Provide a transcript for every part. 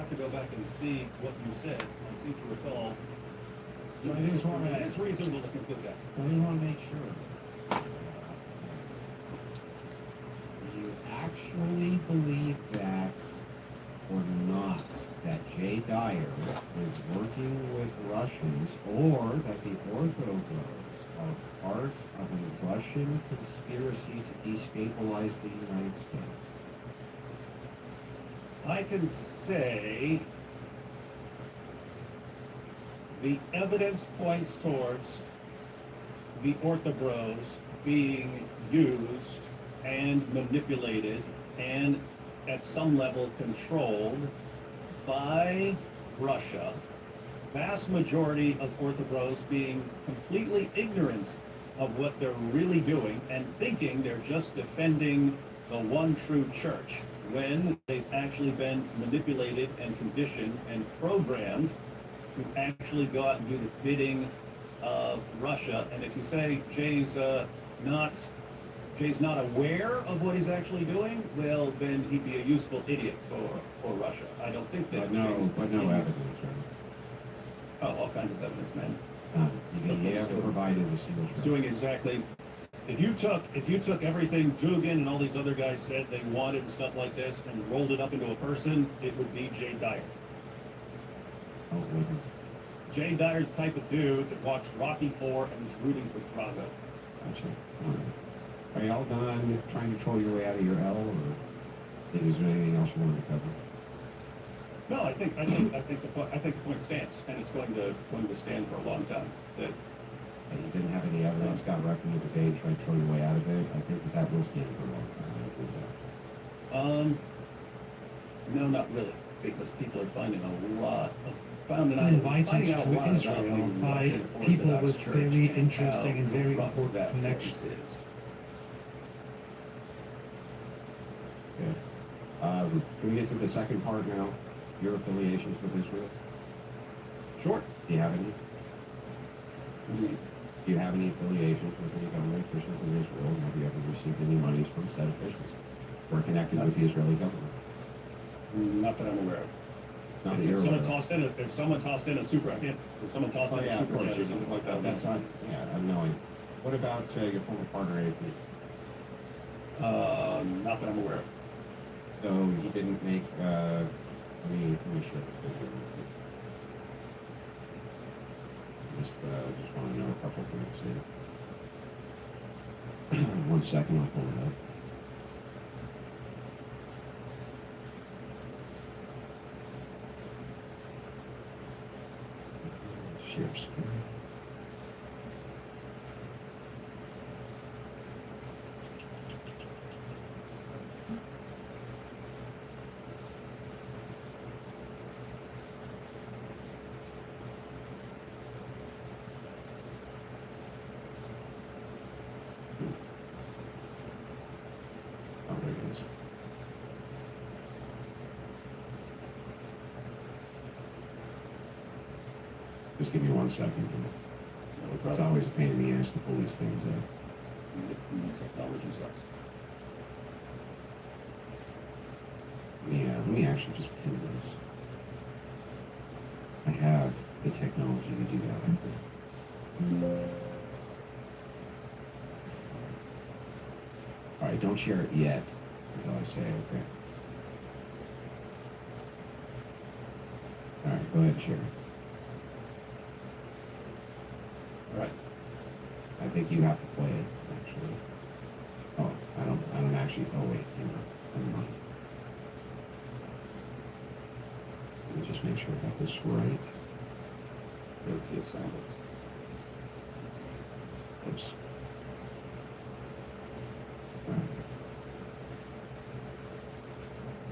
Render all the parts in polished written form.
have to go back and see what you said. I seem to recall. So I just want to. It's reasonable to conclude that. So I just want to make sure. Do you actually believe that or not that Jay Dyer is working with Russians, or that the Orthodox are part of a Russian conspiracy to destabilize the United States? I can say the evidence points towards the Orthobros being used and manipulated and at some level controlled by Russia. Vast majority of Orthobros being completely ignorant of what they're really doing and thinking they're just defending the one true church, when they've actually been manipulated and conditioned and programmed to actually go out and do the bidding of Russia. And if you say Jay's not aware of what he's actually doing, well, then he'd be a useful idiot for Russia. I don't think that. But no evidence, right? Oh, all kinds of evidence, man. You haven't provided a single. He's doing exactly. If you took everything Dugan and all these other guys said they wanted and stuff like this and rolled it up into a person, it would be Jay Dyer. Oh, wouldn't. Jay Dyer's the type of dude that watched Rocky IV and is rooting for Drago. Gotcha. All right. Are y'all done trying to troll your way out of your L, or is there anything else you wanted to cover? No, I think the point stands, and it's going to stand for a long time. That And you didn't have any evidence, got wrecked in the debate, tried to throw your way out of it. I think that will stand for a long time. I agree with that. No, not really, because people are finding a lot of Invited to Israel by people with very interesting and very important connections. Okay. Can we get to the second part now? Your affiliations with Israel? Sure. Do you have any? Do you have any affiliations with any government officials in Israel? And have you ever received any monies from said officials or connected with the Israeli government? Not that I'm aware of. Not If someone tossed in a super chat or something like that. That's not. Yeah, I have no idea. What about your former partner AP? Not that I'm aware of. So he didn't make. Let me share this with you. Just want to know a couple of things here. 1 second, I'll pull it up. Share screen. Oh, there it is. Just give me 1 second. It's always a pain in the ass to pull these things up. Technology sucks. Yeah, let me actually just pin this. I have the technology to do that, I think. All right, don't share it yet until I say okay. All right, go ahead and share it. All right. I think you have to play it, actually. Oh, I don't actually, oh wait, never mind. Let me just make sure I got this right. Let's see if sound works. Oops. All right.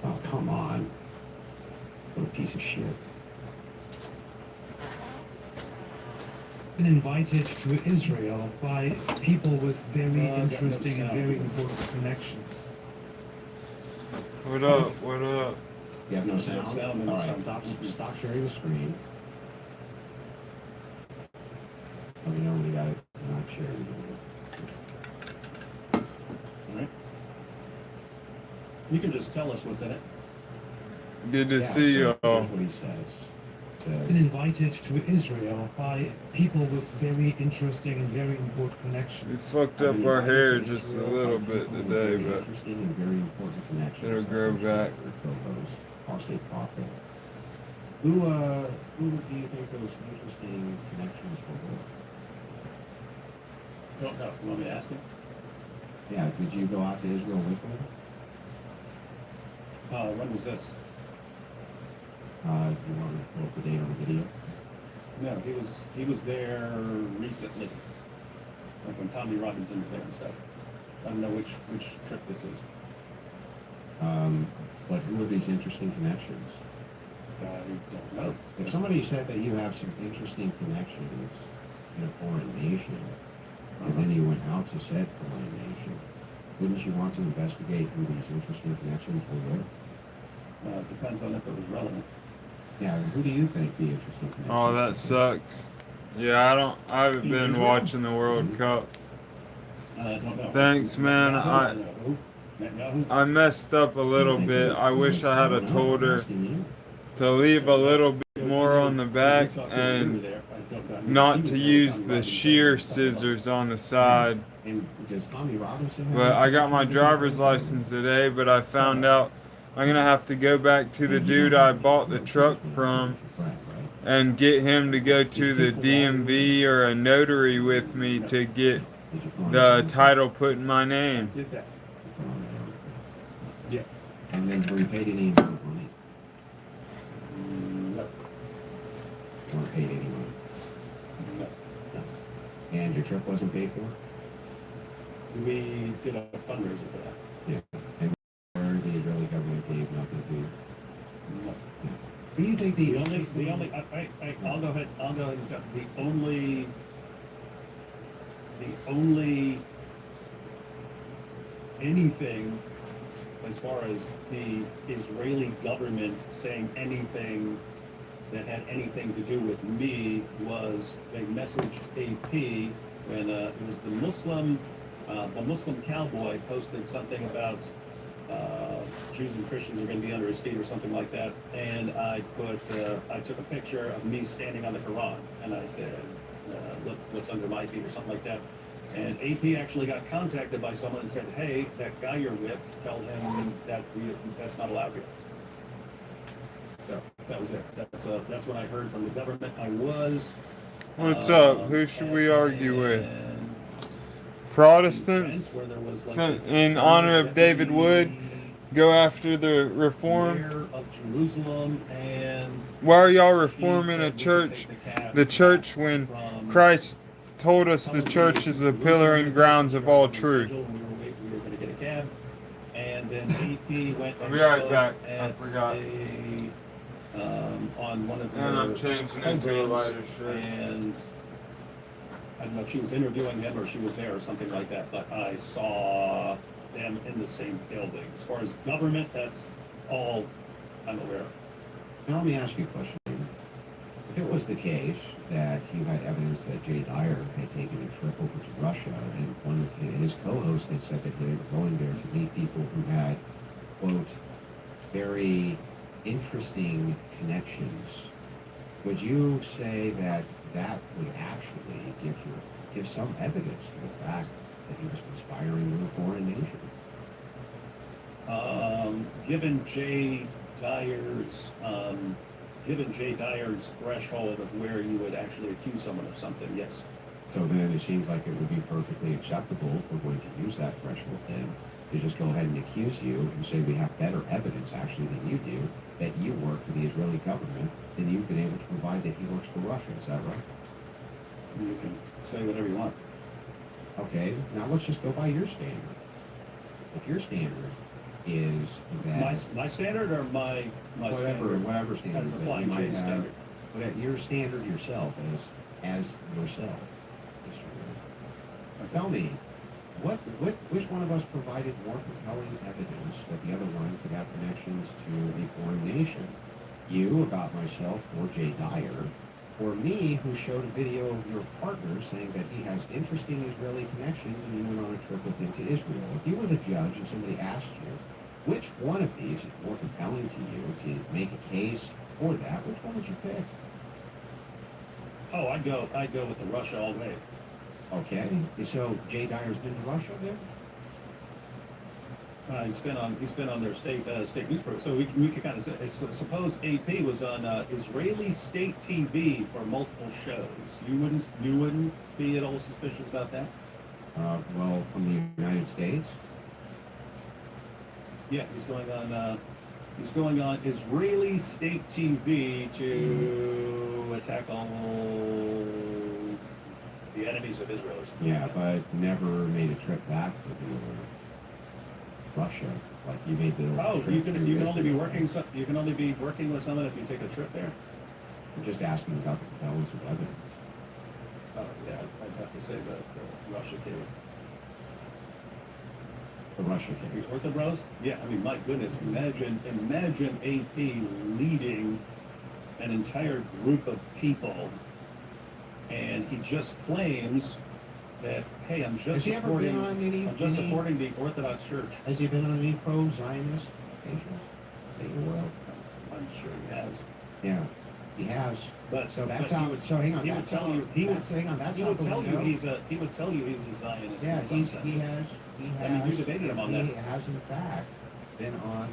Oh, come on. What a piece of shit. Been invited to Israel by people with very interesting and very important connections. What up? What up? You have no sound? sound, All right, sound. stop sharing the screen. Let me know when you got it not sharing. All right. You can just tell us what's in it. Good to Yeah, see so y'all. here's what he says. Been invited to Israel by people with very interesting and very important connections. We fucked I've up been our invited hair to just a Israel little by bit people with today, very but interesting and very important connections. it'll grow back. Co-host, our state prophet. Who do you think those interesting connections were with? Don't know. You want me to ask him? Yeah, did you go out to Israel with him? When was this? Do you want me to pull up the date on the video? No, he was there recently, like when Tommy Robinson was there and stuff. I don't know which trip this is. But who are these interesting connections? I don't know. If somebody said that you have some interesting connections in a foreign nation, and then you went out to said foreign nation, wouldn't you want to investigate who these interesting connections were with? It depends on if it was relevant. Yeah, who do you think the interesting connections Oh, were that with? sucks. Yeah, I haven't been Israel? watching the World Cup. I don't know. Thanks, man. Netanyahu? I messed up a little bit. I wish I had don't know, told I'm her asking you. to leave a little bit more on the back and not to use the shear scissors on the side. And does Tommy Robinson have But I got my anything to do with driver's it? license today, but I found out I'm gonna have to go back to the Hey, you dude don't I have to bought the go truck to from your friend, right? and get him to go to the DMV or a notary with me to get Did you put on the your- title put in my name. Did that. put on your- Yeah. And then were you paid any amount of money? No. Weren't paid any money. No. No. And your trip wasn't paid for? We did a fundraiser for that. Yeah. And where the Israeli government gave nothing to you? No. Who do you think The only, I'll go ahead and tell the only anything as far as the Israeli government saying anything that had anything to do with me was they messaged AP when it was the Muslim cowboy posted something about Jews and Christians are going to be under his feet or something like that, and I took a picture of me standing on the Quran, and I said, look what's under my feet or something like that. And AP actually got contacted by someone and said, hey, that guy you're with, tell him that that's not allowed here. So that was it. That's what I heard from the government. I was. What's up? Who should we argue with? and Protestants? where there was like So, in honor of David Wood, go after the reform? mayor of Jerusalem, and Why are y'all she reforming a said we could church? take the cab The church when from Christ told us the church is the pillar and grounds of all truth. We were going to get a cab, and then AP went I'll and be right spoke back. I at forgot. on one of the And I'm changing into a lighter shirt. and I don't know if she was interviewing him or she was there or something like that, but I saw them in the same building. As far as government, that's all I'm aware of. Now let me ask you a question. If it was the case that you had evidence that Jay Dyer had taken a trip over to Russia and one of his co-hosts had said that they were going there to meet people who had, quote, very interesting connections, would you say that that would actually give some evidence to the fact that he was conspiring with a foreign nation? Given Jay Dyer's threshold of where you would actually accuse someone of something, yes. So then it seems like it would be perfectly acceptable if we're going to use that threshold then to just go ahead and accuse you and say we have better evidence actually than you do that you work for the Israeli government than you've been able to provide that he works for Russia. Is that right? You can say whatever you want. Okay, now let's just go by your standard. If your standard is that My standard or my standard? whatever standard As that applying you might Jay's have, standard. but at your standard yourself as yourself, Mr. Moore. Tell me, which one of us provided more compelling evidence that the other one could have connections to a foreign nation? You about myself or Jay Dyer, or me who showed a video of your partner saying that he has interesting Israeli connections and you went on a trip with him to Israel. If you were the judge and somebody asked you, which one of these is more compelling to you to make a case for that? Which one would you pick? Oh, I'd go with the Russia all day. Okay, so Jay Dyer's been to Russia then? He's been on their state news program. So we could kind of say, suppose AP was on Israeli state TV for multiple shows. You wouldn't be at all suspicious about that? Well, from the United States? Yeah, he's going on Israeli state TV to attack all the enemies of Israel. Or something Yeah, like that. but never made a trip back to Russia. Like you made the Oh, trip you can only be Israel. working with someone if you take a trip there. I'm just asking about the compellence of evidence. Oh yeah, I'd have to say the Russia case. The Russia case. The Orthodox? Yeah, I mean, my goodness, imagine AP leading an entire group of people, and he just claims that, hey, I'm just Has he ever been on any? supporting the Orthodox Church. Has he been on any pro-Zionist stations that you're aware of? I'm sure he has. Yeah, he has. But So that's but how. So hang on. he would That's tell how. you he would That's, hang on. That's he how would the tell you window- he's a Zionist. Yeah, in some he sense. has. He has. I mean, you debated him on that. He has in fact been on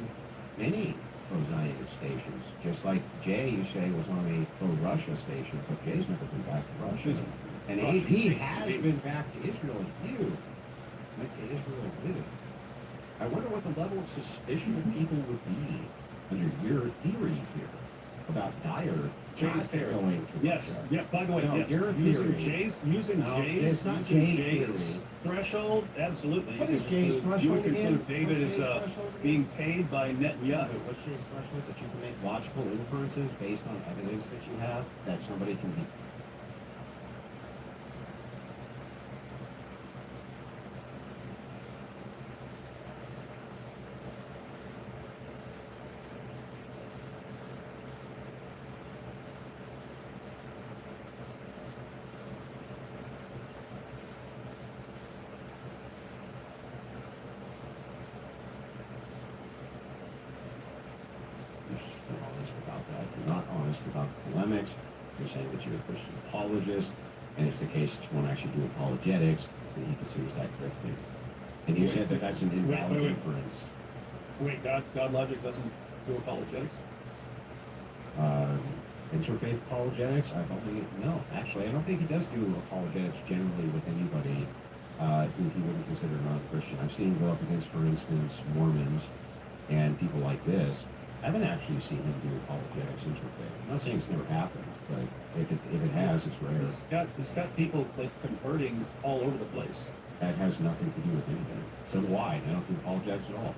many pro-Zionist stations. Just like Jay, you say, was on a pro-Russia station, but Jay's never been back to Russia. And Russian AP state has TV. been back to Israel as you went to Israel with it. I wonder what the level of suspicion of people would be under your theory here about Dyer Jay's not theory. going to Yes. Russia. Yeah. By the way, No, yes. your Using theory. Jay's it's not Jay's theory. threshold, absolutely. What You is could Jay's conclude- threshold You would again? conclude David What's is Jay's threshold again? being paid by Netanyahu. What's Jay's threshold that you can make logical inferences based on evidence that you have that somebody can be? You're just not honest about that. You're not honest about the polemics. You're saying that you're a Christian apologist, and it's the case that you won't actually do apologetics, that he considers that grifting. And you said that that's an invalid wait. inference. Wait, God logic doesn't do apologetics? Interfaith apologetics, actually, I don't think he does do apologetics generally with anybody who he wouldn't consider non-Christian. I've seen him go up against, for instance, Mormons and people like this. I haven't actually seen him do apologetics interfaith. I'm not saying it's never happened, but if it has, it's rare. He's got people like converting all over the place. That has nothing to do with anything. So do I. I don't do apologetics at all.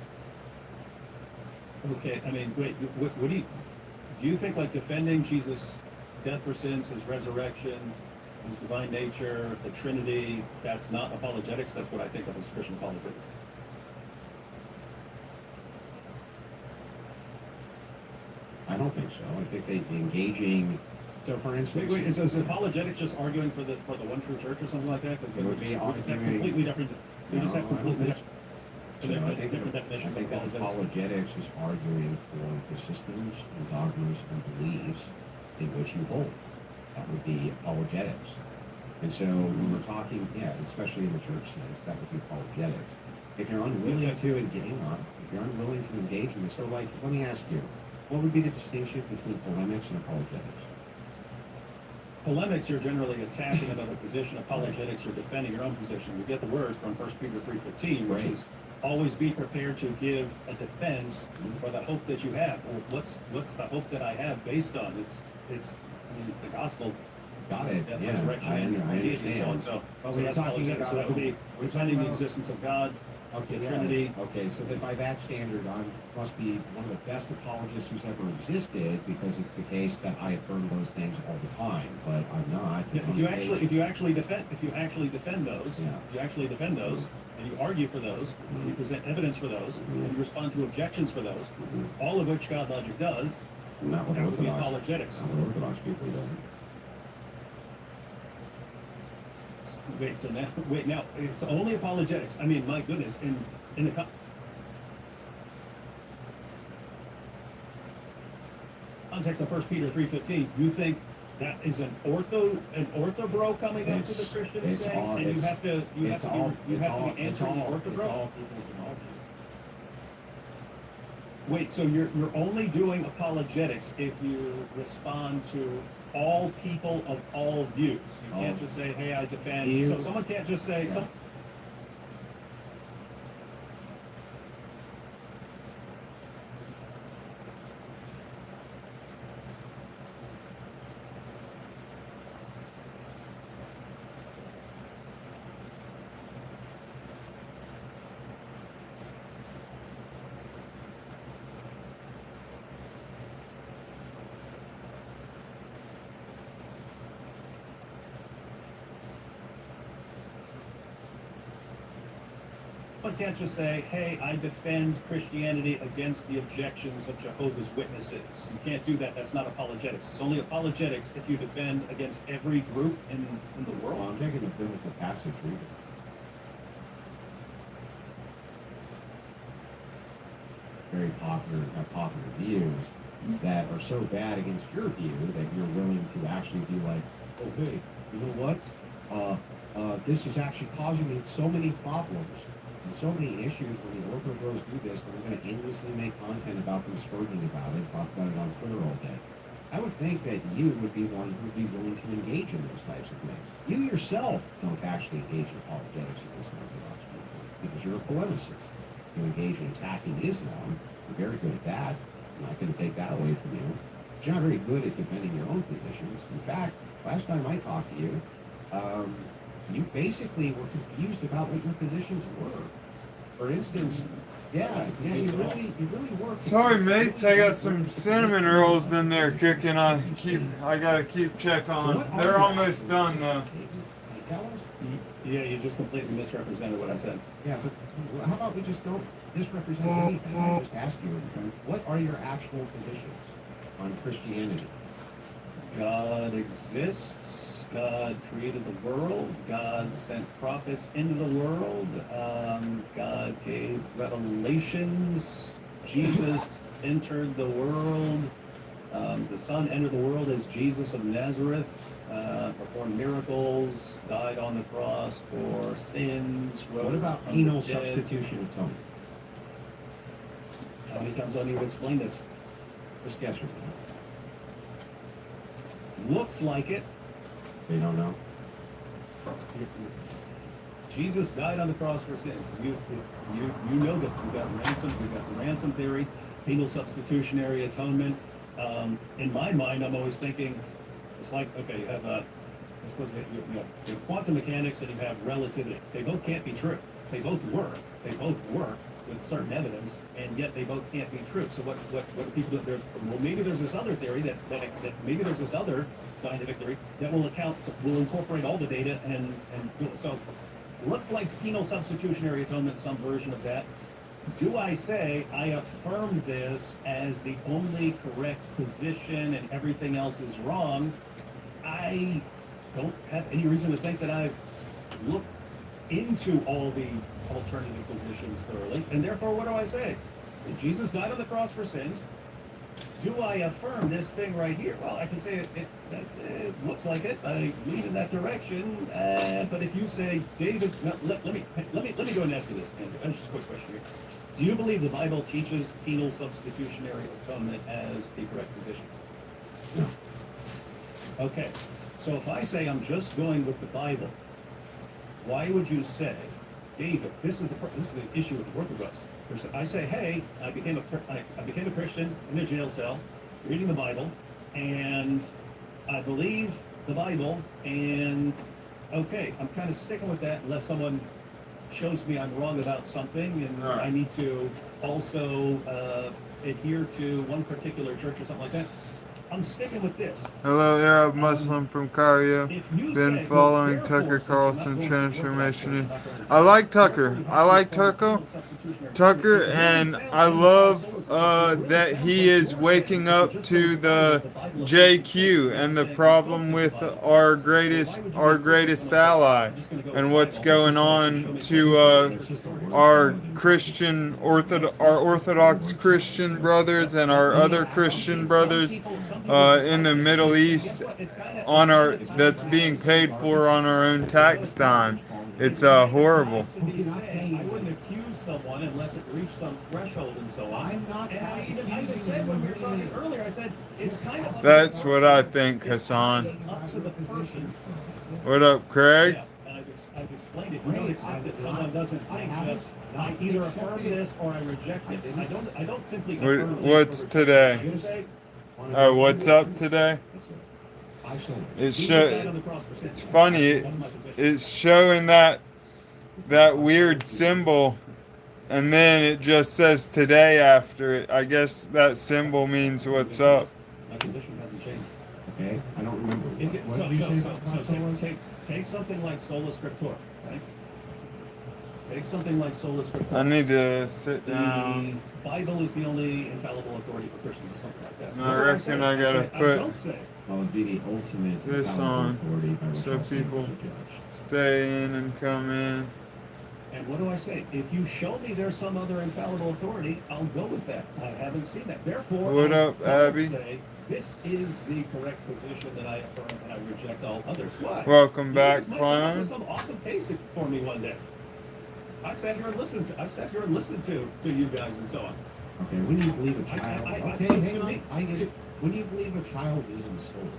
Okay, I mean, wait, what do you think like defending Jesus' death for sins, his resurrection, his divine nature, the Trinity, that's not apologetics? That's what I think of as Christian apologetics. I don't think so. I think they engaging. So, for instance, Wait, is apologetics just arguing for the one true church or something like that? Because It would be just have arguing- completely different. They just have No, I don't completely think different, so. I think different that- definitions I think of that apologetics. apologetics is arguing for the systems and dogmas and beliefs in which you hold. That would be apologetics. And so when we're talking, especially in the church sense, that would be apologetics. If you're unwilling to engage in this, so like, let me ask you, what would be the distinction between polemics and apologetics? Polemics, you're generally attacking another position. Apologetics, you're defending your own position. We get the word from 1 Peter 3:15, which Right. is always be prepared to give a defense for the hope that you have. Well, what's the hope that I have based on? It's I mean, the gospel. Got Jesus' it. death, Yeah, resurrection, I and understand. deity, and so on. So, But so we're that's talking apologetics. about- So that would be we're defending the talking about- existence of God, Okay, the yeah. Trinity. Okay, so then by that standard, I must be one of the best apologists who's ever existed because it's the case that I affirm those things all the time, but I'm not. Yeah, if you actually defend those, Yeah. if you actually defend those, and you argue for those, and you present evidence for those, and you respond to objections for those, all of which God logic does, Not with that would be Orthodox. apologetics. Not with Orthodox people, though. Now it's only apologetics. I mean, my goodness, in the context of 1 Peter 3:15, you think that is an ortho bro coming up to the Christian and saying, and you have to be answering the ortho bro? It's all people's involvement. Wait, so you're only doing apologetics if you respond to all people of all views. You can't just say, hey, I defend. So someone can't just say, Someone can't just say, hey, I defend Christianity against the objections of Jehovah's Witnesses. You can't do that. That's not apologetics. It's only apologetics if you defend against every group in the world. Well, I'm taking a biblical passage reading. Very popular views that are so bad against your view that you're willing to actually be like, oh, hey, you know what? This is actually causing me so many problems and so many issues when the ortho bros do this, that I'm going to endlessly make content about them, spurting about it, talk about it on Twitter all day. I would think that you would be one who would be willing to engage in those types of things. You yourself don't actually engage in apologetics against Orthodox people because you're a polemicist. You engage in attacking Islam. You're very good at that. I'm not going to take that away from you. But you're not very good at defending your own positions. In fact, last time I talked to you, you basically were confused about what your positions were. For instance, you really were. Sorry, mates. I got some cinnamon rolls in there cooking. I gotta keep check on. They're almost done though. Can you tell us? Yeah, you just completely misrepresented what I said. Yeah, but how about we just don't misrepresent anything? I just ask you, what are your actual positions on Christianity? God exists. God created the world. God sent prophets into the world. God gave revelations. Jesus entered the world. The Son entered the world as Jesus of Nazareth. Performed miracles. Died on the cross for sins. What about penal substitution atonement? How many times do I need to explain this? Just guess or Looks like it. They don't know. Jesus died on the cross for sins. You know this. We've got the ransom theory, penal substitutionary atonement. In my mind, I'm always thinking, it's like, okay, you have you have quantum mechanics and you have relativity. They both can't be true. They both work. They both work with certain evidence, and yet they both can't be true. So what do people do? Well, maybe there's this other theory that maybe there's this other scientific theory that will incorporate all the data and so looks like penal substitutionary atonement, some version of that. Do I say I affirm this as the only correct position and everything else is wrong? I don't have any reason to think that I've looked into all the alternative positions thoroughly, and therefore what do I say? Jesus died on the cross for sins. Do I affirm this thing right here? Well, I can say it looks like it. I lean in that direction. But if you say, David, let me go and ask you this. Just a quick question here. Do you believe the Bible teaches penal substitutionary atonement as the correct position? No. Okay. So if I say I'm just going with the Bible, why would you say, David, this is the issue with the Orthodox. I say, hey, I became a Christian in a jail cell, reading the Bible, and I believe the Bible, and okay, I'm kind of sticking with that unless someone shows me I'm wrong about something, and Right. I need to also adhere to one particular church or something like that. I'm sticking with this. Hello, Arab Muslim from Cairo. If you Been say, following well, Tucker therefore, since Carlson you're not going to transformation. Orthodox, I like Tucker. I like Tucker, and I love that he is waking up to the JQ and the problem with our greatest ally, and what's going on to our Orthodox Christian brothers and our other Christian brothers in the Middle East that's being paid for on our own tax dime. It's horrible. I wouldn't accuse someone unless it reached some threshold and so on. I'm not And I even said when we were talking earlier, I said it's kind of That's what I think, Hassan. up to the person. What up, Craig? Yeah, and I've explained it. You don't accept that someone doesn't think just I either affirm this or I reject it. I don't simply affirm What's this today? You say, What's up today? It's funny. It's showing that weird symbol, and then it just says today after it. I guess that symbol means what's up. my position hasn't changed. Okay, I don't remember. What So, did you say so, about so, someone? take something like sola scriptura, right? Take something like sola scriptura. I need to sit down. The Bible is the only infallible authority for Christians, or something like that. And What I do reckon say? I gotta say, put don't say. Well, it'd be the ultimate this infallible on, authority by which so all things people are judged. stay in and come in. And what do I say? If you show me there's some other infallible authority, I'll go with that. I haven't seen that. Therefore, What I up, don't Abby? say this is the correct position that I affirm and I reject all others. Why? Welcome You back, guys might come up clown. with some awesome case for me one day. I sat here and listened to you guys and so on. Okay, when do you believe a child? Okay, to hang on. me- I get it. When do you believe a child isn't sold?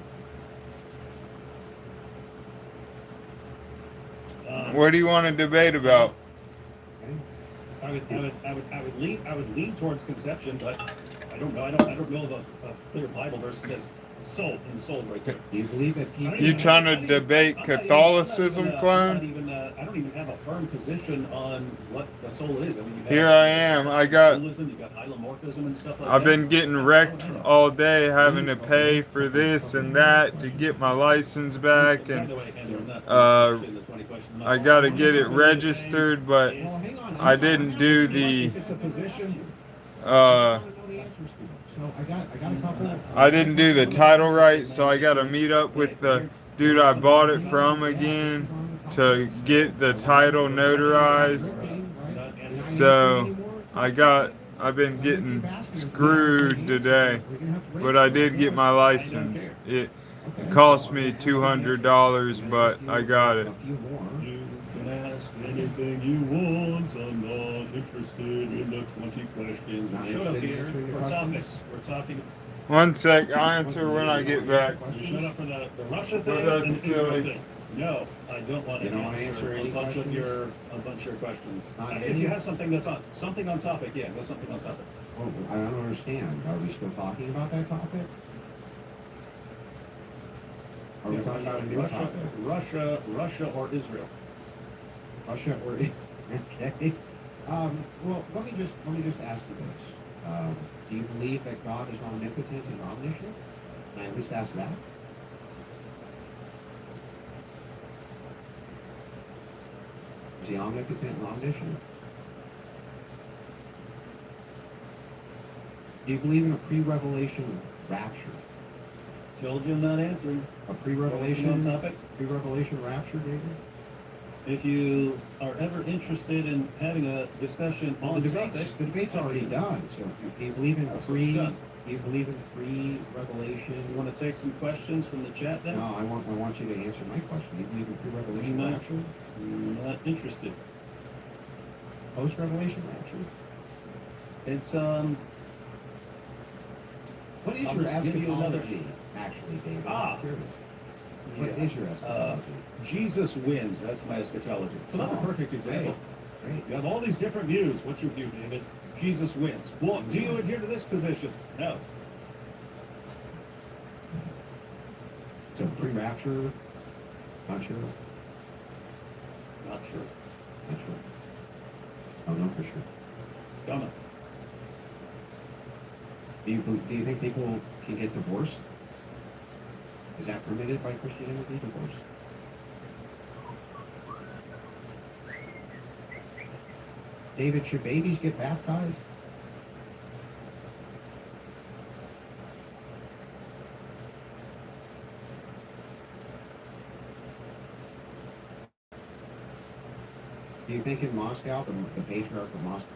What do you want to debate about? Okay? I would lean towards conception, but I don't know. I don't know the clear Bible verse that says sold and sold right there. Do you believe that people? You trying to debate Catholicism, clown? I don't even have a firm position on what the soul is. I mean, you have Here I am. I got. dualism, you got hylomorphism and stuff like I've that. been getting wrecked all day, having to pay for this and that to get my license back, By and the way, Andrew, I'm not interested in the 20 questions. I got to get it registered, but Well, hang on. I didn't do the. If it's a position, I Uh, want to know the answers to them. So I got a couple. I didn't do the title right, so I got to meet up with the dude I bought it from again to get the title notarized. So I've been getting screwed today, but I did get my license. It cost me $200, but I got it. A few more. you can ask anything you want. I'm not interested in the 20 questions. Not We showed up interested in here answering your for questions? topics. We're talking. One sec, I'll answer when I get back. You showed up for the Russia Well, thing that's and the Israel silly. thing. No, I don't want to You don't wanna answer answer a any bunch of questions? your questions. Not If any? you have something that's on something on topic, yeah, go something on topic. Oh, I don't understand. Are we still talking about that topic? Are we Yeah, talking about a new topic? Russia or Israel? Russia or okay? Well, let me just ask you this. Do you believe that God is omnipotent and omniscient? Can I at least ask that? Is he omnipotent and omniscient? Do you believe in a pre-revelation rapture? Told you I'm not answering. A On pre-revelation topic. pre-revelation rapture, David? If you are ever interested in having a discussion Well, on the topic, debate's already done. So do you believe in So it's done. do you believe in pre-revelation? you want to take some questions from the chat then? No, I want you to answer my question. Do you believe in pre-revelation No. rapture? Not interested. Post-revelation rapture? It's What is I'll your just give you another- eschatology, actually, David? Ah. I'm curious. What yeah, is your eschatology? Jesus wins. That's my eschatology. It's another Oh, perfect example. Great. You have all these different views. What's your view, David? Jesus wins. Well, do you adhere to this position? No. So pre-rapture? Not sure? Not sure. Not sure. Don't know for sure. Don't know. Do you think people can get divorced? Is that permitted by Christianity, divorce? David, should babies get baptized? Do you think in Moscow, the patriarch of Moscow,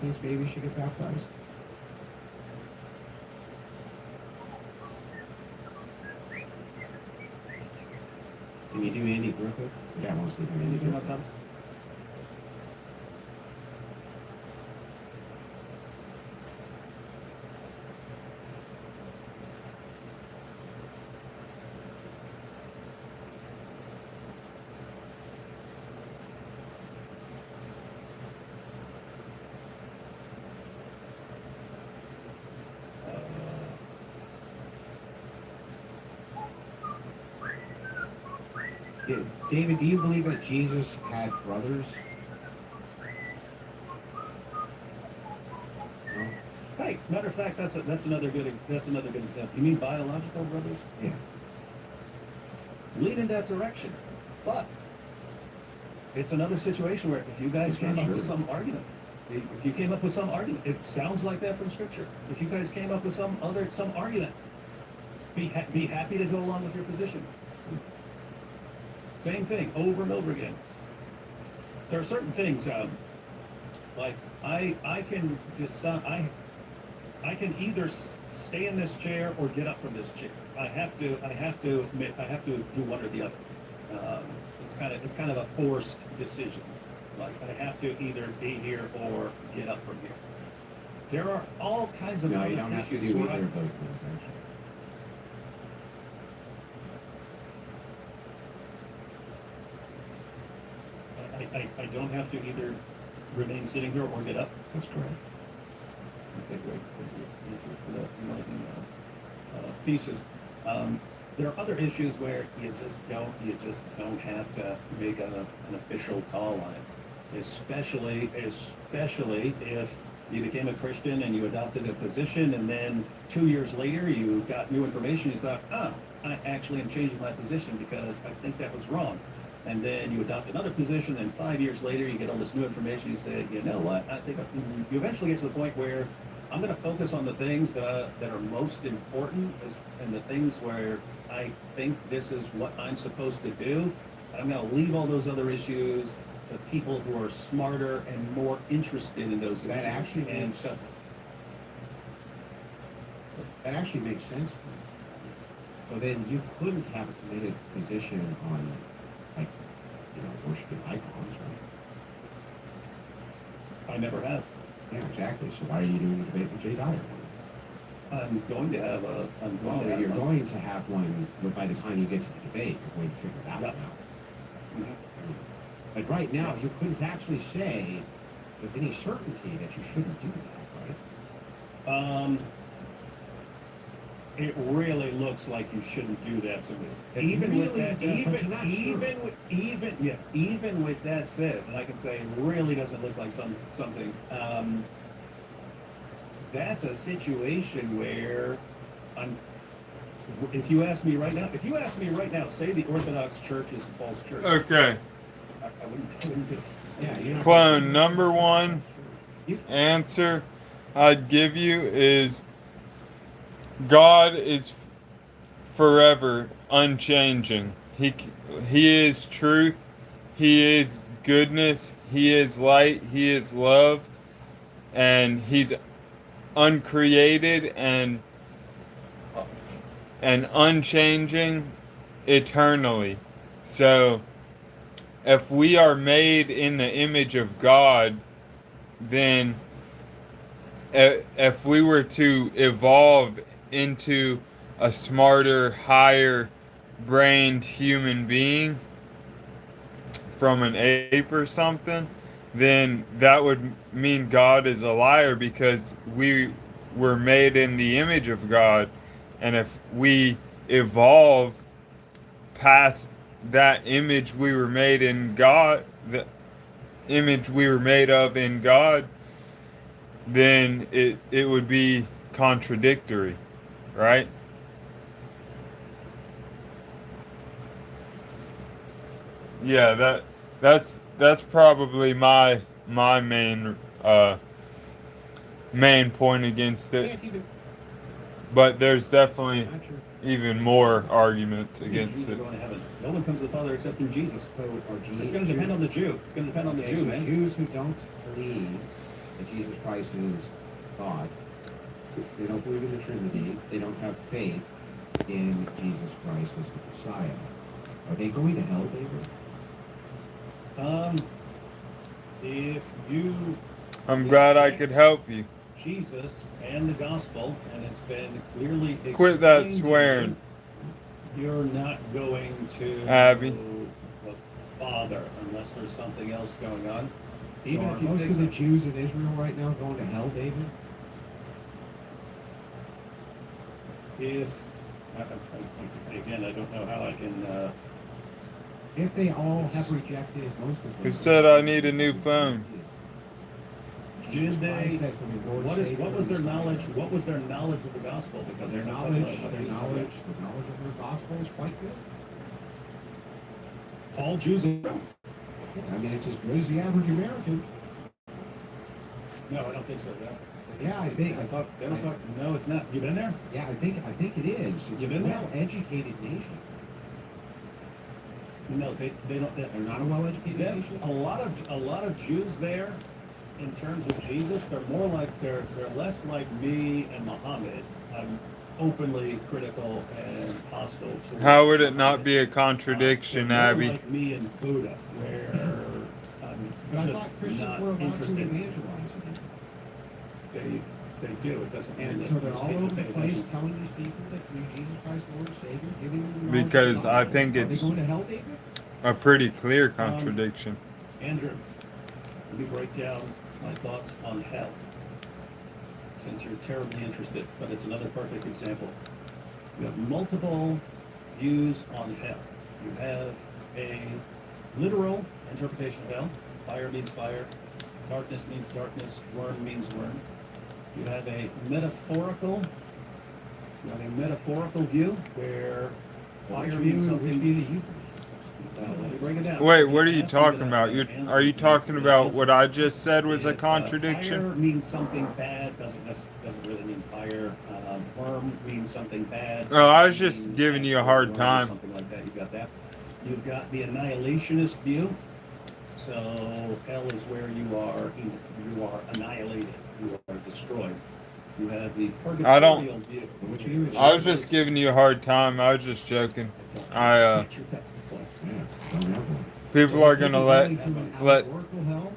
thinks babies should get baptized? Can you do Andy Griffith? Yeah, wants to do Andy Griffith. David, do you believe that Jesus had brothers? No? Hey, matter of fact, that's another good example. You mean biological brothers? Yeah. Lead in that direction, but it's another situation where if you guys came up with some argument, if you came up with some argument, it sounds like that from Scripture. If you guys came up with some argument, be happy to go along with your position. Same thing over and over again. There are certain things, like I can decide I can either stay in this chair or get up from this chair. I have to do one or the other. It's kind of a forced decision. Like I have to either be here or get up from here. There are all kinds of no, you don't have to do either of those things. Actually. I don't have to either remain sitting here or get up. That's correct. Okay, great. Thank you for that enlightening thesis. There are other issues where you just don't have to make an official call on it. Especially if you became a Christian and you adopted a position, and then 2 years later you got new information. You thought, oh, I actually am changing my position because I think that was wrong. And then you adopt another position, then 5 years later you get all this new information. You say, you know what? I think you eventually get to the point where I'm going to focus on the things that are most important, and the things where I think this is what I'm supposed to do. And I'm going to leave all those other issues to people who are smarter and more interested in those issues. That actually makes sense to me. So then you couldn't have a committed position on, like, worshiping icons, right? I never have. Yeah, exactly. So why are you doing a debate with Jay Dyer? I'm going to have a. You're going to have one, but by the time you get to the debate, you're going to figure it out now. Mm-hmm. But right now, you couldn't actually say with any certainty that you shouldn't do that, right? It really looks like you shouldn't do that to me. Even with that said, and I can say it really doesn't look like something. That's a situation where if you ask me right now, say the Orthodox Church is a false church. Okay. I wouldn't do it. Yeah, Clone, number one answer I'd give you is God is forever unchanging. He is truth. He is goodness. He is light. He is love. And he's uncreated and unchanging eternally. So if we are made in the image of God, then if we were to evolve into a smarter, higher brained human being from an ape or something, then that would mean God is a liar, because we were made in the image of God. And if we evolve past that image we were made in God, the image we were made of in God, then it would be contradictory, right? Yeah, that's that's probably my main point against it. Can't even. But there's definitely Not sure. even more arguments against Jews are it. going to heaven. No one comes to the Father except through Jesus. So are It's going to depend on the Jew. It's going to depend on the Okay, Jew, so man. Jews who don't believe that Jesus Christ is God, they don't believe in the Trinity, they don't have faith in Jesus Christ as the Messiah. Are they going to hell, David? If you I'm glad I could help you. Jesus and the gospel, and it's been clearly explained Quit that to you, swearing. you're not going to Abby. the Father unless there's something else going on. So Even are if you most take of the some- Jews in Israel right now going to hell, David? if again, I don't know how I can. If they all have rejected, most of them. Who said I need a new phone? Did they? Christ as the Lord, What Savior, was their and Messiah. knowledge? What was their knowledge of the gospel? Because Their they're not knowledge, talking about their Jesus. knowledge, the knowledge of their gospel is quite good. All Jews. I mean, it's as good as the average American. No, I don't think so. No. Yeah, I think. I thought they don't talk. No, it's not. You been there? Yeah, I think it is. It's You a been there? well-educated nation. No, they don't. They're not a well-educated Then nation. a lot of Jews there, in terms of Jesus, they're more like they're less like me and Muhammad. I'm openly critical and hostile to. How would it not be a contradiction, they're more Abby? like me and Buddha, where I'm But I just thought Christians not were allowed to interested. evangelize. They do. It doesn't mean And that so they're most all people over the pay place attention. telling these people that through Jesus Christ, Lord and Savior, giving them the knowledge of Because the I gospel. think Are it's they going to hell, David? a pretty clear contradiction. Andrew, let me break down my thoughts on hell, since you're terribly interested, but it's another perfect example. You have multiple views on hell. You have a literal interpretation of hell. Fire means fire. Darkness means darkness. Worm means worm. You have a metaphorical. You have a metaphorical view where fire means something. Which view do you Let me break it down. Wait, what are you Ask me talking that about? Are you talking about what I just said was a If, contradiction? Fire means something bad, doesn't really mean fire. Worm means something bad. Oh, I was just means giving you a actual hard worm or time. Something like that. You got that. You've got the annihilationist view. So hell is where you are annihilated. You are destroyed. You have the I don't- purgatorial view. Which view is I was yours? just giving you a hard time. I was just joking. I That's the point. Yeah, don't have one. people So are if gonna people let go into an let allegorical hell,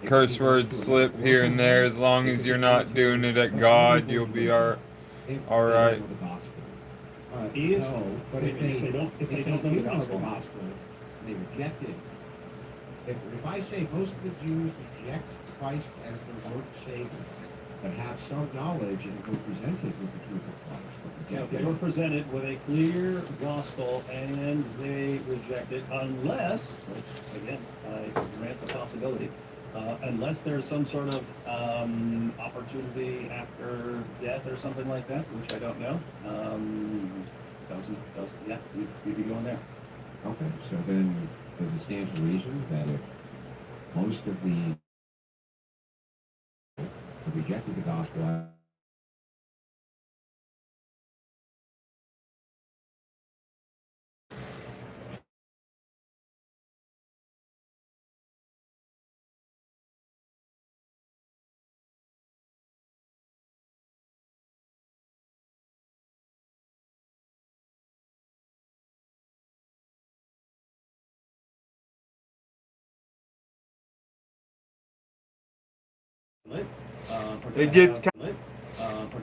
they curse could go words to an slip here and there. As long They as could you're go not to- doing it at but God, everybody you'll would be go all if all they right. know the gospel. If- No, but if if they don't know the gospel. and they reject it. If I say most of the Jews reject Christ as their Lord and Savior, but have some knowledge and were presented with the truth of Christ, but So if reject they were it, presented with a clear gospel and they reject it, unless, which again, I grant the possibility, unless there's some sort of opportunity after death or something like that, which I don't know, yeah, we'd be going there. okay, so then does it stand to reason that if most of the have rejected the gospel,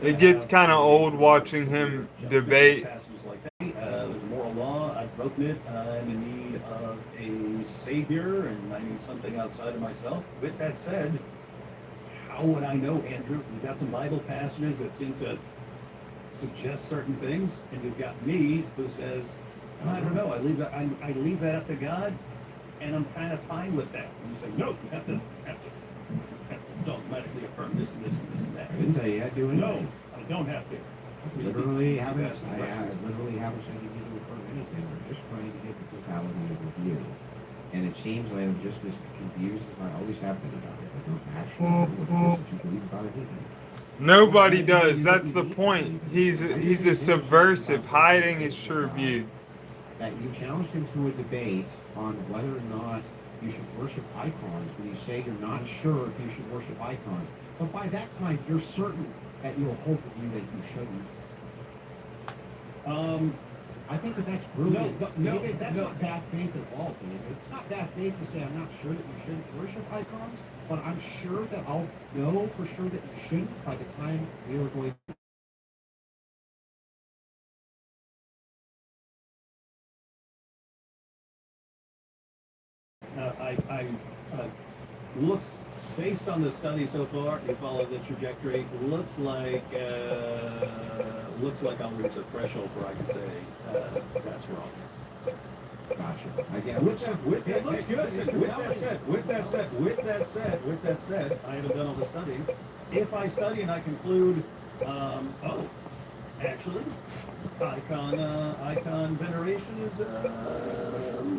It gets kind of old watching him debate. Passages like that. There's a moral law. I've broken it. I'm in need of a savior, and I need something outside of myself. With that said, how would I know, Andrew? You've got some Bible passages that seem to suggest certain things, and you've got me who says, I don't know. I leave that up to God, and I'm kind of fine with that. And you say, no, you have to dogmatically affirm this and this and this and that. I didn't tell you had to do anything. No, I don't have to. Literally haven't, Ask the I questions. literally haven't said you need to affirm anything. We're just trying to get the totality of the view. And it seems like I'm just as confused as I always have been about it. I don't actually know what it is that you believe about anything. Nobody does. That's the point. He's a subversive, hiding his true views. That you challenged him to a debate on whether or not you should worship icons when you say you're not sure if you should worship icons. But by that time, you're certain that you'll hold the view that you shouldn't. I think that's brilliant. David, that's not bad faith at all, David. It's not bad faith to say I'm not sure that you shouldn't worship icons, but I'm sure that I'll know for sure that you shouldn't by the time we are going to. Looks, based on the study so far, you follow the trajectory. Looks like I'll reach a threshold where I can say that's wrong. Gotcha. I get It looks good. With that said, I haven't done all the study. If I study and I conclude, actually, icon veneration is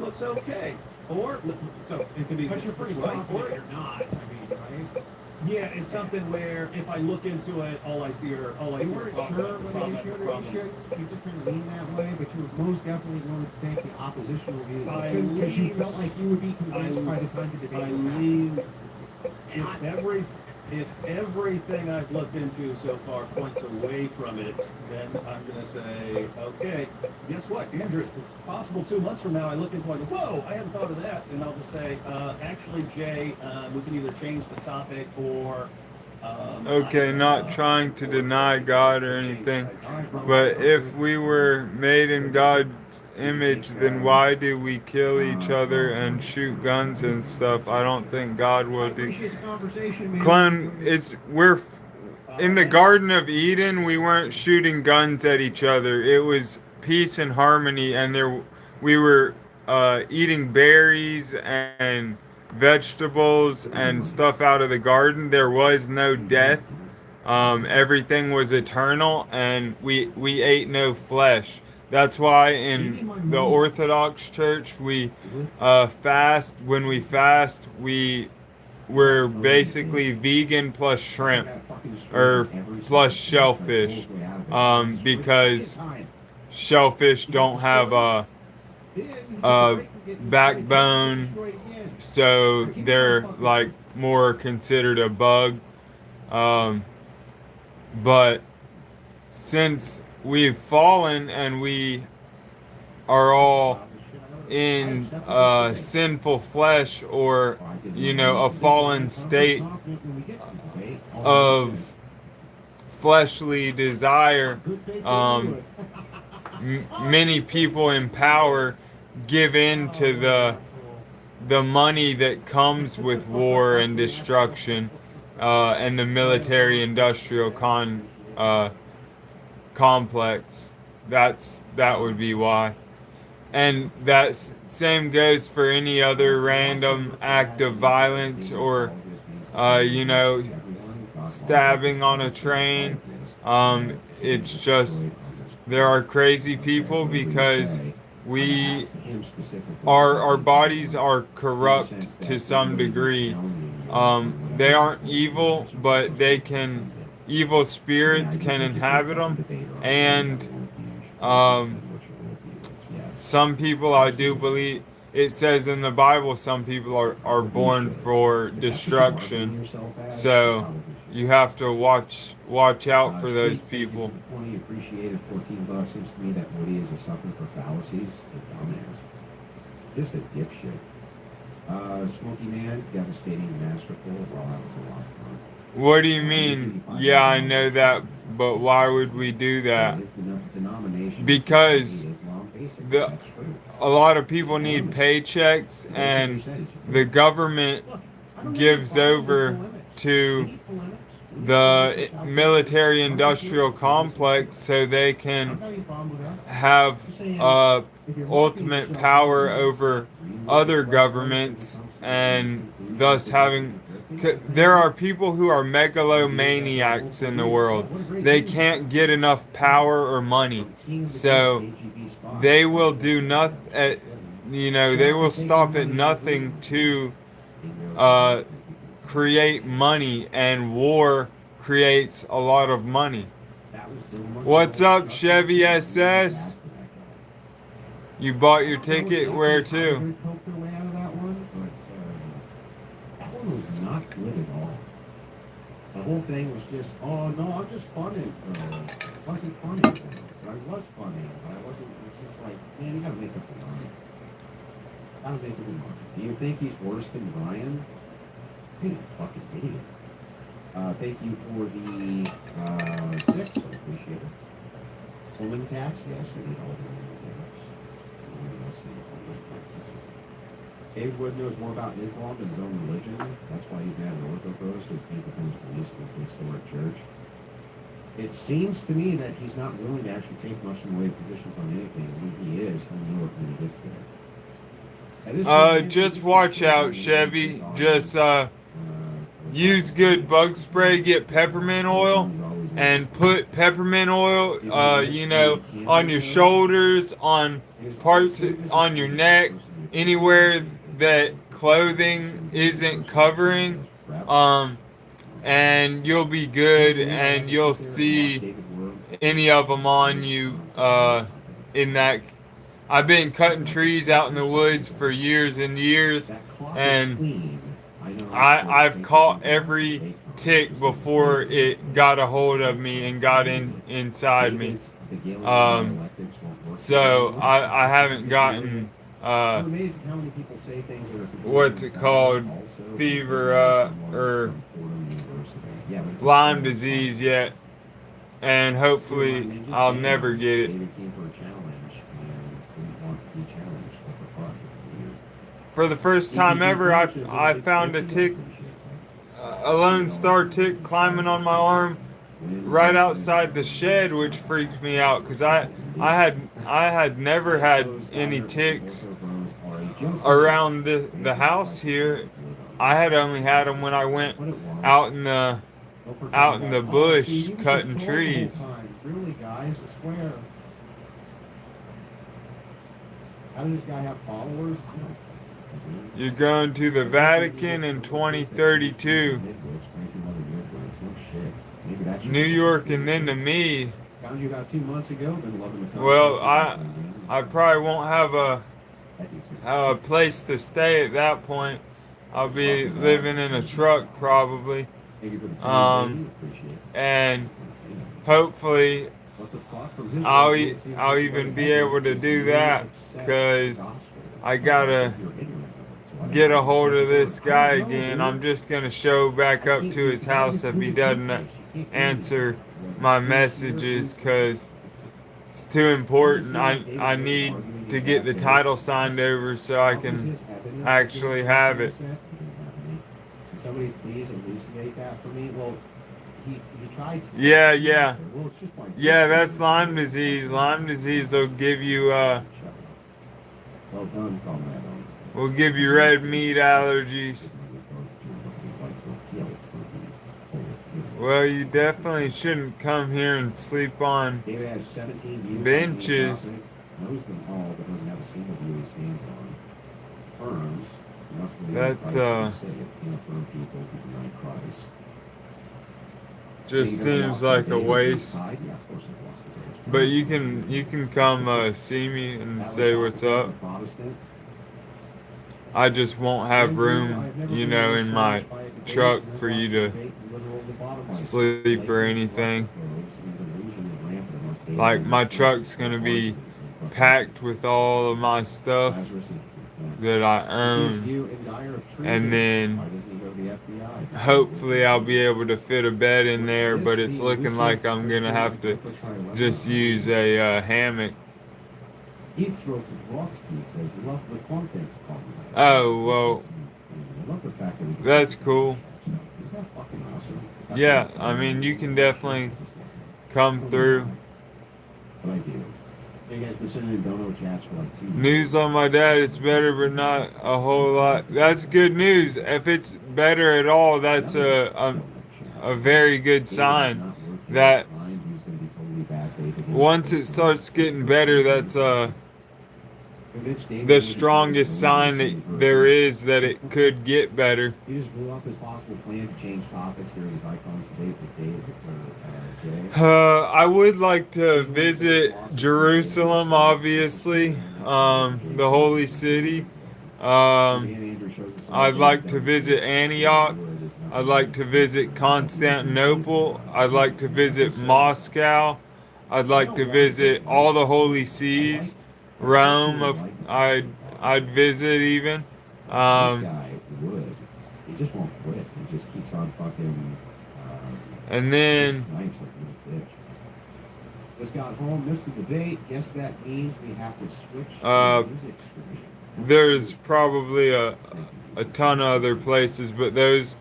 looks okay. Or so it could be. But you're pretty right. confident Or you're not. I mean, right? yeah, it's something where if I look into it, all I see are You weren't sure whether you should or you shouldn't. You just kind of lean that way, but you were most definitely willing to take the oppositional view because you felt like you would be convinced by the time the debate was happening. If everything I've looked into so far points away from it, then I'm going to say, okay, guess what, Andrew? Possible 2 months from now, I look into it and go, whoa, I hadn't thought of that, and I'll just say, actually, Jay, we can either change the topic or. Okay, not trying to deny God or anything, but if we were made in God's image, then why do we kill each other and shoot guns and stuff? I don't think God will do. We're in the Garden of Eden. We weren't shooting guns at each other. It was peace and harmony, and we were eating berries and vegetables and stuff out of the garden. There was no death. Everything was eternal, and we ate no flesh. That's why in the Orthodox Church we fast. When we fast, we're basically vegan plus shrimp or plus shellfish, because shellfish don't have a backbone, so they're like more considered a bug. But since we've fallen and we are all in sinful flesh, or a fallen state of fleshly desire, many people in power give in to the money that comes with war and destruction, and the military-industrial complex. That would be why. And that same goes for any other random act of violence, or stabbing on a train. It's just there are crazy people because our bodies are corrupt to some degree. They aren't evil, but evil spirits can inhabit them, and some people, I do believe, it says in the Bible, some people are born for destruction. So you have to watch out for those people. 20 appreciated, $14 seems to me that Woody is a sucker for fallacies. A dumbass. Just a dipshit. Smoky Man, devastating, masterful. Well, that was a lot of fun. What do you mean? Yeah, I know that, but why would we do that? Because a lot of people need paychecks, and the government gives over to the military-industrial complex so they can have ultimate power over other governments, and thus having. There are people who are megalomaniacs in the world. They can't get enough power or money, so they will do they will stop at nothing to create money, and war creates a lot of money. What's up, Chevy SS? You bought your ticket? Where to? That one was not good at all. The whole thing was just, oh no, I'm just funny. It wasn't funny. But I was funny. But I wasn't. It was just like, man, you gotta make up your mind. Gotta make up your mind. Do you think he's worse than Brian? You're a fucking idiot. Thank you for the 6. I appreciate it. Woman tax, yes, I need all the woman tax. Dave Wood knows more about Islam than his own religion. That's why he's mad at Orthodox, because people from his beliefs against the historic church. It seems to me that he's not willing to actually take much in the way of positions on anything. When he is, he'll know it when he gets there. Just watch out, Chevy. Just use good bug spray. Get peppermint oil, and put peppermint oil, on your shoulders, on parts on your neck, anywhere that clothing isn't covering, and you'll be good, and you'll see any of them on you in that. I've been cutting trees out in the woods for years and years, and I've caught every tick before it got a hold of me and got inside me. So I haven't gotten what's it called, fever or Lyme disease yet, and hopefully I'll never get it. For the first time ever, I found a tick, a lone star tick climbing on my arm right outside the shed, which freaked me out because I had never had any ticks around the house here. I had only had them when I went out in the bush cutting trees. Really, guys, I swear. How does this guy have followers? You're going to the Vatican in 2032. New York and then to me. Found you about 2 months ago. Been loving the well, I probably won't have a place to stay at that point. I'll be living in a truck probably. And hopefully I'll even be able to do that because I gotta get a hold of this guy again. I'm just gonna show back up to his house if he doesn't answer my messages because it's too important. I need to get the title signed over so I can actually have it. Somebody please elucidate that for me. Well, he tried to. Yeah, that's Lyme disease. Lyme disease will give you well done, comrade. will give you red meat allergies. Well, you definitely shouldn't come here and sleep on benches. That's just seems like a waste. But you can come see me and say what's up. I just won't have room, in my truck for you to sleep or anything. Like my truck's gonna be packed with all of my stuff that I own, and then hopefully I'll be able to fit a bed in there, but it's looking like I'm gonna have to just use a hammock. Oh, well, that's cool. Yeah, I mean, you can definitely come through. News on my dad is better, but not a whole lot. That's good news. If it's better at all, that's a very good sign. That once it starts getting better, Convinced David the David strongest David sign that David there David is that it could get better. He just blew up his possible plan to change topics during his icons debate with David or Jay. I would like to visit Jerusalem, obviously, the holy city. I'd like to visit Antioch. I'd like to visit Constantinople. I'd like to visit Moscow. I'd like to visit all the holy seas. Rome, I'd visit even. This guy would. He just won't quit. He just keeps on fucking. And then. Snipes like a little bitch. Just got home, missed the debate. Guess that means we have to switch to music stream. There's probably a ton of other places, but those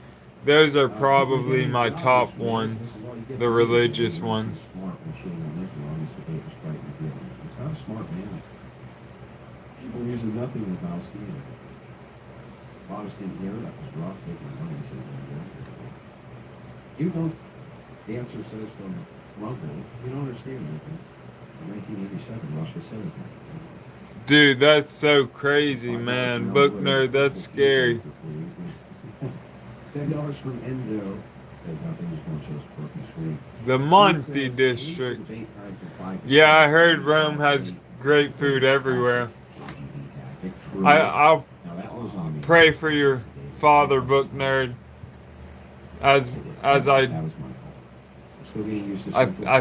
are probably my top ones, the religious ones. It's not a smart man. People using nothing with mouse being. Protestant here, that was rough taking money. You don't. The answer says from Rumble. You don't understand anything. In 1987, Russia said it. Dude, that's so crazy, man. Book nerd, that's scary. $10 from Enzo. The Monty district. Yeah, I heard Rome has great food everywhere. I'll pray for your father, book nerd. As I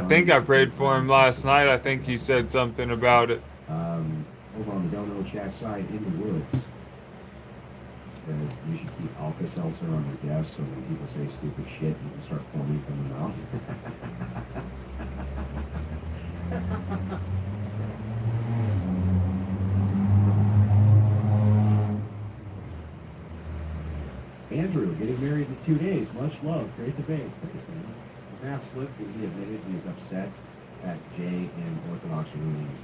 think I prayed for him last night. I think he said something about it. Over on the dono chat side, in the woods. You should keep Alka-Seltzer on your desk so when people say stupid shit, you can start foaming from the mouth. Andrew, getting married in 2 days. Much love. Great debate. Thanks, man. Mass slip, he admitted he is upset at Jay and Orthodox rulings.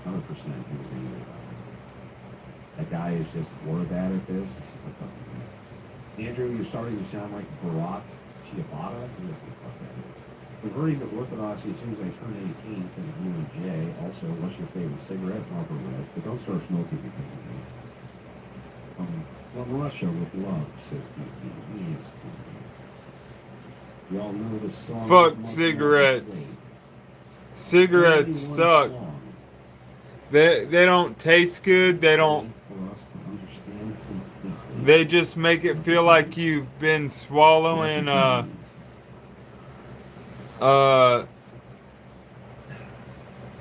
100% he was angry about it. That guy is just more bad at this. It's just like fucking man. Andrew, you're starting to sound like Bharat Chiabata. You have to fuck that. Converting to Orthodoxy as soon as I turn 18 to you and Jay. Also, what's your favorite cigarette? Marlboro Red. But don't start smoking because of me. From Russia with love, says DT. Yes. You all know the song. Fuck cigarettes. Cigarettes suck. They don't taste good. They just make it feel like you've been swallowing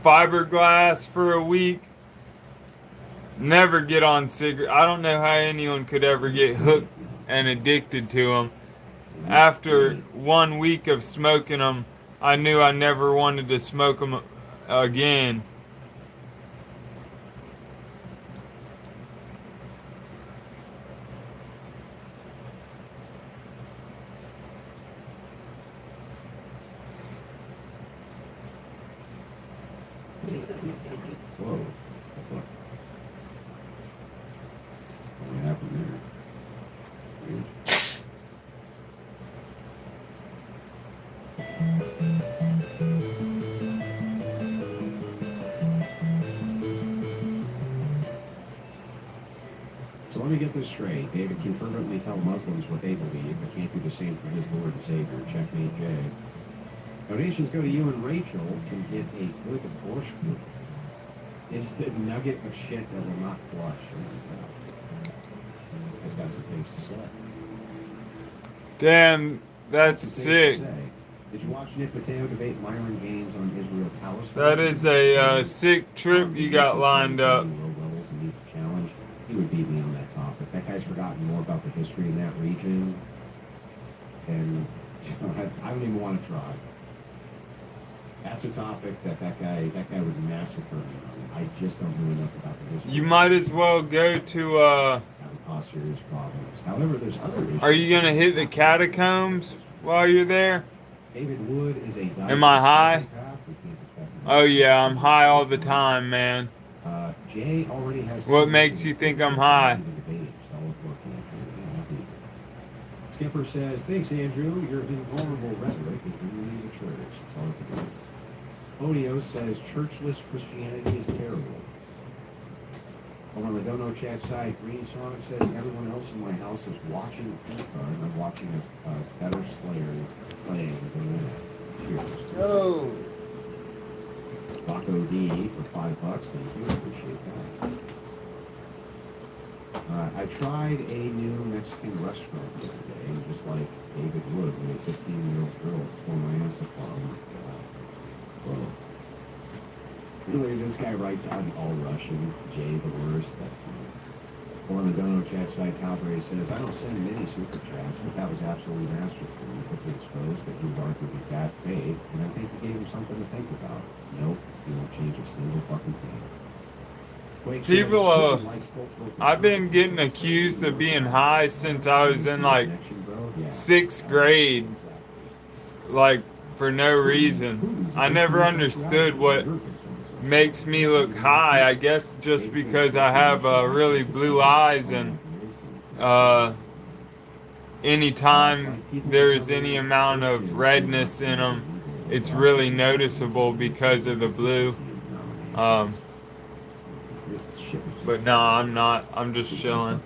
fiberglass for a week. Never get on cigarette. I don't know how anyone could ever get hooked and addicted to them. After 1 week of smoking them, I knew I never wanted to smoke them again. Whoa. What happened there? Weird. So let me get this straight. David can fervently tell Muslims what they believe, but can't do the same for his Lord and Savior. Checkmate Jay. Donations go to you and Rachel can get a good abortion. It's the nugget of shit that will not flush. I've got some things to say. Damn, that's sick. Did you watch Nick Mateo debate Myron Gaines on Israel Palestine? That is a sick trip you got lined up. He would beat me on that topic. That guy's forgotten more about the history in that region, and I don't even want to try. That's a topic that guy would massacre me on. I just don't know enough about the history. You might as well go to That would cause serious problems. However, there's other issues. Are you gonna hit the catacombs while you're there? David Wood is a. Am I high? Oh yeah, I'm high all the time, man. Jay already has. What makes you think I'm high? Skipper says, "Thanks, Andrew. Your invulnerable rhetoric is bringing me to church." That's all I can do. Odio says, "Churchless Christianity is terrible." Over on the Dono chat side, Green Song says everyone else in my house is watching FIFA and I'm watching a better slaying than that. Cheers. Oh. Baco D for $5. Thank you. Appreciate that. I tried a new Mexican restaurant the other day, just like David would when a 15-year-old girl tore my ass apart. Whoa. Really, this guy writes, I'm all Russian. Jay the worst. That's funny. Or on the Dono chat side, Talbray says, I don't send many super chats, but that was absolutely masterful. You quickly exposed that he was arguably bad faith, and I think he gave him something to think about. Nope, he won't change a single fucking thing. People, I've been getting accused of being high since I was in like 6th grade, like for no reason. I never understood what makes me look high. I guess just because I have really blue eyes, and anytime there is any amount of redness in them, it's really noticeable because of the blue. But no, I'm not. I'm just chilling.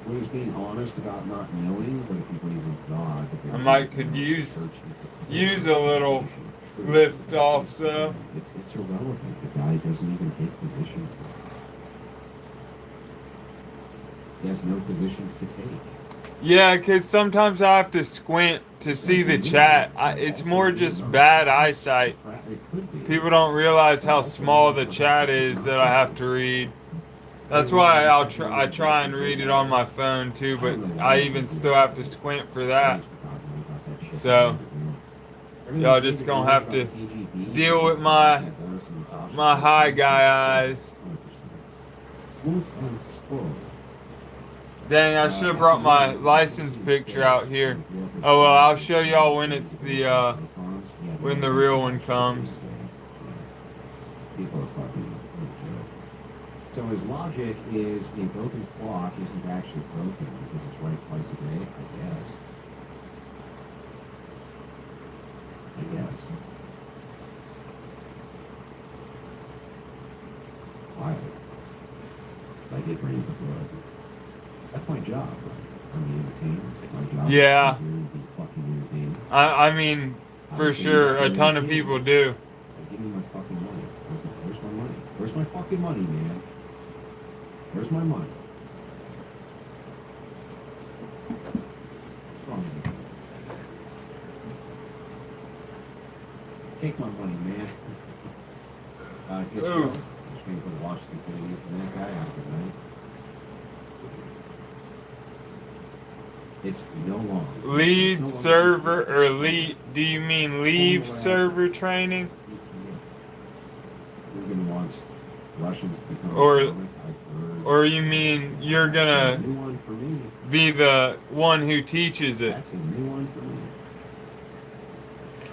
Well, he's being honest about not knowing, but if you believe in God, I might could use a little lift off, so. It's irrelevant. The guy doesn't even take positions. He has no positions to take. Yeah, because sometimes I have to squint to see the chat. It's more just bad eyesight. People don't realize how small the chat is that I have to read. That's why I try and read it on my phone too, but I even still have to squint for that. So y'all just gonna have to deal with my high guy eyes. Dang, I should have brought my license picture out here. Oh well, I'll show y'all when it's the when the real one comes. So his logic is a broken clock isn't actually broken because it's right twice a day, I guess. Why? I did read the book. That's my job, right? I'm the entertainer. It's my job. Yeah. To be fucking entertained. I mean, for sure, a ton of people do. Give me my fucking money. Where's my money? Where's my fucking money, man? Where's my money? What's wrong with you? Take my money, man. Good show. I'm just going to put Washington video from that guy out tonight. It's no longer. Lead server or lead? Do you mean leave server training? Ruben wants Russians to become or you mean you're gonna be the one who teaches it? That's a new one for me.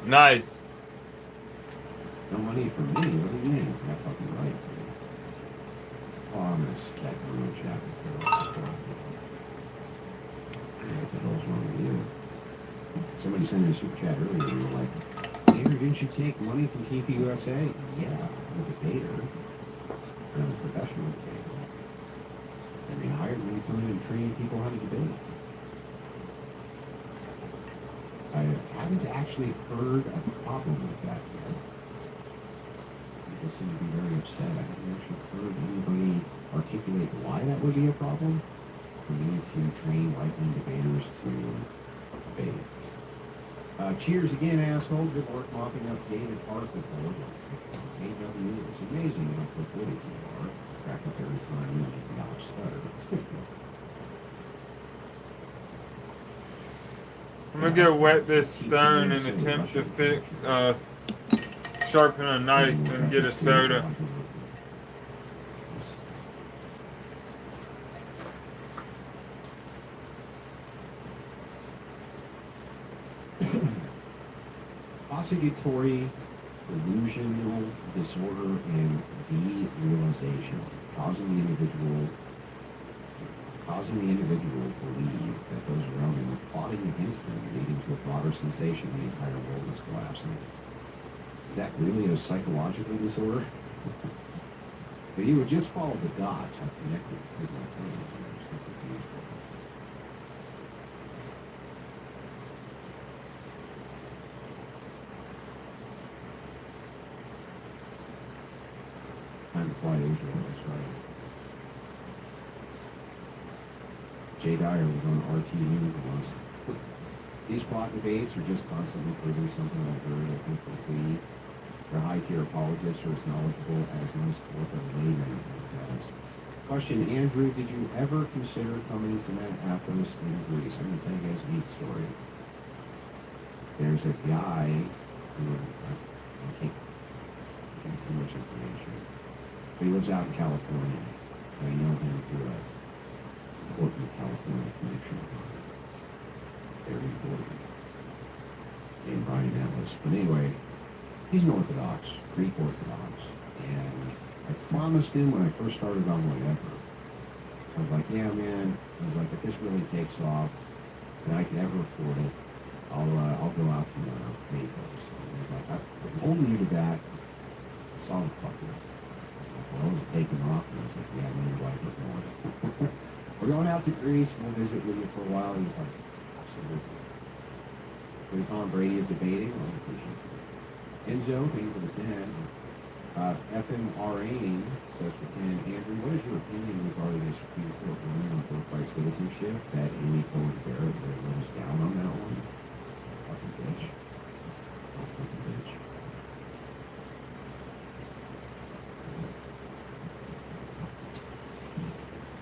Nice. No money for me? What do you mean? You're not fucking right. Oh, I'm gonna check the real chat. What the hell's wrong with you? Somebody sent me a super chat earlier and they were like, Andrew, didn't you take money from TPUSA? Yeah, I'm a debater. I'm a professional debater. And they hired me to come in and train people how to debate. I haven't actually heard a problem with that yet. People seem to be very upset. I haven't actually heard anybody articulate why that would be a problem for me to train right-wing debaters to debate. Cheers again, asshole. Good work mopping up David Park with AW. It's amazing how quick-witted you are. Crack up every time you make the Alex stutter. It's good. I'm gonna go wet this stone and attempt to sharpen a knife and get a soda. Oscillatory delusional disorder and derealization, causing the individual to believe that those around them are plotting against them, leading to a broader sensation the entire world is collapsing. Is that really a psychological disorder? But he would just follow the dots. I connected with my phone. I'm just confused. Time to fly to Israel, that's right. Jay Dyer was on RT News once. These plot debates are just constantly proving something I've heard, I think, complete. Their high-tier apologists are as knowledgeable as most author laymen has. Question, Andrew, did you ever consider coming to Mount Athos in Greece? I'm going to tell you guys a neat story. There's a guy who, I can't give too much information, but he lives out in California. I know him through a important California connection. Very important. Named Brian Atlas. But anyway, he's an Orthodox, Greek Orthodox. And I promised him when I first started on whatever. I was like, yeah, man. I was like, if this really takes off and I can ever afford it, I'll go out to Naples. And he's like, I'm holding you to that. Solid fucker. Well, it's taking off. And I was like, yeah, me and your wife are north. We're going out to Greece. We'll visit with you for a while. And he was like, absolutely. For the Tom Brady of debating, I appreciate it. Enzo, thank you for the 10. FMRA says for 10. Andrew, what is your opinion regarding the Supreme Court ruling on birthright citizenship that Amy Cohen Barrett really runs down on that one? Fucking bitch. Oh, fucking bitch.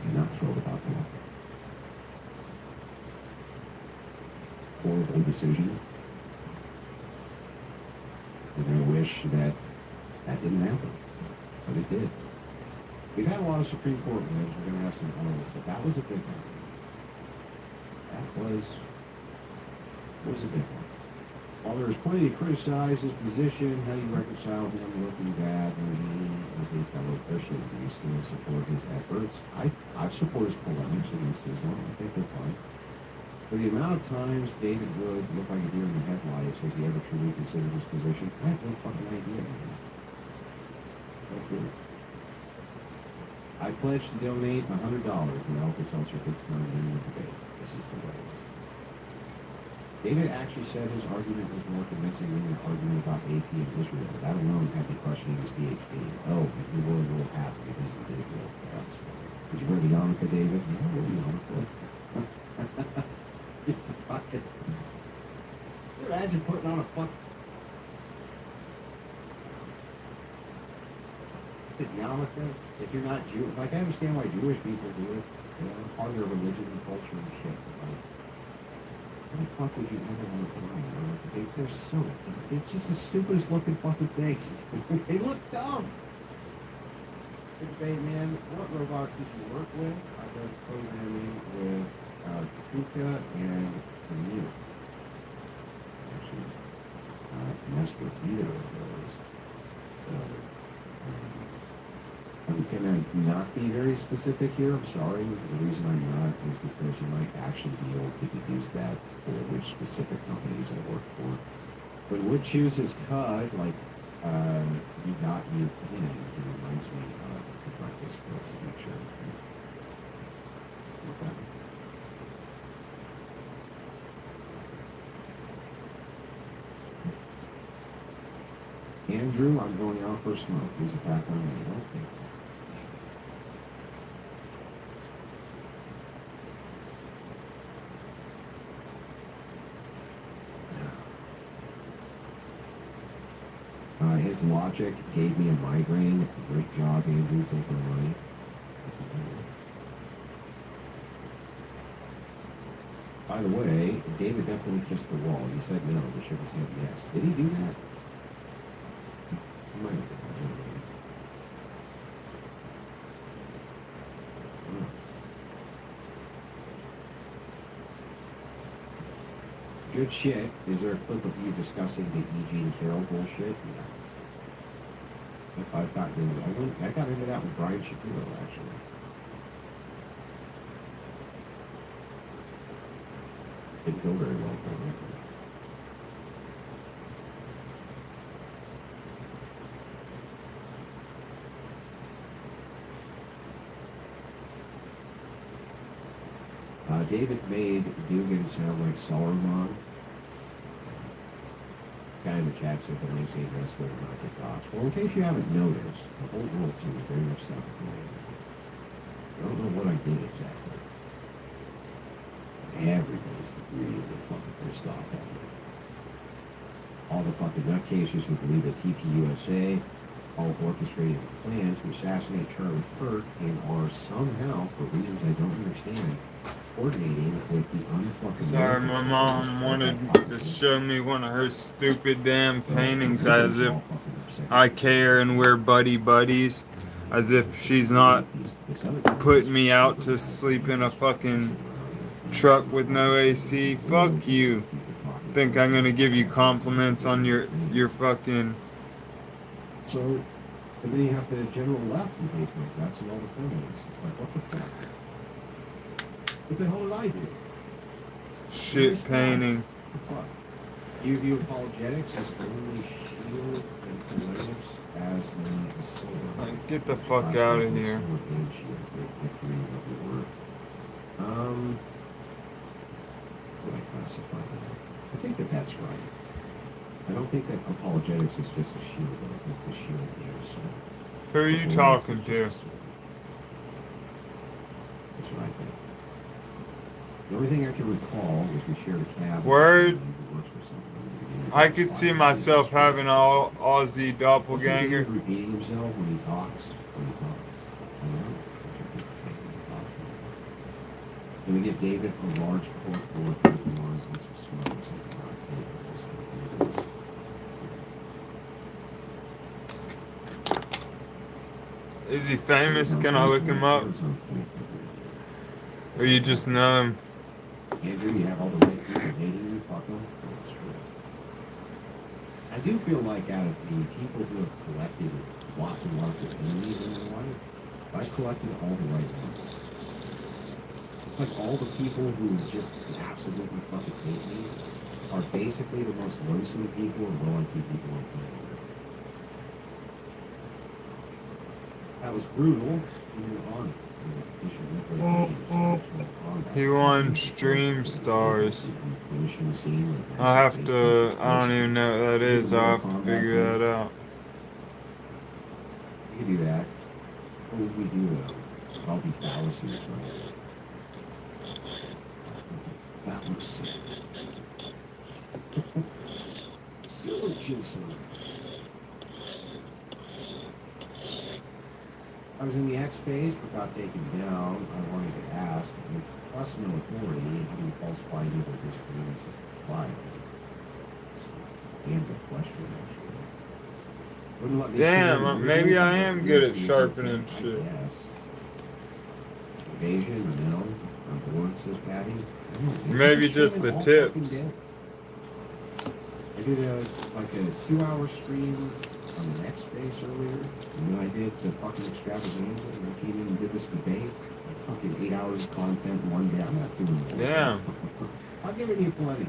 I'm not thrilled about that. Horrible decision. We're going to wish that that didn't happen, but it did. We've had a lot of Supreme Court wins. We're going to have some others, but that was a big one. That was a big one. While there was plenty to criticize his position, how do you reconcile him looking bad when he, as a fellow Christian, do you still support his efforts? I support his polemics against Islam. I think they're fine. For the amount of times David Wood looked like a deer in the headlights, has he ever truly considered his position? I have no fucking idea, man. No clue. I pledge to donate $100 when Alka-Seltzer gets done in the debate. This is the way. David actually said his argument was more convincing than the argument about AP and Israel. That alone had me questioning his PhD. Oh, you were a little happy because you did it real fast. Did you hear the yarmulke, David? No, I heard the yarmulke. Fucking. Can you imagine putting on a yarmulke if you're not Jewish? Like, I understand why Jewish people do it. You know, part of their religion and culture and shit. Like, why the fuck would you ever want to put on a yarmulke? They're so dumb. It's just the stupidest looking fucking things. They look dumb. Good debate, man. What robots did you work with? I did programming with Kuka and Commute. Actually, messed with either of those. So, I'm gonna not be very specific here. I'm sorry. The reason I'm not is because you might actually be able to deduce that for which specific companies I work for. But would choose his CUD, like you got me in. It reminds me of the Breakfast Books lecture. Okay. Andrew, I'm going out for a smoke. Here's a pack on me. Okay. His logic gave me a migraine. Great job, Andrew, taking away. By the way, David definitely kissed the wall. He said no, he should have said yes. Did he do that? He might have done that. Good shit. Is there a clip of you discussing the E.G. and Carroll bullshit? Yeah. I've gotten into I got into that with Brian Shapiro, actually. Didn't go very well for me. David made Dugan sound like Saruman. Guy in the chat said the links ain't wrestling and not TikToks. Well, in case you haven't noticed, the whole world seems very much self-aware. I don't know what I did exactly. Everybody's really fucking pissed off at me. All the fucking nutcases who believe that TPUSA all orchestrated a plan to assassinate Charlie Kirk and are somehow, for reasons I don't understand, coordinating with the unfucking... Sorry, my mom wanted to show me one of her stupid damn paintings as if I care and we're buddies. As if she's not putting me out to sleep in a fucking truck with no AC. Fuck you. Think I'm gonna give you compliments on your fucking... So, and then you have the general left in Facebook. That's all the feminists. It's like, what the fuck? What the hell did I do? shit painting. What? You view apologetics as only shield and polemics as an assault. Like, get the fuck out of here. Would I classify that? I think that that's right. I don't think that apologetics is just a shield, I think it's a shield against. Who are you talking to? That's what I think. The only thing I can recall is we shared a cab. Word. I could see myself having an Aussie doppelganger. Repeating himself when he talks. Can we get David a large cork board with one and some smokes and Is he famous? Can I look him up? Or you just know him? Andrew, you have all the right people hating you, fuck them. That's true. I do feel like out of the people who have collected lots and lots of enemies in their life, I collected all the right ones. It's like all the people who just absolutely fucking hate me are basically the most lonesome people and low-IQ people on planet Earth. That was brutal. You're on it. He won Stream Stars. I'll have to, I don't even know what that is, I'll have to figure that out. You can do that. What would we do though? I'll be fallacies, right? That looks sick. Syllogism. I was in the X phase but got taken down. I wanted to ask, with trust no authority, how do you falsify either disagreements of trial? Damn good question, actually. Wouldn't let me Damn, maybe I am good at sharpening shit. Yes. Evasion, no. On board, says Patty. Maybe just the tips. I did a 2-hour stream on the X space earlier, and then I did the fucking extravaganza, and I came in and did this debate, like fucking 8 hours of content in one day. I'm not doing that. Damn. I've given you plenty.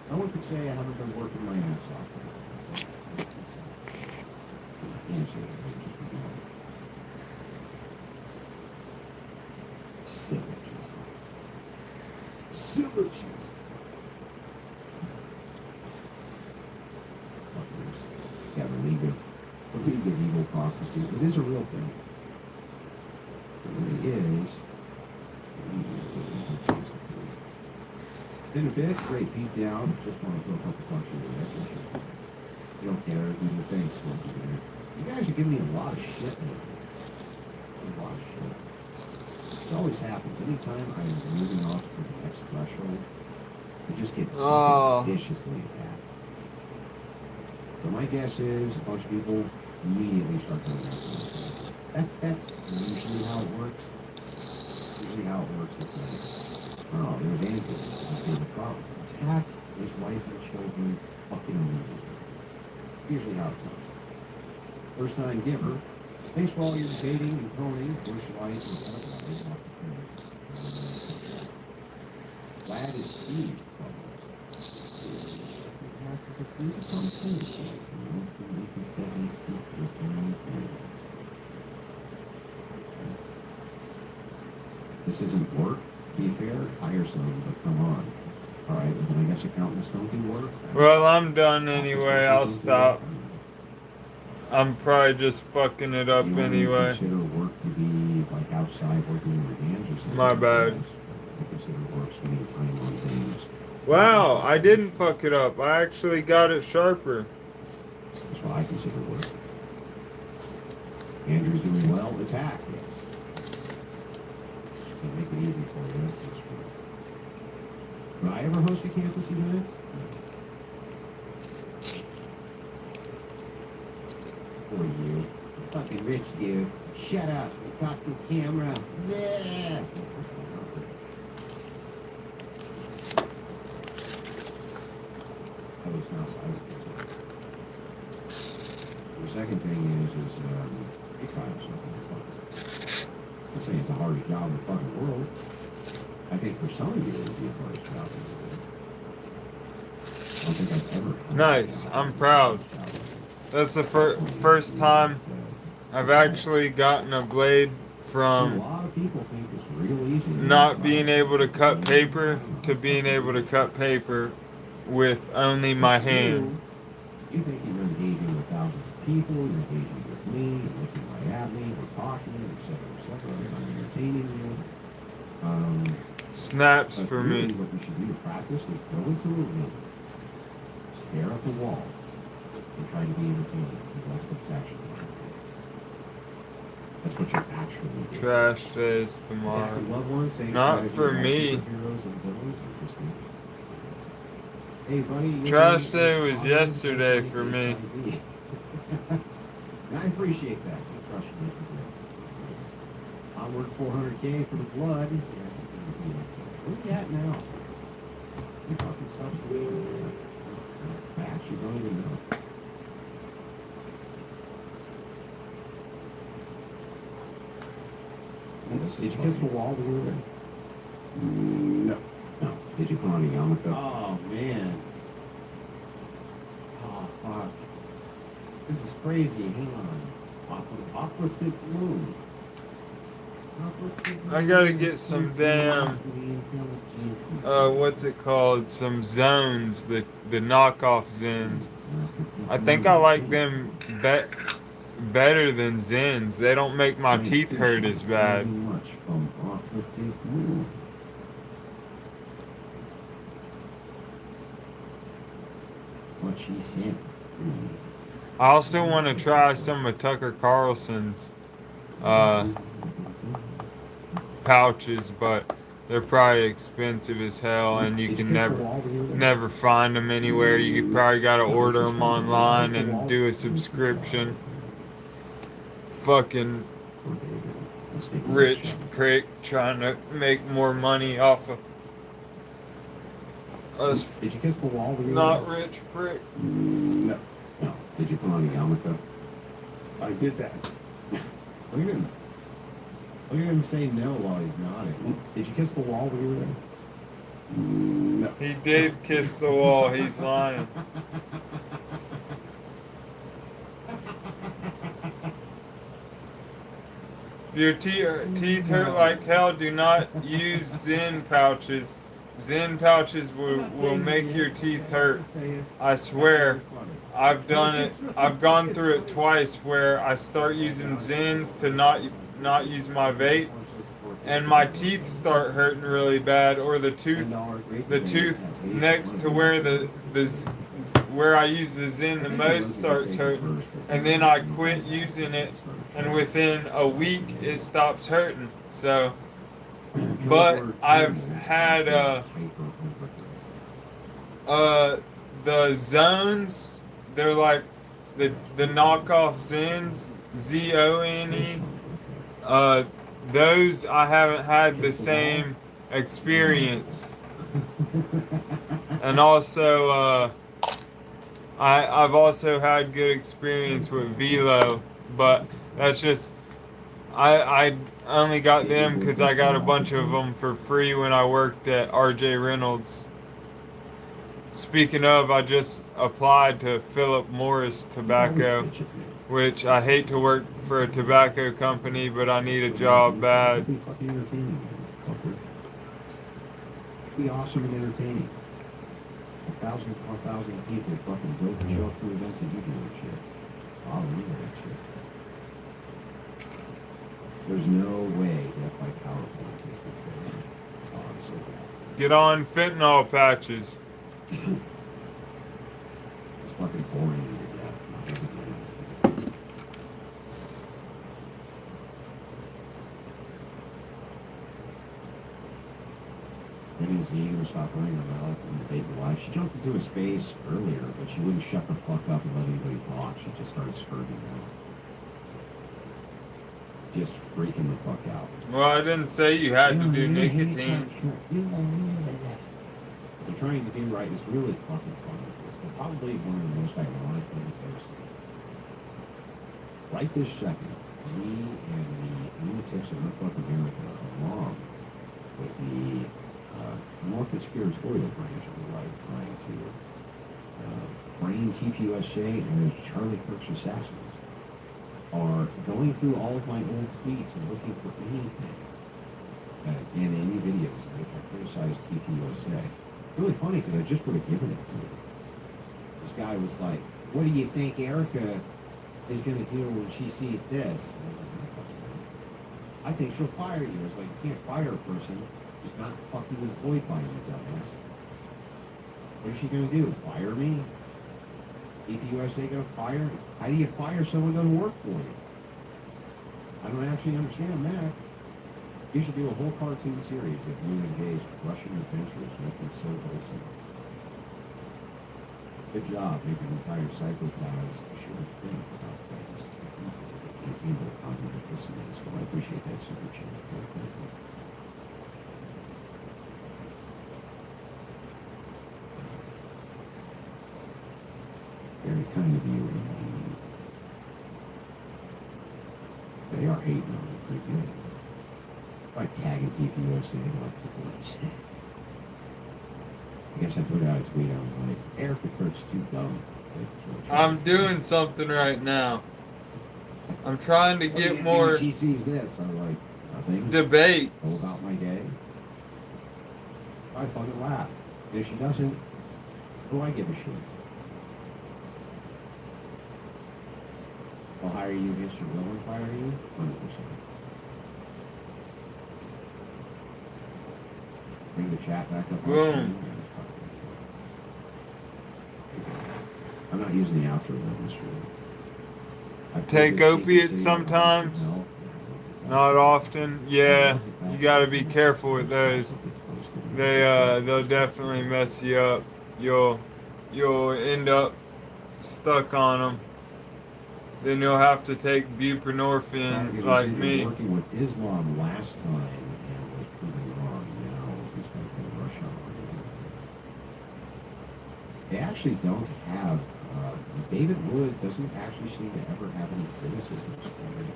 No one could say I haven't been working my ass off. Syllogism. Yeah, the League of Evil Prostitute. It is a real thing. It really is. Been a bit, great beat down. Just want to throw a couple punches in there. You don't care, do your thing, Smoky Bear. You guys are giving me a lot of shit lately. A lot of shit. This always happens. Anytime I'm moving off to the next threshold, I just get viciously attacked. So my guess is a bunch of people immediately start coming after me. That's usually how it works. Usually how it works is like, oh, there's Andrew. Here's the problem. Attack his wife and children fucking immediately. Usually how it goes. First time giver. Thanks for all your dating and pony, bush life, and otherwise. Glad is pleased. This isn't work. be fair, tiresome, but come on. All right, well, then I guess accountants don't do work. Well, I'm done anyway. I'll stop. I'm probably just fucking it up You don't really anyway. consider work to be like outside working in your hands or something. My like bad. that. I consider work spending time on things. Wow, I didn't fuck it up. I actually got it sharper. That's what I consider work. Andrew's doing well. Attack, yes. Can't make it easy for you. That's for sure. Would I ever host a campus event? For you. Fucking rich dude. Shut up. You talk to a camera. Yeah. That was not what I was thinking. The second thing is you try something fun. I'm saying it's the hardest job in the fucking world. I think for some of you it would be the hardest job in the world. I don't think I've ever. Nice. I'm proud. That's the first time I've actually gotten a blade A from lot of people think it's real easy. not being able to cut paper to being able to cut paper with only my hand. You think you're engaging with thousands of people, you're engaging with me, you're looking right at me, we're talking, etc., I'm entertaining you. Snaps But for really me. what you should do to practice is go into a room, stare at the wall, and try to be entertaining, because that's what's actually going on. That's what you're actually doing. Trash days Attack tomorrow. your loved ones, say Not strategies for on me. superheroes and villains, interesting. Hey, buddy, you're Trash doing day was awesome. yesterday for me. And I appreciate that. You're crushing it. Onward 400K for the blood. Where you at now? You're talking substance. I actually don't even know. Did you kiss the wall when you were there? No. No. Did you put on a yarmulke? Oh, man. Oh, fuck. This is crazy. Hang on. Aqua thick moon. I gotta get some damn what's it called? Some zones, the knockoff Zens. I think I like them better than Zens. They don't make my teeth hurt as bad. Much from Aqua thick moon. What she said. I also want to try some of Tucker Carlson's pouches, but they're probably expensive as hell, and you can never find them anywhere. You probably gotta order them online and do a subscription. Fucking rich prick trying to make more money off of us. Did you kiss the wall? Not rich prick. No. No. Did you put on a yarmulke? I did that. Look at him. Look at him say no while he's nodding. Did you kiss the wall when you were there? No. He did kiss the wall. He's lying. If your teeth hurt like hell, do not use Zen pouches. Zen pouches will make your teeth hurt. I swear. I've done it. I've gone through it twice where I start using Zens to not use my vape, and my teeth start hurting really bad, or the tooth next to where where I use the Zen the most starts hurting, and then I quit using it, and within a week it stops hurting. So, but I've had the zones. They're like the knockoff Zens, ZONE. Those I haven't had the same experience. And also, I've also had good experience with Velo, but that's just I only got them because I got a bunch of them for free when I worked at RJ Reynolds. Speaking of, I just applied to Philip Morris Tobacco, which I hate to work for a tobacco company, but I need a job bad. be awesome and entertaining. 1,000 people fucking go to show up to events that you do and shit. I'll read that shit. There's no way that by PowerPoint is prepared. Oh, I'm so bad. Get on fentanyl patches. It's fucking boring to death. When is he gonna stop running her mouth and debate the life? She jumped into a space earlier, but she wouldn't shut the fuck up and let anybody talk. She just started spurting out. Just freaking the fuck out. Well, I didn't say you had to do nicotine. What they're trying to do right is really fucking funny. It's probably one of the most ironic things I've ever seen. Right this second, me and the lunatics of North America, along with the more conspiratorial branch of the right, trying to frame TPUSA and those Charlie Kirk's assassins, are going through all of my old tweets and looking for anything in any videos in which I criticize TPUSA. Really funny because I just would have given it to him. This guy was like, "What do you think Erica is going to do when she sees this?" And I was like, "I think she'll fire you." It's like, you can't fire a person who's not fucking employed by you, dumbass. What is she going to do? Fire me? TPUSA going to fire? How do you fire someone who doesn't work for you? I don't actually understand that. You should do a whole cartoon series of you and Jay's Russian adventures making so wholesome. Good job making entire psychopaths sure think about things. You can't handle cognitive dissonance. Well, I appreciate that super chat. Very kind of you indeed. They are hating on it pretty good. By tagging TPUSA like the police. I guess I put out a tweet. I was like, Erica Kirk's too dumb. I'm doing something right now. I'm trying to get more She sees this. I'm like, nothing. debates. All about my day. I fucking laugh. If she doesn't, who do I give a shit? I'll hire you against your will and fire you? 100%. Bring the chat back up on Boom. screen. I'm not using the outro though, Mr. Take opiates sometimes. Not often. Yeah, you gotta be careful with those. They'll definitely mess you up. You'll end up stuck on them. Then you'll have to take buprenorphine like me. Working with Islam last time and was proven wrong. Now he's going to rush on. They actually don't have. David Wood doesn't actually seem to ever have any criticisms for it.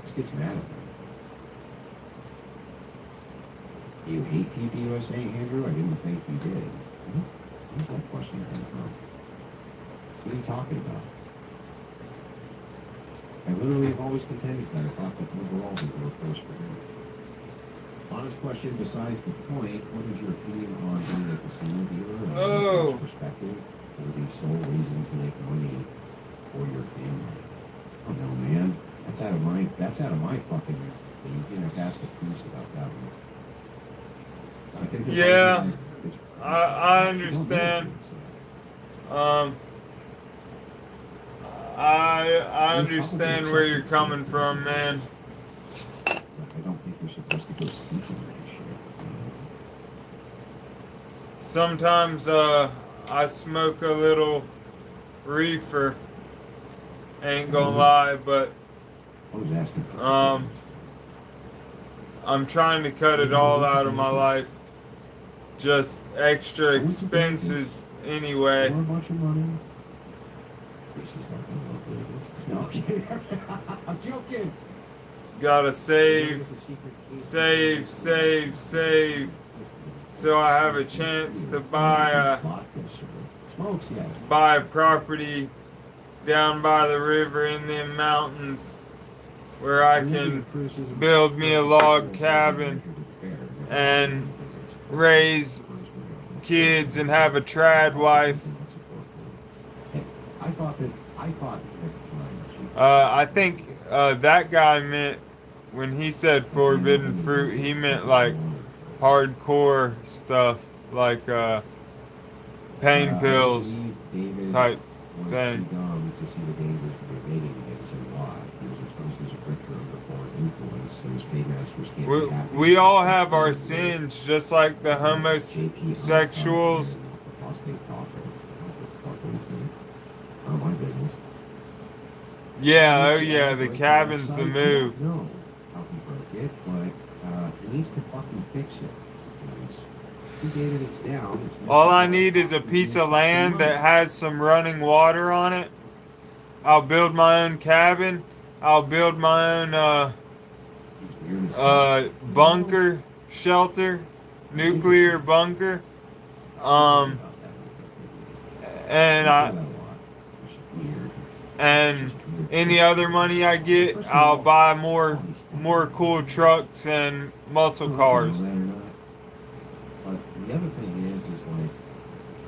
Just gets mad at them. Do you hate TPUSA, Andrew? I didn't think you did. Where's that question come from? What are you talking about? I literally have always contended that I thought that liberals were a force for good. Honest question besides the point, what is your opinion on being a casino dealer and Oh. perspective for the sole reason to make money for your family? Oh no, man. That's out of my fucking thing. You can have to ask a priest about that one. I think that's Yeah, it's- I understand. I understand where you're coming from, man. I don't think you're supposed to go seeking that shit. Sometimes I smoke a little reefer. Ain't gonna lie, but I was asking for I'm trying to cut it all out of my life. Just extra expenses anyway. a bunch of money. This is not gonna look good. No, I'm kidding. I'm joking. Gotta save, so I have a chance to buy Smokes, yes. a property down by the river in them mountains where I can build me a log cabin and raise kids and have a trad wife. I thought at the time. I think that guy meant, when he said forbidden fruit, he meant like hardcore stuff, like pain pills type thing. Too dumb to see the dangers of evading against him live. He was exposed as a victor under foreign influence, so his paymasters can't be happy. We all have our sins, just like the homosexuals. None of my business. Yeah, oh yeah, the cabin's the move. No, how he broke it, but he needs to fucking fix it. He gave it, it's down. All I need is a piece of land that has some running water on it. I'll build my own cabin. I'll build my own bunker shelter, nuclear bunker. And any other money I get, I'll buy more cool trucks and muscle cars. But the other thing is like,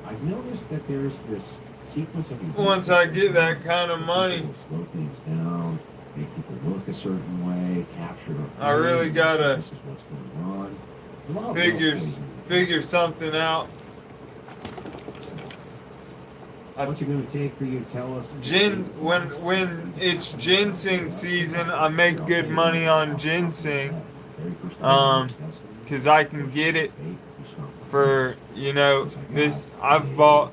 I've noticed that there's this sequence of events. Once I get that kind of money, slow things down, make people look a certain way, capture the. I really gotta this is what's going on. figure something out. What's it going to take for you to tell us? When it's ginseng season, I make good money on ginseng. 'Cause I can get it for, this. I've bought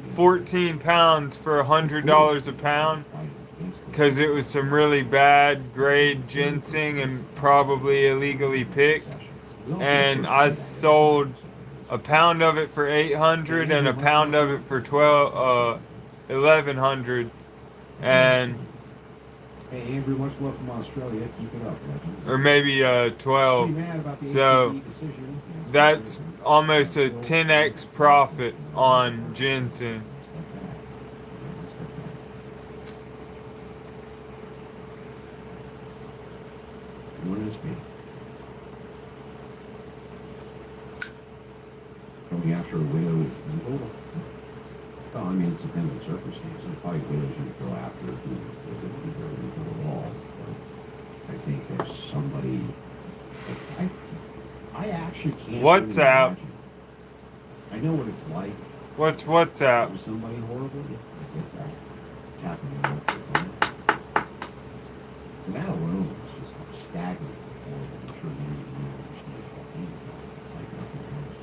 14 pounds for $100 a pound, because it was some really bad grade ginseng and probably illegally picked, and I sold a pound of it for $800 and a pound of it for $1,100, and hey Andrew, much love from Australia. Keep it up, legend. or maybe 12. So that's almost a 10x profit on ginseng. What is me? Going after a widow is evil? Well, I mean, it's dependent on circumstances. There's probably widows you go after who wouldn't be very evil at all. But I think there's somebody. I actually can't. WhatsApp. I know what it's like. What's WhatsApp? For somebody horrible. I get that. Tapping them up with them. And that alone is just like staggering. Horrible. I'm sure many of you understand what that means. It's like nothing else.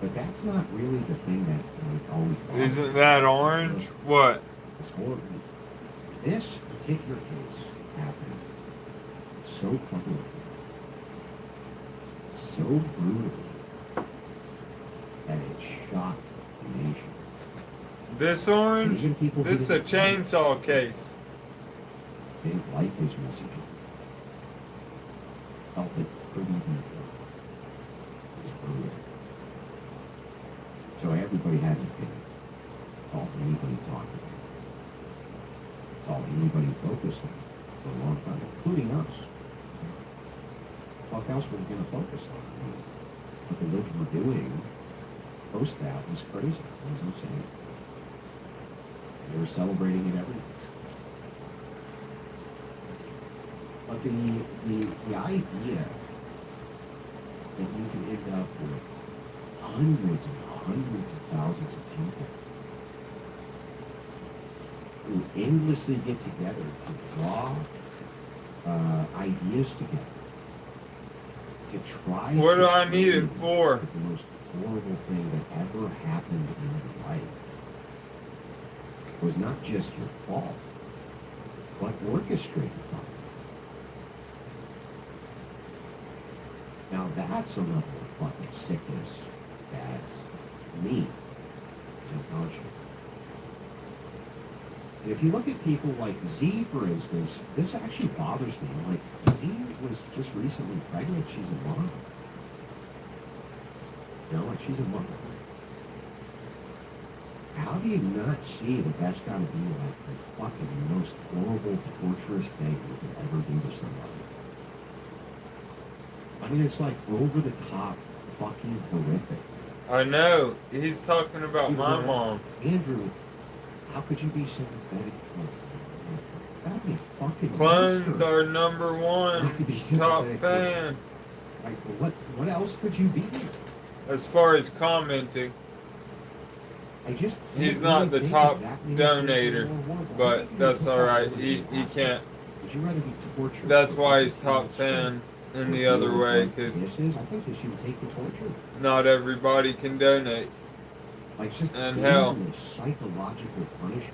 But that's not really the thing that always bothers me. Isn't that orange? What? It's horrible. This particular case happened so publicly, so brutally, that it shocked the nation. This orange? Even people who This is a didn't like chainsaw case. They didn't like his messaging. Felt it pretty deeply. It was brutal. So everybody had an opinion. It's all anybody talked about. It's all anybody focused on for a long time, including us. What else were we going to focus on? I mean, what the libs were doing post that was crazy. It was insane. They were celebrating it everywhere. But the idea that you can end up with hundreds and hundreds of thousands of people who endlessly get together to draw ideas together, to try. What do I need it for? The most horrible thing that ever happened in your life was not just your fault, but orchestrated by it. Now that's a level of fucking sickness that, to me, is unconscionable. And if you look at people like Z, for instance, this actually bothers me. Like, Z was just recently pregnant. She's a mom. Like she's a mom. How do you not see that that's got to be like the fucking most horrible, torturous thing you could ever do to somebody? I mean, it's like over the top, fucking horrific. I know. He's talking about my mom. Andrew, how could you be sympathetic towards them? That'd be a fucking Clones monster. are number one Not to be top sympathetic fan. Like, what else could you be? As far as commenting, I just he's can't not the really think top of that many donator, things that are horrible. I but think that's it's alright. about He what can't. Would you rather be tortured? That's for why he's fucking top months fan straight? in the For other feeling way, like because this is, I think you should take the torture. not everybody can donate. Like, just And hell, this psychological punishment.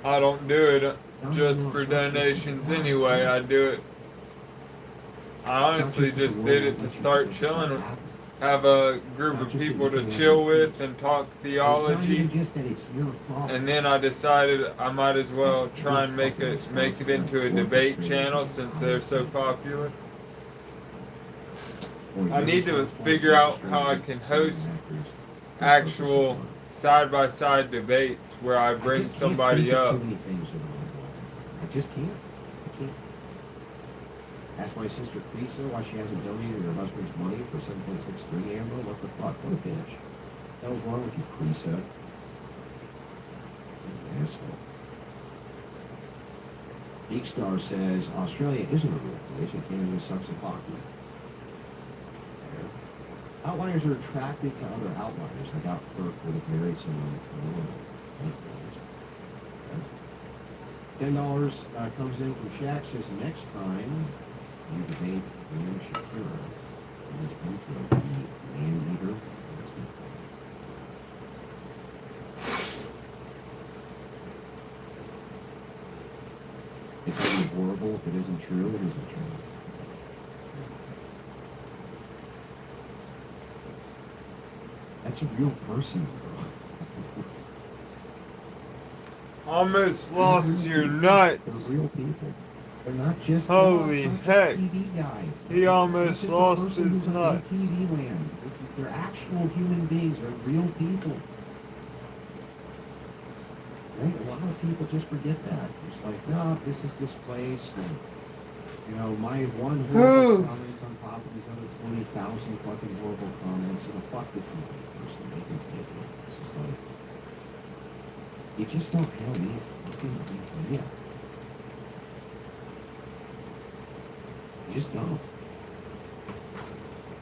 I don't do it just No, for it's not just donations that. anyway. I do it. I It's not honestly the just world did that it to lets you start think chilling, that happened. have a group Not of just that people you to can have chill your with peace. and talk It's not theology. even just that it's your fault. And then I decided I might as It's well not try your and make fucking it into a responsibility. debate Orchestrating channel it. since they're so popular. Or I you're need to responsible figure for out how I orchestrating can it. host Actors. actual side-by-side debates where I bring I just somebody can't think up. of too many things that are wrong. I just can't. I can't. Ask my sister Lisa why she hasn't donated her husband's money for 7.63 Amber. What the fuck? What a bitch. What the hell's wrong with you, Lisa? What an asshole. Geek Star says Australia isn't a real place and Canada sucks at hockey. Outliers are attracted to other outliers. I got Kirk would have married someone normal. $10 comes in from Shaq. Says next time you debate Liam Shakira and his intro to be man eater. That's good. It's really horrible if it isn't true. It isn't true. That's a real person, bro. Almost lost your nuts. They're real people. They're not just Holy heck. TV guys. He almost They're not just a lost person his who's on nuts. TV land. They're actual human beings. They're real people. I think a lot of people just forget that. It's like, no, this is displaced. And, you know, my one horrible comment on top of these other 20,000 fucking horrible comments. You know, fuck the TV person. They can take it. It's just like, you just don't have any fucking idea. You just don't.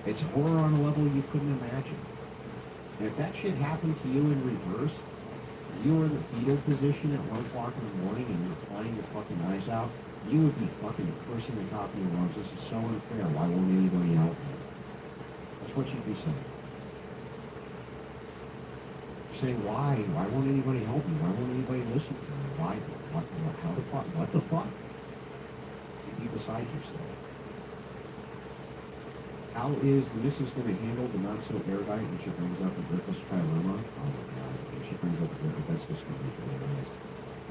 It's horror on a level you couldn't imagine. And if that shit happened to you in reverse, you were in the fetal position at 1 o'clock in the morning and you're crying your fucking eyes out, you would be fucking cursing the top of your lungs. This is so unfair. Why won't anybody help me? That's what you'd be saying. You're saying, why? Why won't anybody help me? Why won't anybody listen to me? Why? What, how the fuck? What the fuck? You be beside yourself. How is the missus going to handle the not so erudite when she brings up the Griffiths trilemma? Oh my god, when she brings up the Griffith, that's just going to be really nice.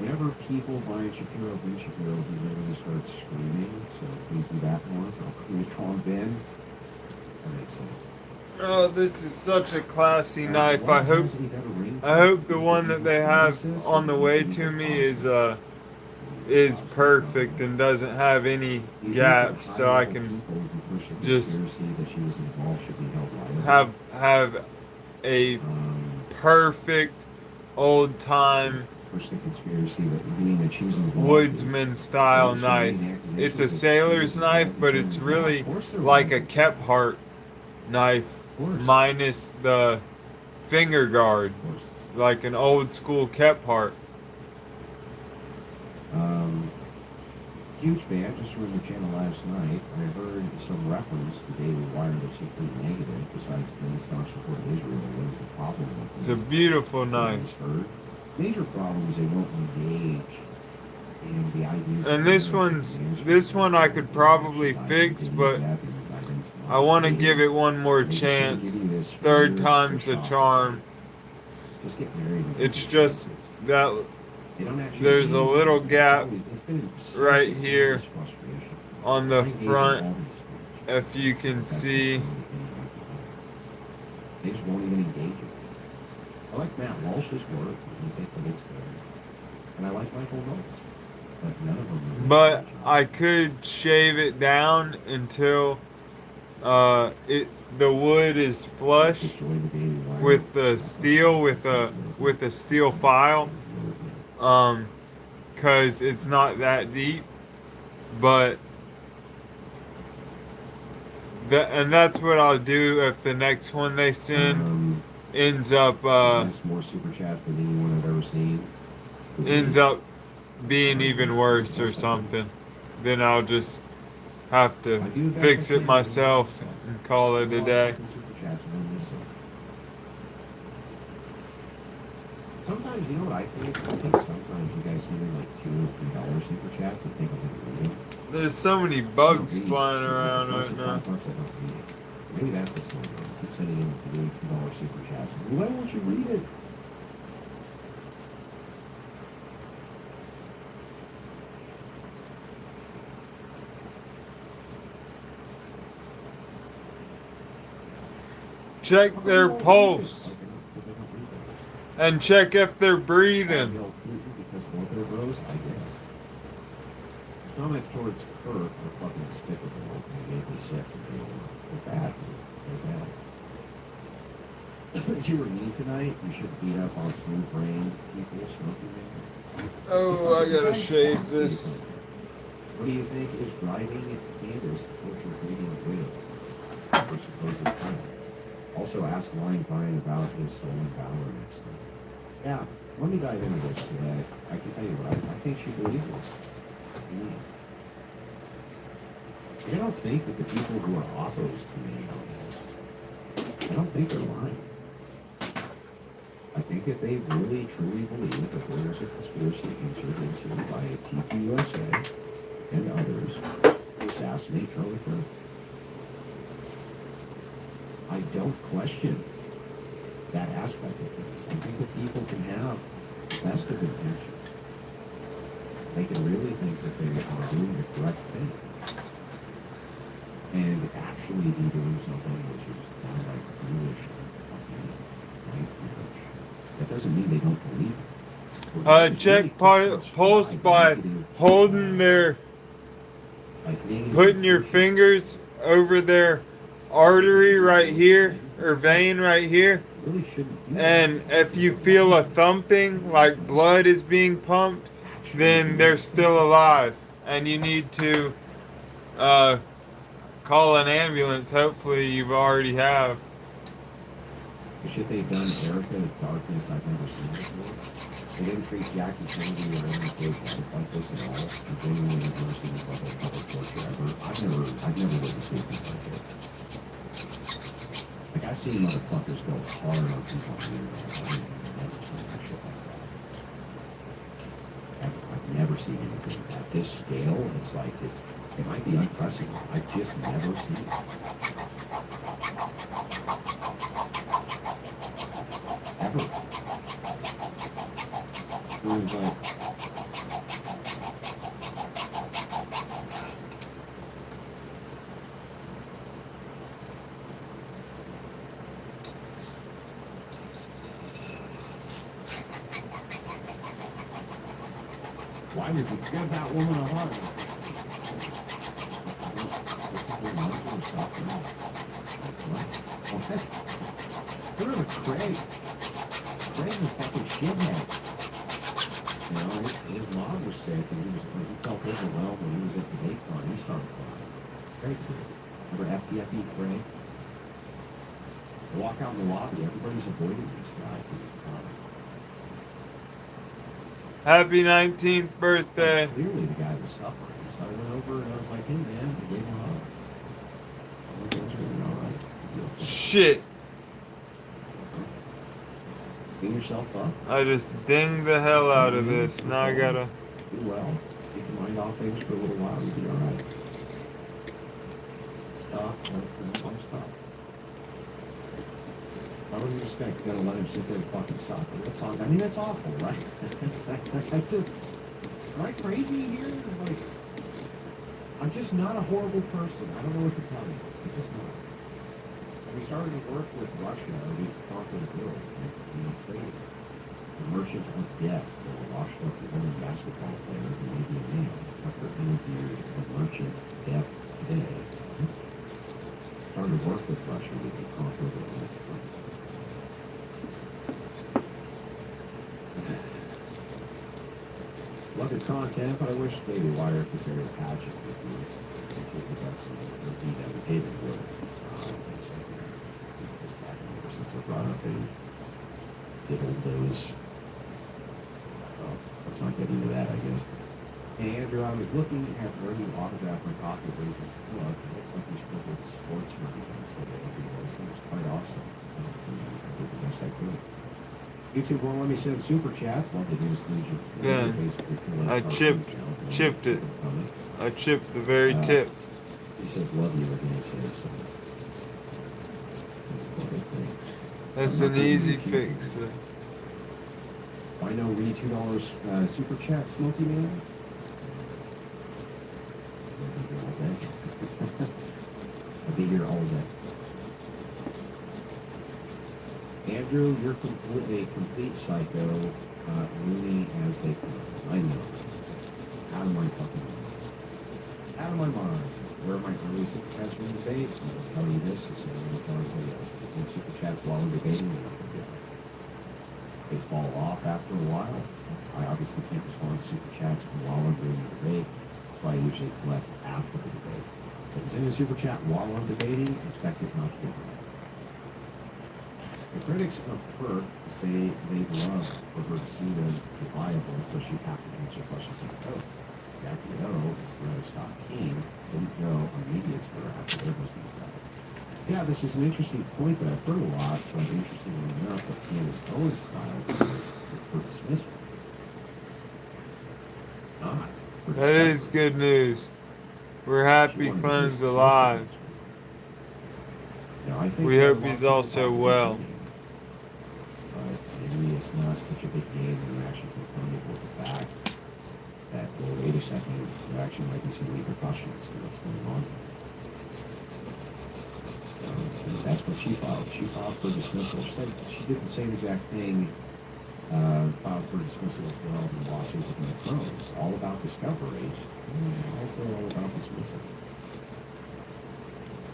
Whenever people Brian Shapiro, Ben Shapiro, he literally starts screaming, so please do that more. We call him Ben. That makes sense. Oh, this is such a classy knife. I hope the one that they have on the way to me is perfect and doesn't have any gaps, so I can just have a perfect old time woodsman style knife. It's a sailor's knife, but it's really like a Kephart knife minus the finger guard. It's like an old school Kephart. Huge fan, just from the channel last night. I heard some reference to Daily Wire that's completely negative, besides being staunch support of Israel. What is the problem with it? It's a beautiful knife. Major problem is they won't engage in the ideas. And this one I could probably fix, but I want to give it one more chance. Third time's a charm. Just get married. It's just that there's a little gap right here on the front, if you can see. They just won't even engage with it. I like Matt Walsh's work. I think that it's good. And I like Michael Rose. But none of them. But I could shave it down until the wood is flush Enjoy the daily life. with the steel with a steel file, cause it's not that deep, but and that's what I'll do if the next one they send ends up That's more super chats than anyone I've ever seen. ends up being even worse or something. Then I'll just have to fix it myself and call it a day. Sometimes, you know what I think? I think sometimes you guys send in like $2 or $3 super chats and think I'm gonna read it. There's so many bugs flying around right now. Maybe that's what's going on. Keep sending in $2 super chats. Why won't you read it? Check their pulse and check if they're breathing. Because Ortho bros, I guess. Comments towards Kirk are fucking despicable. They made me sick. They're bad. They're bad. If you were me tonight, you should beat up on smooth brain people smoking there. Oh, I gotta shave this. What do you think is driving Candace to torture breeding widow? Her supposed friend. Also, ask Lion Brian about his stolen valor next time. Yeah, let me dive into this. I can tell you what I think she believes it. I don't think that the people who are opposed to me I don't think they're lying. I think that they really, truly believe that there is a conspiracy entered into by TPUSA and others to assassinate Charlie Kirk. I don't question that aspect of things. I think that people can have the best of intentions. They can really think that they are doing the correct thing and actually be doing something which is downright foolish and fucking nightmarish. That doesn't mean they don't believe it. Check pulse by holding their, putting your fingers over their artery right here or vein right here, and if you feel a thumping like blood is being pumped, then they're still alive and you need to call an ambulance. Hopefully you already have. The shit they've done to Erica is darkness I've never seen before. They didn't treat Jackie Kennedy or any case like this at all. I genuinely have never seen this level of public torture ever. I've never witnessed anything like it. Like, I've seen motherfuckers go hard on people on the internet. I've never seen that shit like that. I've never seen anything at this scale. It's like, it might be unprecedented. I've just never seen it. Ever. It was like, why would you give that woman a heart? What are Craig? Craig's a fucking shithead. You know, his mom was sick and he felt overwhelmed when he was at the Baycon. He started crying. Craig did. Remember FTFE Craig? They walk out in the lobby, everybody's avoiding this guy. Happy 19th birthday. Clearly the guy was suffering. So I went over and I was like, hey man, I gave him a hug. Everything's all right. Shit. Clean yourself up. I just dinged the hell out of this. Now I gotta. Do well. Keep your mind off things for a little while. You'll be all right. It's tough. It's tough. I wasn't just gonna let him sit there and fucking suffer. That's all. I mean, that's awful, right? That's just. Am I crazy here? It's like, I'm just not a horrible person. I don't know what to tell you. I'm just not. We started to work with Russia. We talked with a girl. We traded. The merchant of death, a washed up women basketball player who may be a male. Tucker interviewed a merchant of death today. work with Russia, we can conquer the world. Love your content, but I wish Daily Wire could carry a pageant with you until we got some David Wood. This back ever since I brought up a did old those. Well, let's not get into that, I guess. Hey Andrew, I was looking at where you autographed my copy of Rachel's book. It looks like you spoke with sports marketing, so that would be awesome. It's quite awesome. I did the best I could. YouTube won't let me send super chats. Love the news Legion. Yeah, I chipped it. I chipped the very tip. He says love you again, so. That's an easy fix. Why no $2 super chat, Smoky Man? I'll be here all day. Andrew, you're completely complete psycho, loony as they come. I know. Out of my fucking mind. Out of my mind. Where are my early super chats from debate? I will tell you this as soon as I tell everybody else. When super chats while we're debating, you're not going to get them. They fall off after a while. I obviously can't respond to super chats while I'm doing the debate. That's why I usually collect after the debate. If it's in a super chat while I'm debating, expect it not to get read. The critics of her say they'd love for her to see them be viable, so she'd have to answer questions like, oh, you have to know whether Scott King didn't go on media tour after their husband's died. Yeah, this is an interesting point that I've heard a lot, but interestingly enough, the Candace Owens trial was for dismissal. Not for That is good news. We're happy Clem's alive. You know, I think We hope he's also well. But maybe it's not such a big game when you're actually confronted with the fact that, well, wait a second, there actually might be some repercussions in what's going on. So that's what she filed. She filed for dismissal. She said she did the same exact thing, filed for dismissal as well in the lawsuit with the Pros. All about discovery, and also all about dismissal.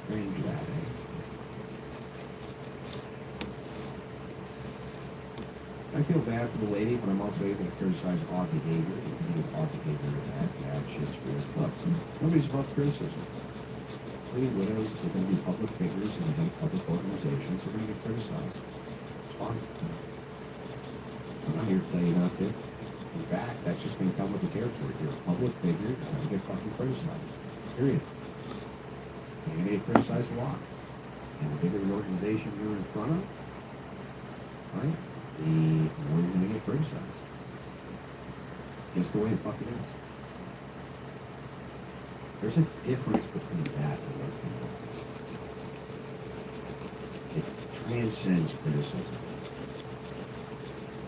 Strange that, eh? I feel bad for the lady, but I'm also able to criticize odd behavior. You can do odd behavior at bad shit's for club. Nobody's above criticism. Clean widows, they're going to be public figures and they have public organizations. They're going to get criticized. It's fine. I'm not here to tell you not to. In fact, that's just going to come with the territory. You're a public figure, you're going to get fucking criticized. Period. And you're going to get criticized a lot. And the bigger the organization you're in front of, right? The more you're going to get criticized. Just the way the fuck it is. There's a difference between that and what's going on. It transcends criticism.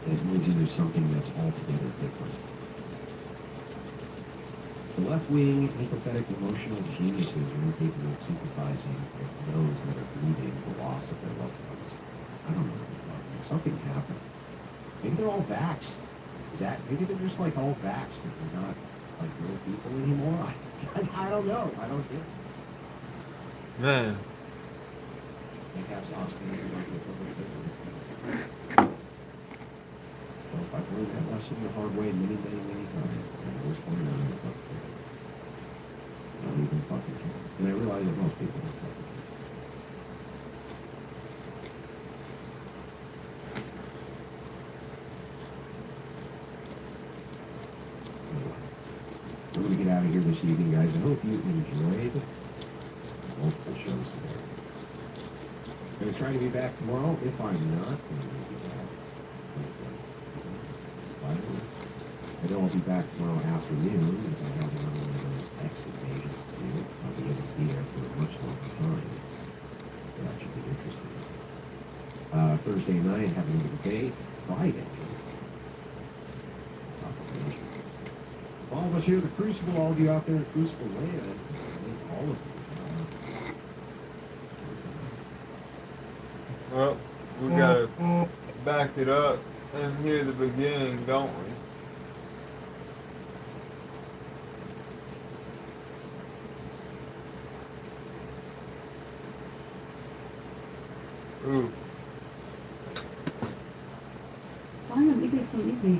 It moves into something that's altogether different. The left-wing, empathetic, emotional geniuses are incapable of sympathizing with those that are grieving the loss of their loved ones. I don't know. Something happened. Maybe they're all vaxxed. Maybe they're just like all vaxxed and they're not like real people anymore. I don't know. I don't get it. Man. They have sauce in there like a public figure. Well, I've learned that lesson the hard way many, many, many times. And at this point, I don't fucking care. I don't even fucking care. And I realize that most people don't fucking care. We're going to get out of here this evening, guys. I hope you enjoyed multiple shows today. I'm going to try to be back tomorrow. If I'm not, then I'll be back. I know I'll be back tomorrow afternoon as I have another one of those exit agents to do. I'll be able to be there for a much longer time. That should be interesting. Thursday night, having a debate. Friday. All of us here at the Crucible, all of you out there at Crucible Land, all of you. Well, we gotta back it up and hear the beginning, don't we? Ooh. Simon, make it so easy.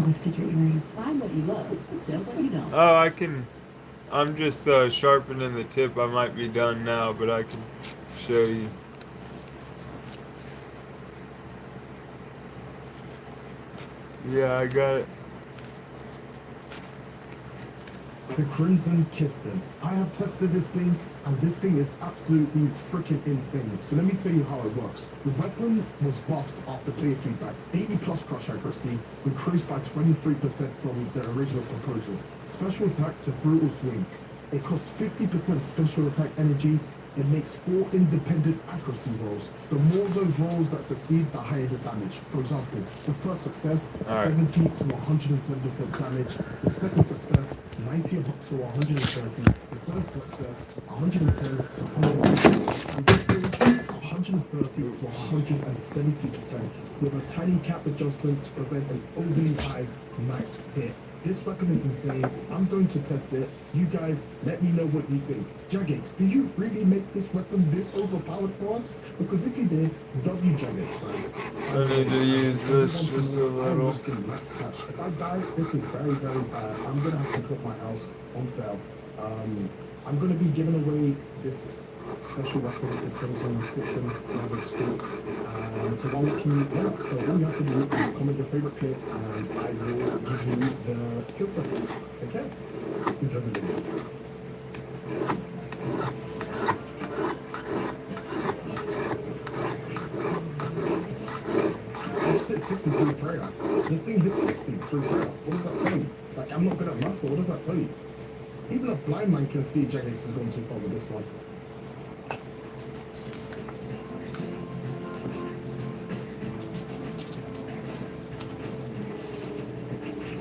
Wasted your earrings. Find what you love, sell what you don't. Oh, I can. I'm just sharpening the tip. I might be done now, but I can show you. Yeah, I got it. The Crimson Kiston. I have tested this thing, and this thing is absolutely freaking insane. So let me tell you how it works. The weapon was buffed after player feedback. 80 plus crush accuracy, increased by 23% from the original proposal. Special attack, the brutal swing. It costs 50% special attack energy. It makes 4 independent accuracy rolls. The more of those rolls that succeed, the higher the damage. For example, the first success, 70 to 110% damage. The second success, 90 to 130. The third success, 110 to 130. And the third, 130 to 170%. With a tiny cap adjustment to prevent an overly high max hit. This weapon is insane. I'm going to test it. You guys, let me know what you think. Jagex, did you really make this weapon this overpowered for us? Because if you did, W Jagex, man. I need to use this just a little. If I die, this is very, very bad. I'm going to have to put my house on sale. I'm going to be giving away this special weapon, the Crimson Piston Rabbit Scoop, to one lucky winner. So all you have to do is comment your favorite clip, and I will give you the pistol. Okay? Enjoy the video. I just hit 60 through prayer. This thing hits 60 through prayer. What does that tell you? Like, I'm not good at maths, but what does that tell you? Even a blind man can see Jagex is going too far with this one.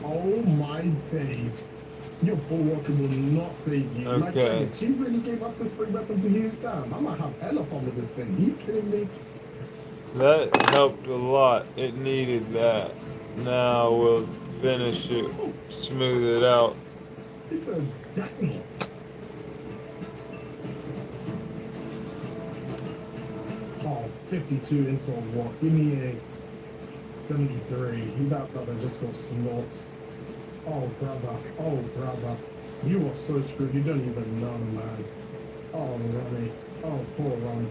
Oh my days. Your Bulwarker will not save you. Like, Okay. Jagex, you really gave us this free weapon to use? Damn, I might have hella fun with this thing. Are you kidding me? That helped a lot. It needed that. Now we'll finish it, smooth it out. It's a dagger. Oh, 52 into what? Give me a 73. That brother just got smoked. Oh, brother. Oh, brother. You are so screwed. You don't even know, man. Oh, Ronnie. Oh, poor Ron.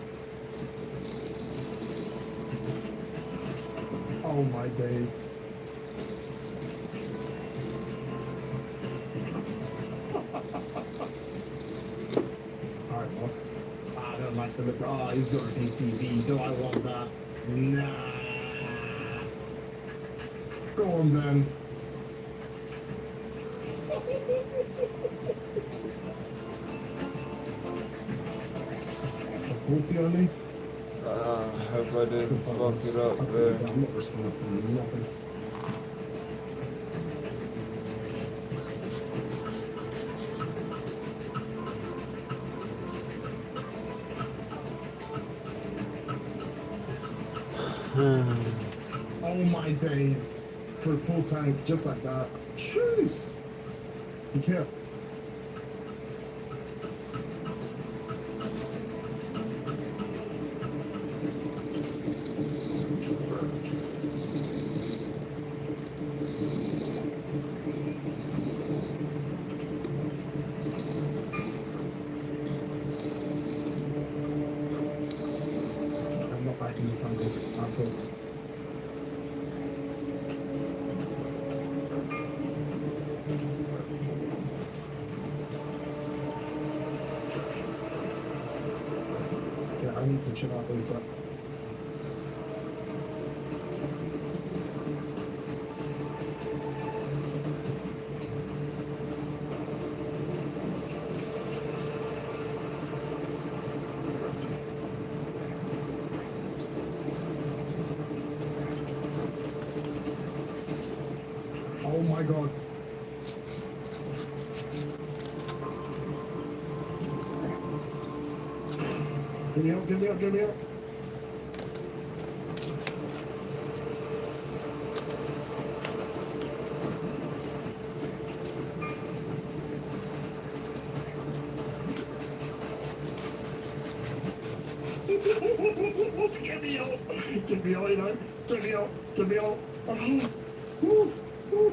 Oh, my days. Alright, boss. I don't like the look. Oh, he's got a DCB. Do I want that? Nah. Go on, then. 40 only? Hope I didn't fuck it up That's there. I'm not responding for nothing. Oh my days. For a full tank, just like that. Jeez. Be careful. I'm not backing this angle at all. Yeah, I need to chill out those up. Oh my god. Give me up, give me up, give me up. Get me out! Get me out, you know? Get me out! Get me out! Woo, woo.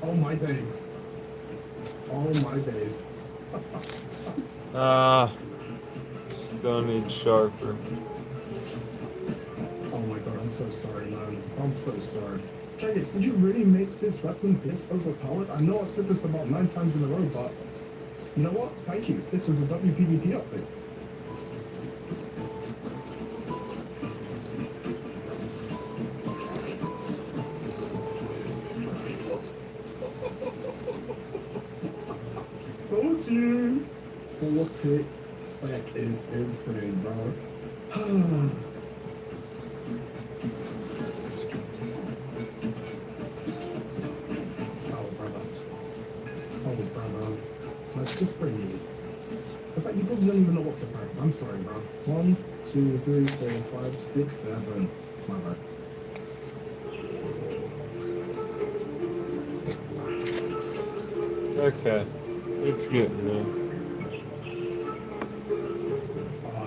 Oh my days. Oh my days. Stunning sharper. Oh my god, I'm so sorry, man. I'm so sorry. Jagex, did you really make this weapon this overpowered? I know I've said this about 9 times in a row, but you know what? Thank you. This is a WPVP update. Told you. Vortex spec is insane, bro. Oh, brother. Let's just bring me. In fact, you probably don't even know what to pack. I'm sorry, bro. 1, 2, 3, 4, 5, 6, 7. My bad. Okay, it's getting there.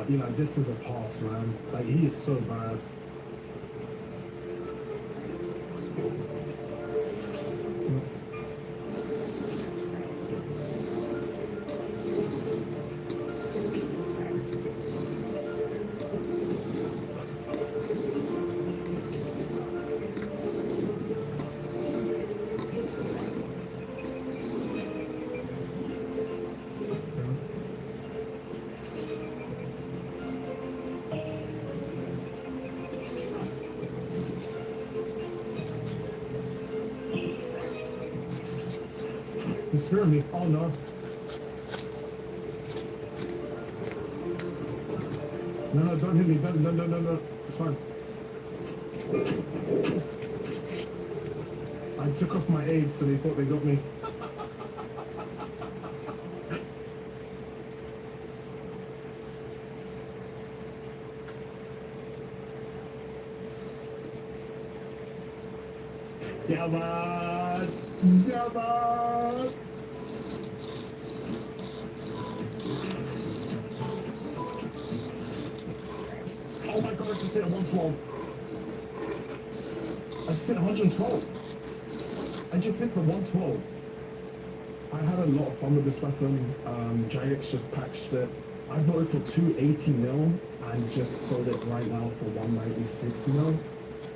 You know, this is a pass, man. Like, he is so bad. He's scaring me. Oh no. No, don't hit me. No. It's fine. I took off my aid, so they thought they got me. Yeah, man. Yeah, man. Oh my god, I just hit 112. I just hit 112. I just hit a 112. I had a lot of fun with this weapon. Jagex just patched it. I bought it for 280 mil and just sold it right now for 196 mil.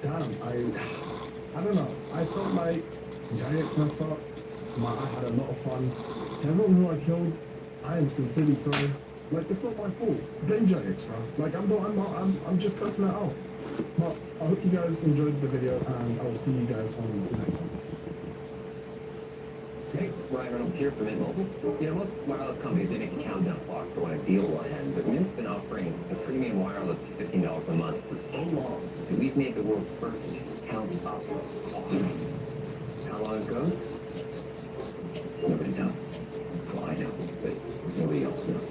Damn, I don't know. I felt like Jagex messed up. I had a lot of fun. To everyone who I killed, I am sincerely sorry. Like, it's not my fault. Blame Jagex, bro. Like, I'm just testing it out. But I hope you guys enjoyed the video, and I will see you guys on the next one. Hey, Ryan Reynolds here from Mint Mobile. You know, most wireless companies, they make a countdown clock for when a deal will end, but Mint's been offering the premium wireless for $15 a month for so long that we've made the world's first count-up off. How long it goes? Nobody knows. Well, I know, but nobody else knows.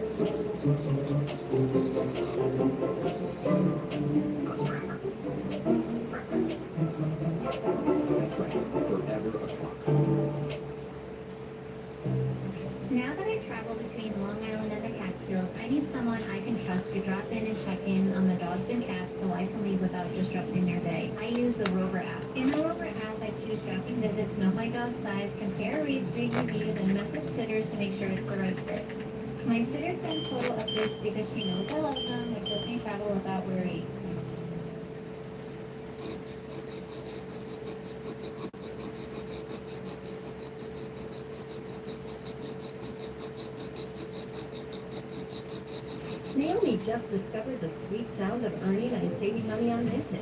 Goes forever. Forever. That's right, forever a clock. Now that I travel between Long Island and the Catskills, I need someone I can trust to drop in and check in on the dogs and cats so I can leave without disrupting their day. I use the Rover app. In the Rover app, I choose drop-in visits, know my dog's size, compare reads, read reviews, and message sitters to make sure it's the right fit. My sitter sends photo updates because she knows I love them, which lets me travel without worry. Naomi just discovered the sweet sound of earning and saving money on Minted.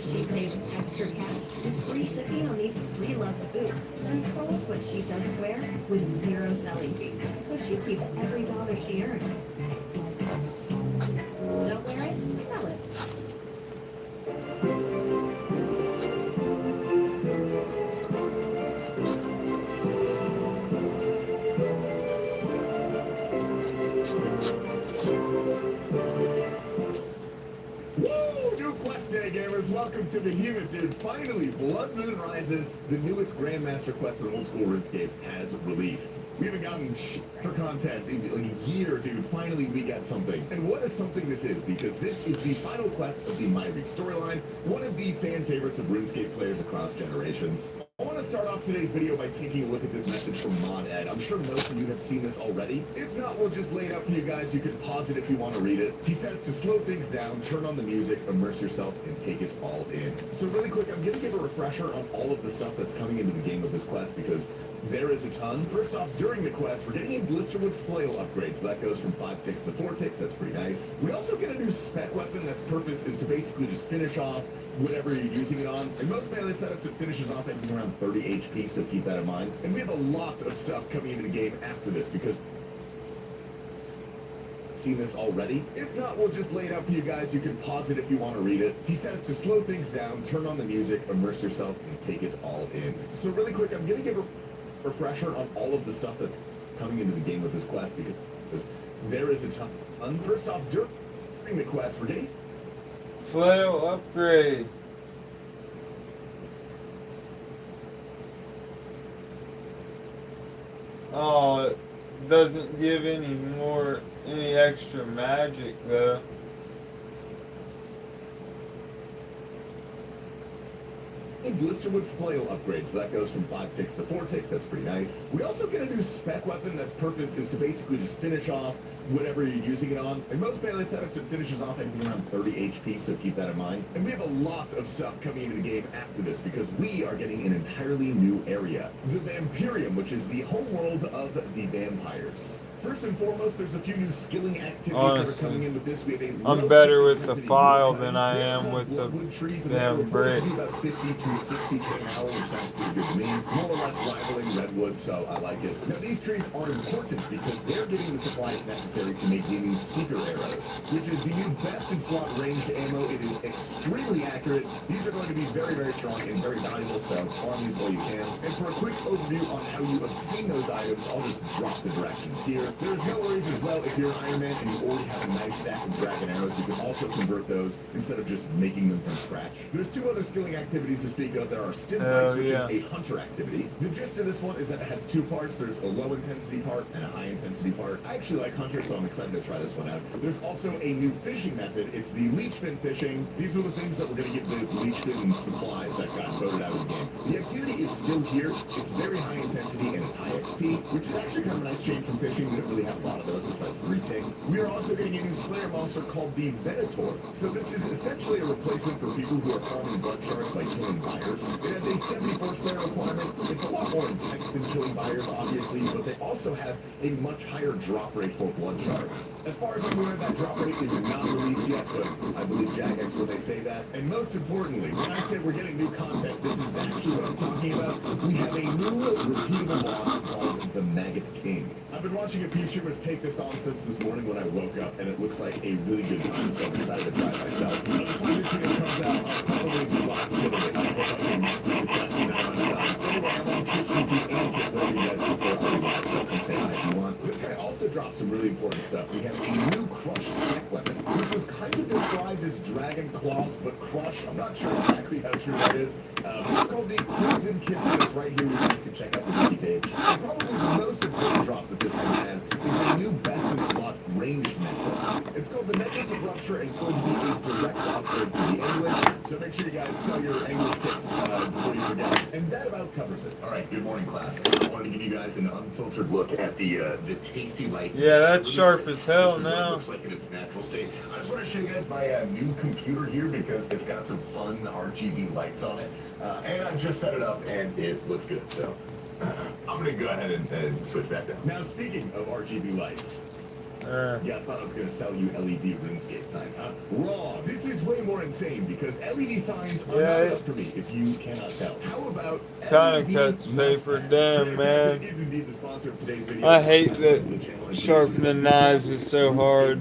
She saved extra cash with free shipping on these pre-loved boots and sold what she doesn't wear with 0 selling fees. So she keeps every dollar she earns. Don't wear it, sell it. Woo! New quest Day, gamers. Welcome to Behemoth, dude. Finally, Blood Moon Rises, the newest Grandmaster quest in old school RuneScape, has released. We haven't gotten for content in like a year, dude. Finally, we got something. And what is something this is? Because this is the final quest of the Myrick storyline, one of the fan favorites of RuneScape players across generations. I want to start off today's video by taking a look at this message from Mod Ed. I'm sure most of you have seen this already. If not, we'll just lay it out for you guys. You can pause it if you want to read it. He says to slow things down, turn on the music, immerse yourself, and take it all in. So really quick, I'm going to give a refresher on all of the stuff that's coming into the game with this quest because there is a ton. First off, during the quest, we're getting a Blisterwood Flail upgrade, so that goes from 5 ticks to 4 ticks. That's pretty nice. We also get a new spec weapon that's purpose is to basically just finish off whatever you're using it on. In most melee setups, it finishes off anything around 30 HP, so keep that in mind. And we have a lot of stuff coming into the game after this because seen this already. If not, we'll just lay it out for you guys. You can pause it if you want to read it. He says to slow things down, turn on the music, immerse yourself, and take it all in. So really quick, I'm going to give a refresher on all of the stuff that's coming into the game with this quest because there is a ton. First off, during the quest, we're getting Flail upgrade. Oh, it doesn't give any extra magic though. a Blisterwood Flail upgrade, so that goes from 5 ticks to 4 ticks. That's pretty nice. We also get a new spec weapon that's purpose is to basically just finish off whatever you're using it on. In most melee setups, it finishes off anything around 30 HP, so keep that in mind. And we have a lot of stuff coming into the game after this because we are getting an entirely new area. The Vampirium, which is the home world of the vampires. First and foremost, there's a few new skilling activities that are coming in with this. We have a I'm better with the file than I am with the damn brick. About 50 to 60 an hour, which sounds pretty good to me. More or less rivaling redwood, so I like it. Now, these trees are important because they're getting the supplies necessary to make the new Seeker arrows, which is the new best in slot ranged ammo. It is extremely accurate. These are going to be very, very strong and very valuable, so farm these while you can. And for a quick overview on how you obtain those items, I'll just drop the directions here. There's no worries as well if you're an Iron Man and you already have a nice stack of dragon arrows. You can also convert those instead of just making them from scratch. There's two other skilling activities to speak of. There are stim fights, which is a hunter activity. The gist of this one is that it has two parts. There's a low intensity part and a high intensity part. I actually like hunter, so I'm excited to try this one out. There's also a new fishing method. It's the leech fin fishing. These are the things that we're going to get the leech fin supplies that got voted out of the game. The activity is still here. It's very high intensity and it's high XP, which is actually kind of a nice change from fishing. We don't really have a lot of those besides 3 tick. We are also getting a new Slayer monster called the Venator. So this is essentially a replacement for people who are farming blood shards by killing buyers. It has a 74 Slayer requirement. It's a lot more intense than killing buyers, obviously, but they also have a much higher drop rate for blood shards. As far as I'm aware, that drop rate is not released yet, but I believe Jagex when they say that. And most importantly, when I say we're getting new content, this is actually what I'm talking about. We have a new repeatable boss called the Maggot King. I've been watching a few streamers take this on since this morning when I woke up, and it looks like a really good time, so I'm excited to try it myself. By the time this video comes out, I'll probably be locked in it. I hope I can get the best in that time. Anyway, I'm on Twitch, YouTube, and Kick, whatever you guys prefer. I'll be live, so you can say hi if you want. This guy also dropped some really important stuff. We have a new Crush spec weapon, which was kind of described as Dragon Claws, but Crush, I'm not sure exactly how true that is. It's called the Crimson Kissing. It's right here. You guys can check out the wiki page. And probably the most important drop that this one has is a new best in slot ranged necklace. It's called the Necklace of Rupture, and it's going to be a direct upgrade to the Anguish. So make sure you guys sell your Anguish kits before you forget. And that about covers it. All right, good morning, class. I wanted to give you guys an unfiltered look at the Tasty Life. Yeah, that's sharp as hell now. It looks like in its natural state. I just want to show you guys my new computer here because it's got some fun RGB lights on it. And I just set it up and it looks good. So I'm going to go ahead and switch back down. Now, speaking of RGB lights. Yeah, I thought I was going to sell you LED RuneScape signs, huh? Wrong. This is way more insane because LED signs are not enough for me, if you cannot tell. How about Kinda cuts paper, damn, man. Is indeed the sponsor of today's video. I hate that sharpening knives is so hard.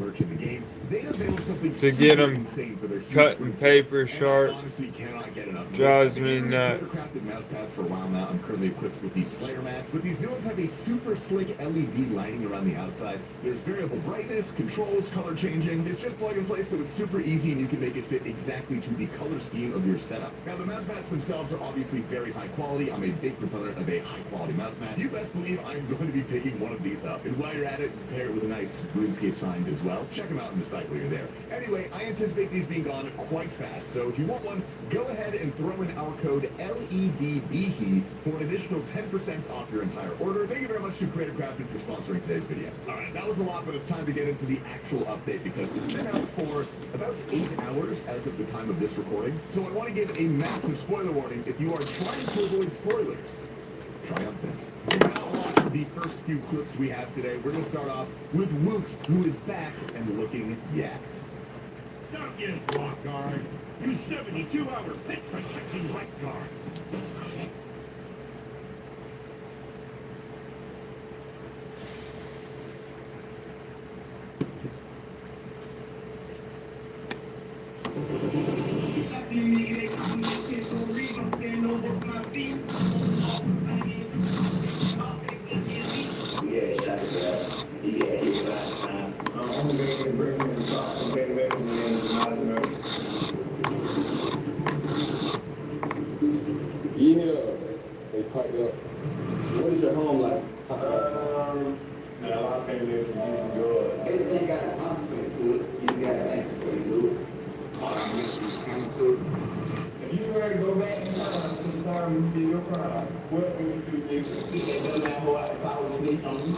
they unveiled something to get them insane for their huge cut and paper and I sharp. honestly cannot get enough. Drives me I've been nuts. using crafted mouse pads for a while now. I'm currently equipped with these Slayer mats, but these new ones have a super slick LED lighting around the outside. There's variable brightness, controls, color changing. It's just plug and play, so it's super easy and you can make it fit exactly to the color scheme of your setup. Now, the mouse mats themselves are obviously very high quality. I'm a big proponent of a high quality mouse mat. You best believe I'm going to be picking one of these up. And while you're at it, pair it with a nice RuneScape sign as well. Check them out in the site while you're there. Anyway, I anticipate these being gone quite fast, so if you want one, go ahead and throw in our code LEDBHE for an additional 10% off your entire order. Thank you very much to Creative Crafted for sponsoring today's video. Alright, that was a lot, but it's time to get into the actual update because it's been out for about 8 hours as of the time of this recording. So I want to give a massive spoiler warning if you are trying to avoid spoilers. Triumphant. To now watch the first few clips we have today, we're going to start off with Wooks, who is back and looking yacked. Don't use lock guard. Use 72-hour pit protecting light guard. Yeah, they piped up. What is your home like? A lot of family members using drugs. Everything got a consequence to it. You got to act before you do it. If you were to go back in time to the time you did your crime, what would you do different? They done that whole if I was sleep on you.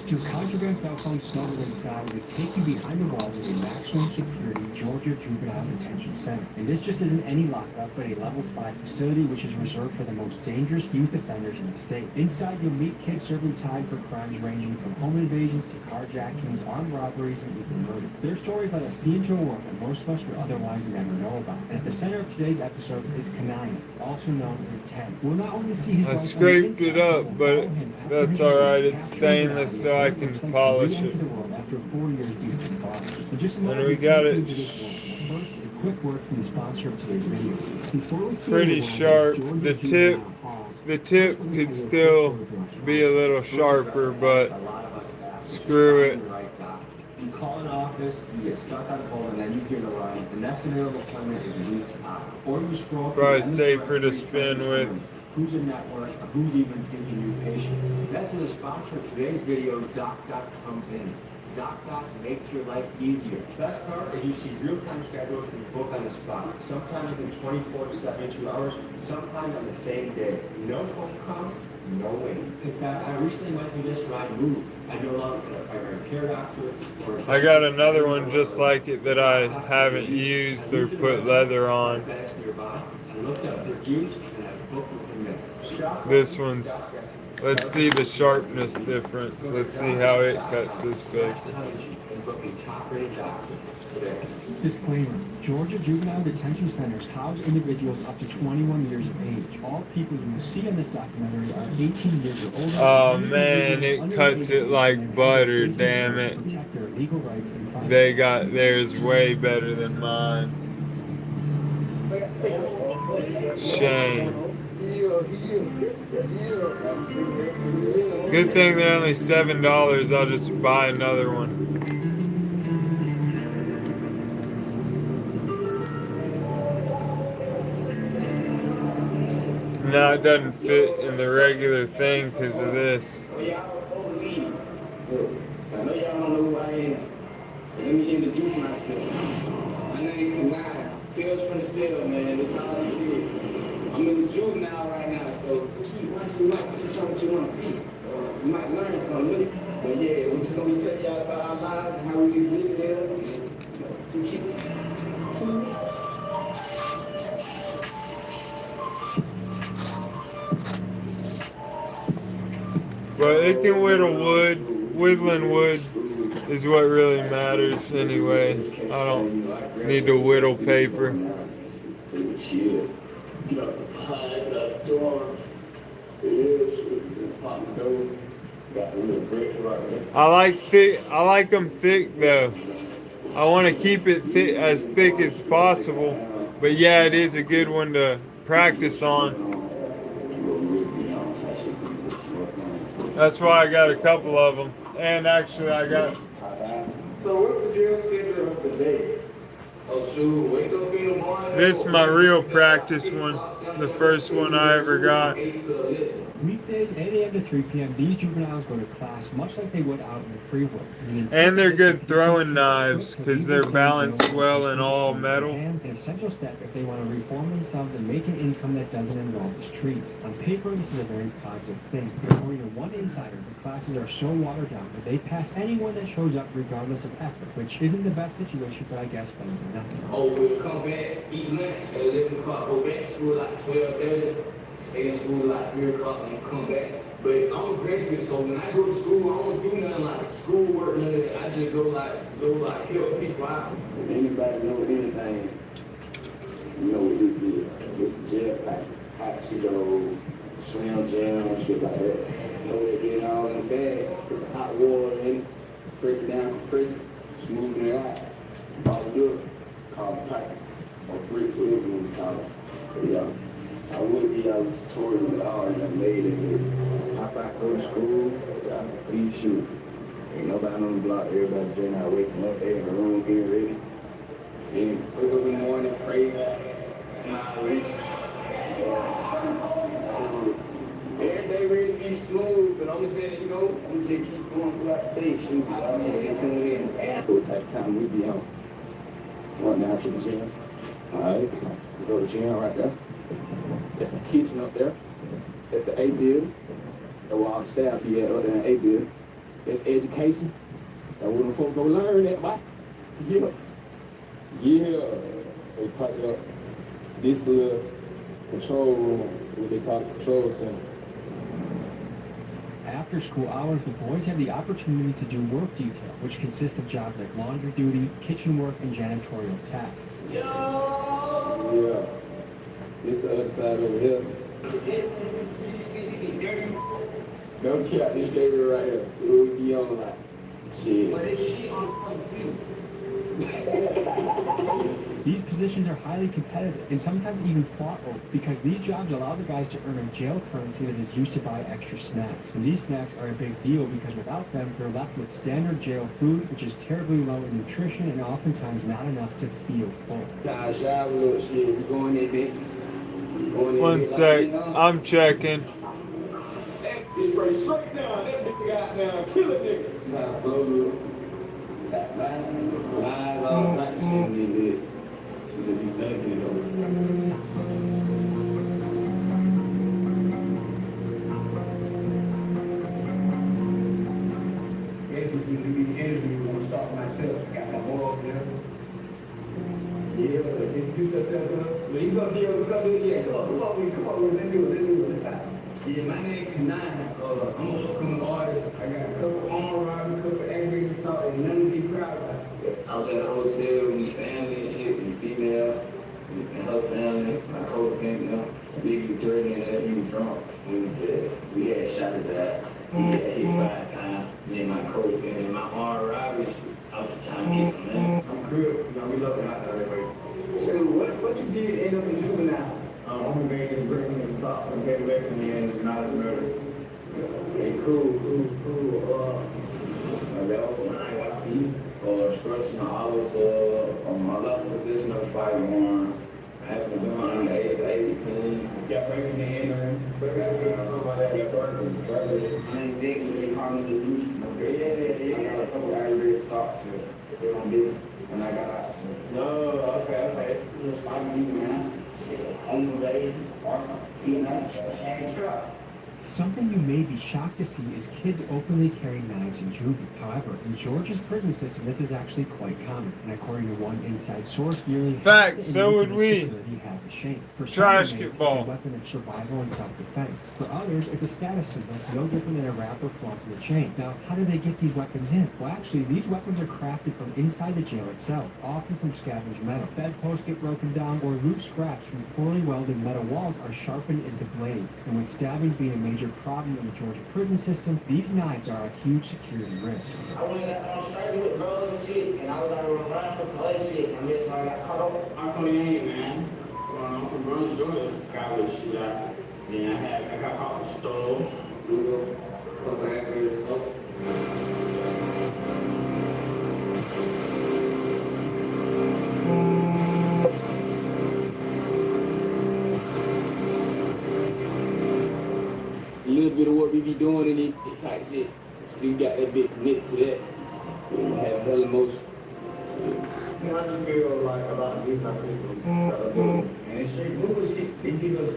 Your contraband cell phone smuggled inside would take you behind the walls of a maximum security Georgia Juvenile Detention Center. And this just isn't any lockup, but a level 5 facility which is reserved for the most dangerous youth offenders in the state. Inside, you'll meet kids serving time for crimes ranging from home invasions to carjackings, armed robberies, and even murder. Their stories let us see into a world that most of us would otherwise never know about. And at the center of today's episode is Kanaya, also known as Ted. We'll not only see his I life scraped on the it inside, up, we'll but follow him after that's his alright. arrest, It's capturing stainless, the so I can to polish re-enter it. the world after 4 years behind bars. In just a And moment, we we'll got take you it into this world. But first, a quick word from the sponsor of today's video. Before we see Pretty the world, sharp. Georgia The Juvenile tip, Halls, the tip could still be a little sharper, but screw it. You call an office, you get stuck on hold, and then you hear the line. The next available appointment is weeks out. Or you scroll through Probably any safer to directory spin trying to with. determine who's a network, or who's even taking new patients. That's where the sponsor of today's video, ZocDoc, comes in. ZocDoc makes your life easier. Best part is you see real-time schedules to book on the spot. Sometimes within 24 to 72 hours, sometimes on the same day. No phone calls, no wait. In fact, I recently went through this when I moved. I no longer had a primary care doctor or I got another one just like it that I haven't used or put leather on. I looked up reviews and I booked within minutes. This one's, let's see the sharpness difference. Let's see how it cuts this big. Disclaimer: Georgia Juvenile Detention Centers house individuals up to 21 years of age. All people you will see in this documentary are 18 years or older. Oh man, it cuts it like butter, damn it. They got theirs way better than mine. Shame. Good thing they're only $7. I'll just buy another one. Now it doesn't fit in the regular thing because of this. I know y'all don't know who I am, so let me introduce myself. My name is Kanaya. Tales from the cell, man. That's all this is. I'm in the juvenile right now, so keep watching. You might see something you want to see. You might learn something. But yeah, we're just gonna be telling y'all about our lives and how we live it there. So keep tuning in. But it can whittle wood. Whittling wood is what really matters anyway. I don't need to whittle paper. Get up, hide up, door. Yes, pop the door. Got a little bricks right there. I like thick. I like them thick though. I want to keep it thick, as thick as possible. But yeah, it is a good one to practice on. That's why I got a couple of them. And actually, I got. So what's the drill schedule of the day? Oh shoot, wake up in the morning. This is my real practice one. The first one I ever got. Weekdays, 8 a.m. to 3 p.m., these juveniles go to class much like they would out in the free world. And they're good throwing knives because they're balanced well in all metal. An essential step if they want to reform themselves and make an income that doesn't involve the streets. On paper, this is a very positive thing. But according to one insider, the classes are so watered down that they pass anyone that shows up regardless of effort, which isn't the best situation, but I guess better than nothing. Oh, we'll come back, eat lunch at 11 o'clock, go back to school like 12:30. Stay in school like 3 o'clock and come back. But I'm a graduate, so when I go to school, I don't do nothing like schoolwork, none of that. I just go like help people out. If anybody know anything, you know what this is. This is gel pack. Hot Cheeto, Slim Jam, shit like that. You know what, get it all in the bag. It's a hot water in it. Press it down, compress it, smooth it out. Bottle it up, call it packets. Or bricks, whatever you want to call it. But yeah. I would be out tutorial, but I already done made it. Pop out, go to school, see shoot. Ain't nobody on the block, everybody just not waking up, they in the room getting ready. Then wake up in the morning, pray, smile, wish. So, every day ready to be smooth, but I'm just, I'm just keep going like they shoot. I'm just tune in. What type of time we be on? Right now to the gym. Alright, we go to the gym right there. That's the kitchen up there. That's the A building. That's where all the staff be at other than A building. That's education. That's where the folks go learn that, boy. Yeah. Yeah. They pop it up. This little control room, what they call the control center. After school hours, the boys have the opportunity to do work detail, which consists of jobs like laundry duty, kitchen work, and janitorial tasks. Yeah. It's the other side over here. Don't care, this baby right here. It would be on like shit. But it's shit on These positions are highly competitive and sometimes even fought over because these jobs allow the guys to earn a jail currency that is used to buy extra snacks. And these snacks are a big deal because without them, they're left with standard jail food, which is terribly low in nutrition and oftentimes not enough to feel full. Guys, y'all little shit. We going there, bitch. One sec, I'm checking. It's straight down. That nigga got down. Kill a nigga. Time to blow got flies, all type of shit in there. You just be dunking it over. Basically, we be the interview. I'm gonna start myself. Got my boy over there. Yeah, excuse yourself, but you gonna be able to do it. Yeah, come on, let's do it. Yeah, my name is Kanai. I'm an upcoming artist. I got a couple arm robbery, a couple aggravated assault, and nothing to be proud of. I was at a hotel with his family and shit, his female, and her family, my co-family, Biggie threatening that he was drunk. We had shot at that. He got hit 5 times. Me and my co-family, my arm robbery, I was just trying to get some money. I'm good. We love it out there anyway. So what you did end up in juvenile? I'm going to bring him to the top and get away from the end of not as murder. Okay, cool. I see. Structure, I was my level position of firearm. I have been doing on the age of 18. Got breaking the entering. Got burglary. Same thing, they call me the douche. Yeah. I got a couple aggravated assaults still on this. And I got out. No, okay. Just find me, man. On the way, and truck. Something you may be shocked to see is kids openly carrying knives in juvie. However, in Georgia's prison system, this is actually quite common. And according to one inside source, nearly half the so would we. facility have a shame. For some Trash inmates, get ball. it's a weapon of survival and self-defense. For others, it's a status symbol, no different than a rapper flaunting a chain. Now, how do they get these weapons in? Well, actually, these weapons are crafted from inside the jail itself, often from scavenged metal. Bedposts get broken down, or loose scraps from poorly welded metal walls are sharpened into blades. And with stabbing being a major major problem in the Georgia prison system, these knives are a huge security risk. I went straight with drugs and shit, and I was out of line for some other shit, and that's why I got caught up. I'm 28, man. I'm from Brunswick, Georgia. Got a little shit out. Then I got caught with stole, Google, couple of acres, so. A little bit of what we be doing in it type shit. See, we got that bit connected to that. We have hella motion. How do you feel like about the juvenile system? And it's straight bullshit. They give us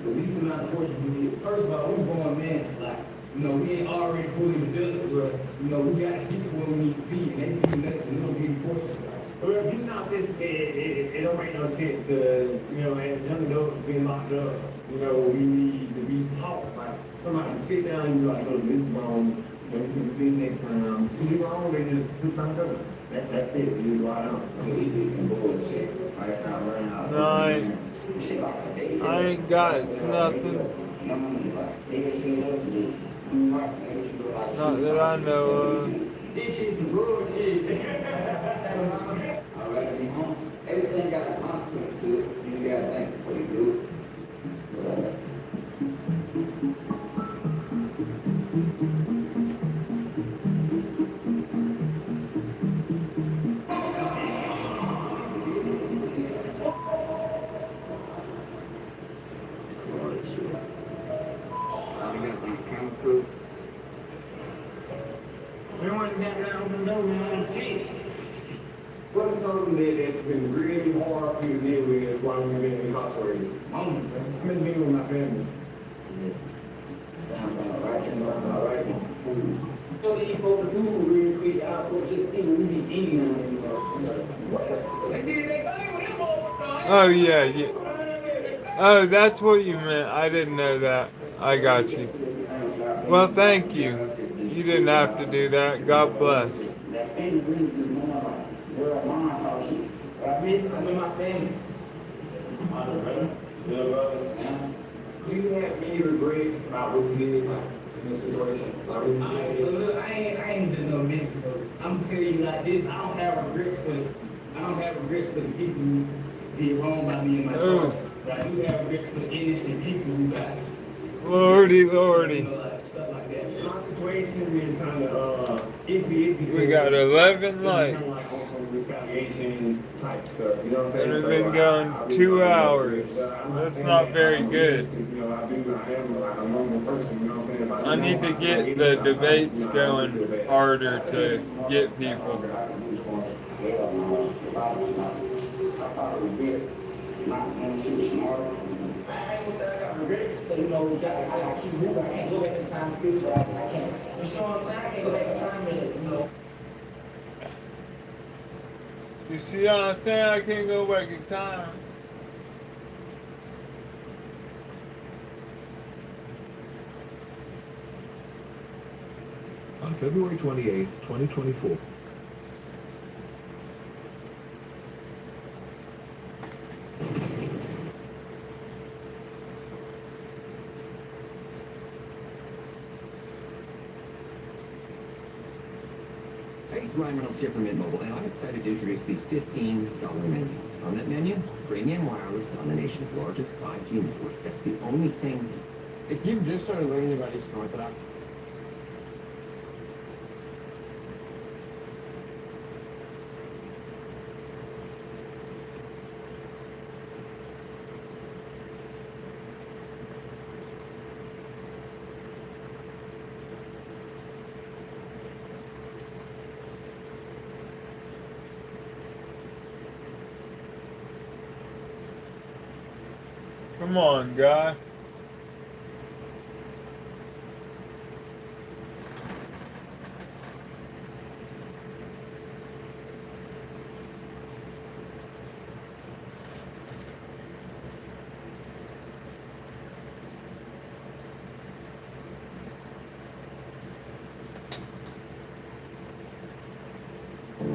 the least amount of portion we need. First of all, we born men, like, we ain't already fully developed, but, we got to get where we need to be, and they giving us a little bitty portion. Well, juvenile system, it don't make no sense, because, as young adults being locked up, we need to be taught, like, somebody to sit down and be like, look, this is wrong, you can do this next time. If you do wrong, they just do something different. That's it. It is what I know. We did some bullshit. I ain't got it. It's nothing. Not that I know of. This shit's some bullshit. I'd rather be home. Everything got a consequence to it. You gotta think before you do it. What is something that's been really hard for you to deal with while you've been incarcerated? I've been being with my family. Sound about right. Sound about right. Food. Go to eat for the food real quick. I'll just see what we be eating on it. They did that thing with him all. Oh, yeah. Oh, that's what you meant. I didn't know that. I got you. Well, thank you. You didn't have to do that. God bless. I'm with my family. Do you have any regrets about what you did in this situation? So look, I ain't just no nigga, so I'm telling you like this, I don't have regrets for the people who did wrong by me and my charges. But I do have regrets for the innocent people who got Lordy. stuff like that. So my situation is kind of iffy. We got 11 likes. Retaliation type stuff, you know what I'm saying? It's been going 2 hours. That's not very good. I need to get the debates going harder to get people. I ain't gonna say I got regrets, but I gotta keep moving. I can't go back in time and fix what I can't. You know what I'm saying? I can't go back in time and, You see what I'm saying? I can't go back in time. On February 28th, 2024. Hey, Ryan Reynolds here from Mint Mobile, and I'm excited to introduce the $15 menu. On that menu, premium wireless on the nation's largest 5G network. That's the only thing. If you've just started learning about Eastern Orthodox, Come on, guy.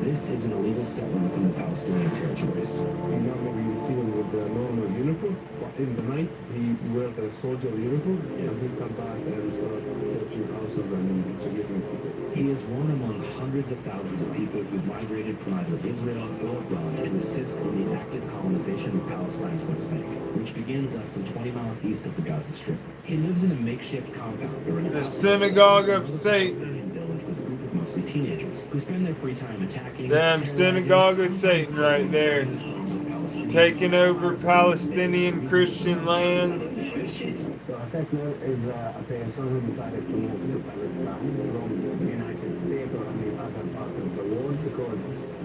This This is an illegal settler within the Palestinian territories. He normally you see him with the normal uniform, but in the night he wears a soldier uniform and he come back and start searching houses and killing people. He is one among hundreds of thousands of people who've migrated from either Israel or abroad to assist in the active colonization of Palestine's West Bank, which begins less than 20 miles east of the Gaza Strip. He lives in a makeshift compound or in a The synagogue of Satan. village with a group of mostly teenagers who spend their free time attacking. Damn synagogue of Satan right there. Taking over Palestinian Christian land. So a settler is a person who decided to move to Palestine from the United States or any other part of the world because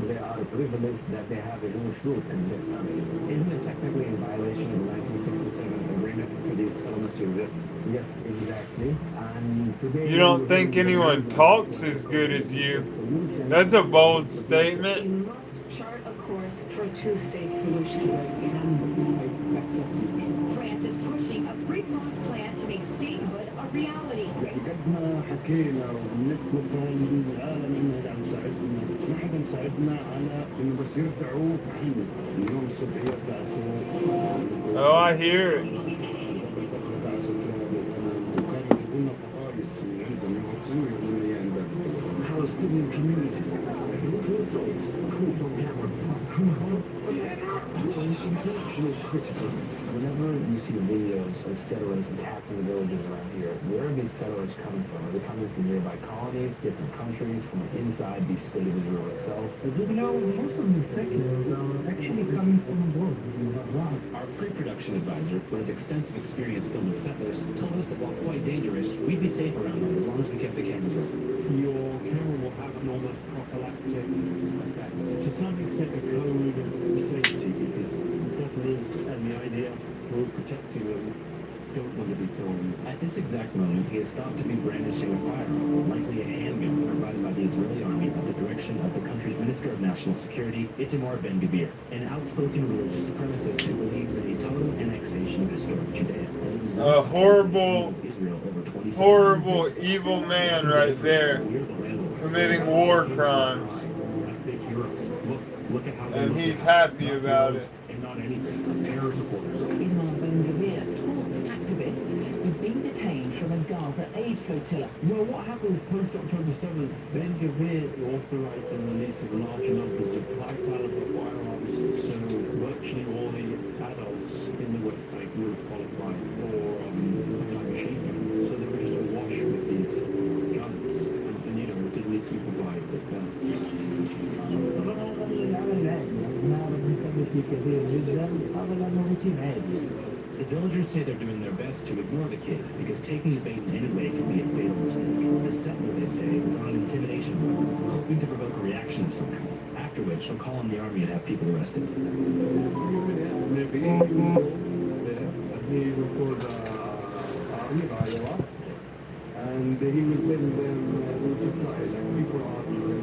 they are privileged that they have a Jewish roots in their family. Isn't it technically in violation of the 1967 agreement for these settlements to exist? Yes, exactly. And today You don't think anyone talks as good as you? That's a bold statement. We must chart a course for a two-state solution. France is pushing a three-pronged plan to make statehood a reality. يعني قد ما حكينا وبنطلب من العالم انه يدعم يساعدنا، ما حدا مساعدنا على انه بس يرجعوا فحين اليوم الصبح يرجعوا. Oh, I hear it. Palestinian communities, results, caught on camera, intentional criticism. Whenever you see videos of settlers attacking the villages around here, where are these settlers coming from? Are they coming from nearby colonies, different countries, from inside the state of Israel itself? You know, most of the settlers are actually coming from abroad. Our pre-production advisor, who has extensive experience filming settlers, told us that while quite dangerous, we'd be safe around them as long as we kept the cameras rolling. Your camera will have an almost prophylactic effect. To some extent, a code of safety because the settlers and the idea of protecting them don't want to be filmed. At this exact moment, he is thought to be brandishing a firearm, likely a handgun provided by the Israeli army at the direction of the country's Minister of National Security, Itamar Ben-Gvir, an outspoken religious supremacist who believes in a total annexation of historic Judea. As it was A horrible, Israel over 27 horrible, years. evil man right there, committing war crimes, Look at how and he's happy about it. and not anything. Terror supporters. Itamar Ben-Gvir taunts activists who've been detained from a Gaza aid flotilla. Well, what happened post-October 7th, Ben-Gvir authorized the release of large numbers of high-caliber firearms, so virtually all the adults in the West Bank would qualify for machine guns. So they were just awash with these guns, and you know, didn't supervise the guns. The villagers say they're doing their best to ignore the kid because taking the bait in any way could be a fatal mistake. The settler, they say, was on an intimidation run, hoping to provoke a reaction of some kind, after which he'll call on the army and have people arrested. Maybe he will go there, and he will call the army, Iowa, and he will tell them just like people are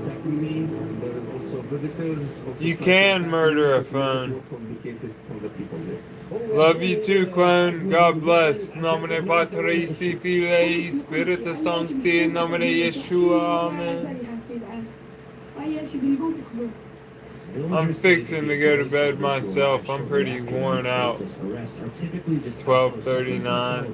attacking me, and there is also visitors. You can murder a phone. Complicated for the people there. Love you too, clone. God bless. Nomine Patris, Filii, Spiritus Sancti, nomine Yeshua. Amen. I'm fixing to go to bed myself. I'm pretty worn out. It's 12:39.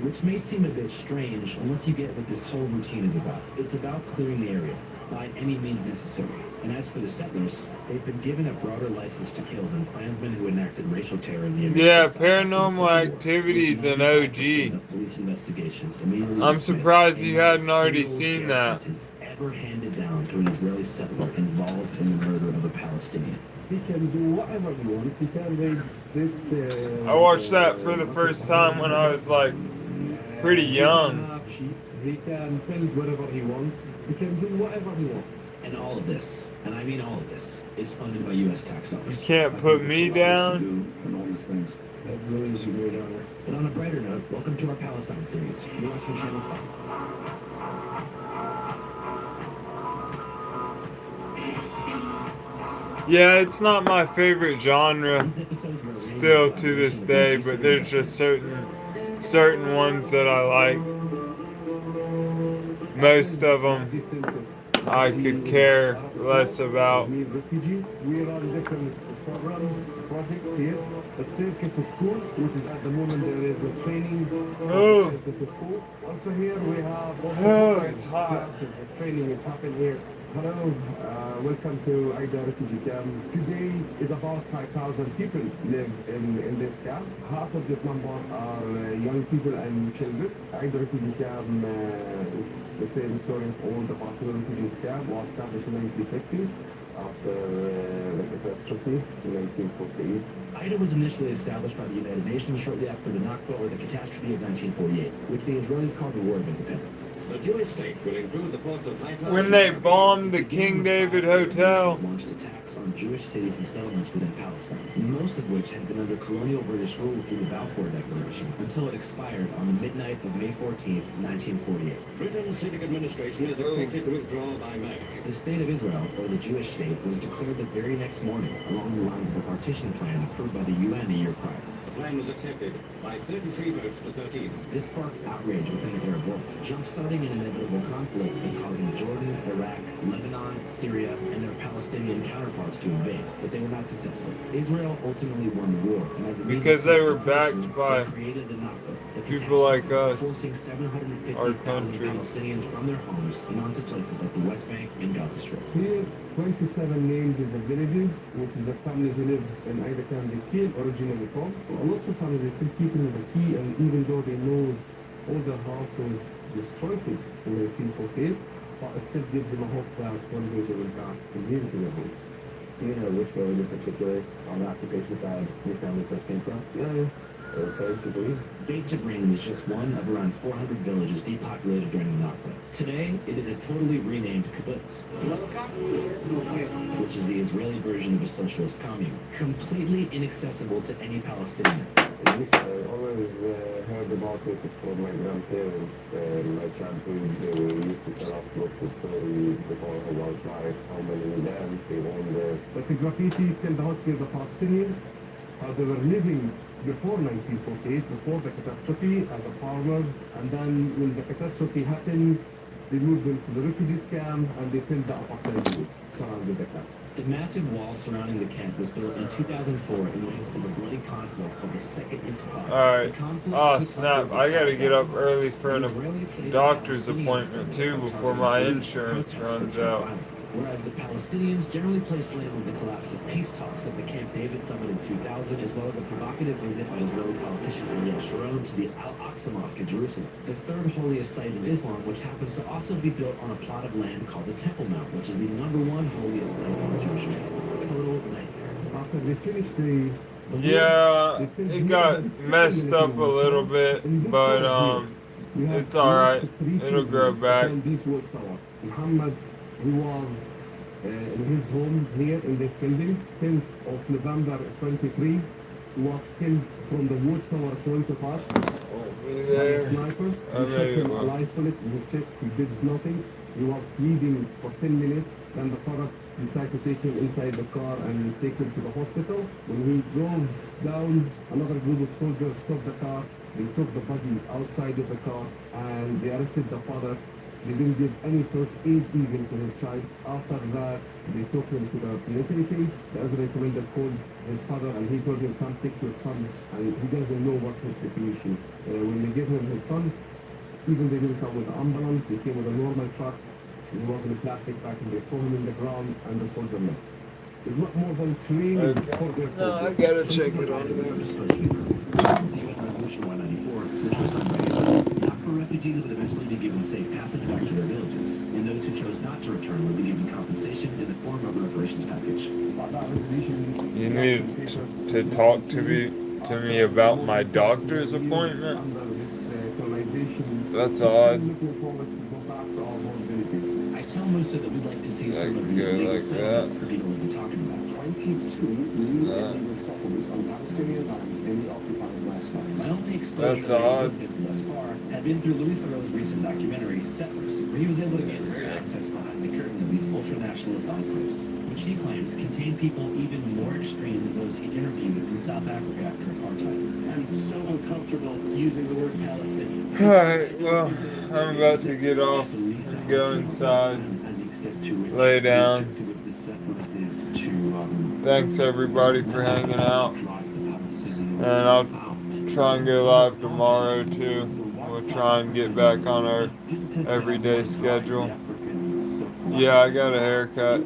Which may seem a bit strange unless you get what this whole routine is about. It's about clearing the area by any means necessary. And as for the settlers, they've been given a broader license to kill than Klansmen who enacted racial terror in the area. Yeah, Paranormal Activity's an OG. Police investigations immediately I'm dismissed surprised you any hadn't already single seen death that. sentence ever handed down to an Israeli settler involved in the murder of a Palestinian. He can do whatever he wants. He can read this. I watched that for the first time when I was like pretty young. He can print whatever he wants. He can do whatever he wants. And all of this, and I mean all of this, is funded by U.S. tax dollars. You can't put me down. Enormous things. That really is a great honor. But on a brighter note, welcome to our Palestine series. You're watching Channel 5. Yeah, it's not my favorite genre still to this day, but there's just certain ones that I like. Most of them I could care less about. Refugee. We run different programs, projects here. The circus school, which is at the moment there is a training Oh. circus school. Also here we have Oh, it's hot. classes, the training is happening here. Hello, welcome to Aida Refugee Camp. Today is about 5,000 people live in this camp. Half of this number are young people and children. Aida Refugee Camp is the same story of all the possible refugees camp, was established in 1950 after the catastrophe in 1948. Aida was initially established by the United Nations shortly after the Nakba or the catastrophe of 1948, which the Israelis called the War of Independence. The Jewish state will include the ports of Haifa. When they bombed the King David Hotel. Launched attacks on Jewish cities and settlements within Palestine, most of which had been under colonial British rule through the Balfour Declaration, until it expired on the midnight of May 14th, 1948. Britain's civic administration is expected to withdraw by May. The State of Israel, or the Jewish state, was declared the very next morning, along the lines of a partition plan approved by the UN a year prior. The plan was accepted by 33 votes to 13. This sparked outrage within the Arab world, jump-starting an inevitable conflict and causing Jordan, Iraq, Lebanon, Syria, and their Palestinian counterparts to invade, but they were not successful. Israel ultimately won the war, and as a Because they were backed by created the Nakba, the people like us, forcing our 750,000 country. Palestinians from their homes and onto places like the West Bank and Gaza Strip. Here, 27 names in the villages, which is the families who live in Aida Camp they came originally from. Lots of families, they still keeping the key, and even though they know all their houses destroyed it in 1948, but it still gives them a hope that one day they will back and live in their home. Do you know which village in particular on the occupation side your family first came from? Yeah. Okay, Jabri. Beit Jibrin was just one of around 400 villages depopulated during the Nakba. Today, it is a totally renamed kibbutz, which is the Israeli version of a socialist commune, completely inaccessible to any Palestinian. I always heard about it from my grandparents. My childhood, they used to tell us lots of stories before about life, how many lands they owned there. But the graffiti tell the history of the Palestinians, how they were living before 1948, before the catastrophe, as a farmers, and then when the catastrophe happened, they moved them to the refugees camp and they built the apartheid surrounding the camp. The massive wall surrounding the camp was built in 2004 in the midst of a bloody conflict called the Second Intifada. Alright. Oh snap, I gotta get up early for a doctor's appointment too before my insurance runs out. Whereas the Palestinians generally place blame on the collapse of peace talks at the Camp David summit in 2000, as well as a provocative visit by Israeli politician Ariel Sharon to the Al-Aqsa Mosque in Jerusalem, the third holiest site in Islam, which happens to also be built on a plot of land called the Temple Mount, which is the #1 holiest site in the Jewish faith. Total nightmare. After they finished the Yeah, it got messed up a little bit, but it's alright. It'll grow back. These watchtowers. Muhammad, he was in his home here in this building, 10th of November 23. He was killed from the watchtower in front of us by a sniper. He shot him a live bullet in his chest. He did nothing. He was bleeding for 10 minutes. Then the father decided to take him inside the car and take him to the hospital. When he drove down, another group of soldiers stopped the car. They took the body outside of the car and they arrested the father. They didn't give any first aid even to his child. After that, they took him to the military base. The Israeli commander called his father and he told him, come pick your son. And he doesn't know what's his situation. When they gave him his son, even they didn't come with an ambulance, they came with a normal truck. He was in a plastic bag and they threw him in the ground and the soldier left. It's not more than training for their soldiers. No, I gotta check it on there. Resolution 194, which was signed by Israel. Nakba refugees would eventually be given safe passage back to their villages, and those who chose not to return would be given compensation in the form of a reparations package. You need to talk to me about my doctor's appointment? That's odd. I tell Musa that we'd like to see some of the illegal settlements that people have been talking about. 22 new illegal settlements on Palestinian land in the occupied West Bank. My only exposure to their existence thus far had been through Louis Theroux's recent documentary, Settlers, where he was able to gain access behind the curtain of these ultra-nationalist enclaves, which he claims contain people even more extreme than those he interviewed in South Africa after apartheid. I'm so uncomfortable using the word Palestinian. Alright, well, I'm about to get off and go inside. lay down. Thanks everybody for hanging out. And I'll try and go live tomorrow too. We'll try and get back on our everyday schedule. Yeah, I got a haircut.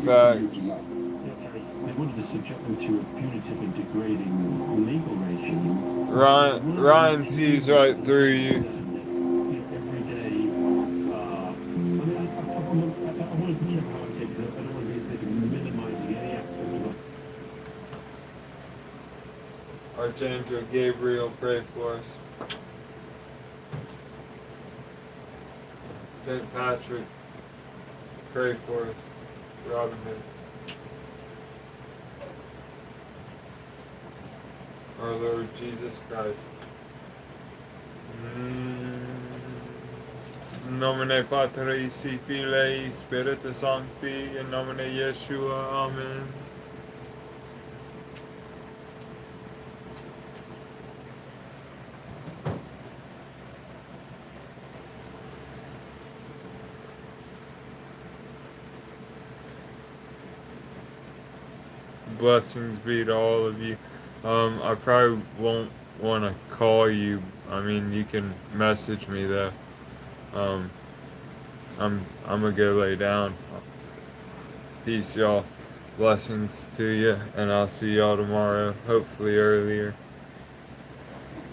Facts. They wanted to subject them to a punitive and degrading legal regime. Ryan sees right through you. Every day, I mean, I want to be careful how I take it. I don't want to be minimizing any aspect of it. Archangel Gabriel, pray for us. St. Patrick, pray for us. Robin Hood. Our Lord Jesus Christ. In nomine Patris, Filii, Spiritus Sancti, in nomine Yeshua, Amen. Blessings be to all of you. I probably won't want to call you. I mean, you can message me though. I'm gonna go lay down. Peace, y'all. Blessings to you, and I'll see y'all tomorrow. Hopefully earlier.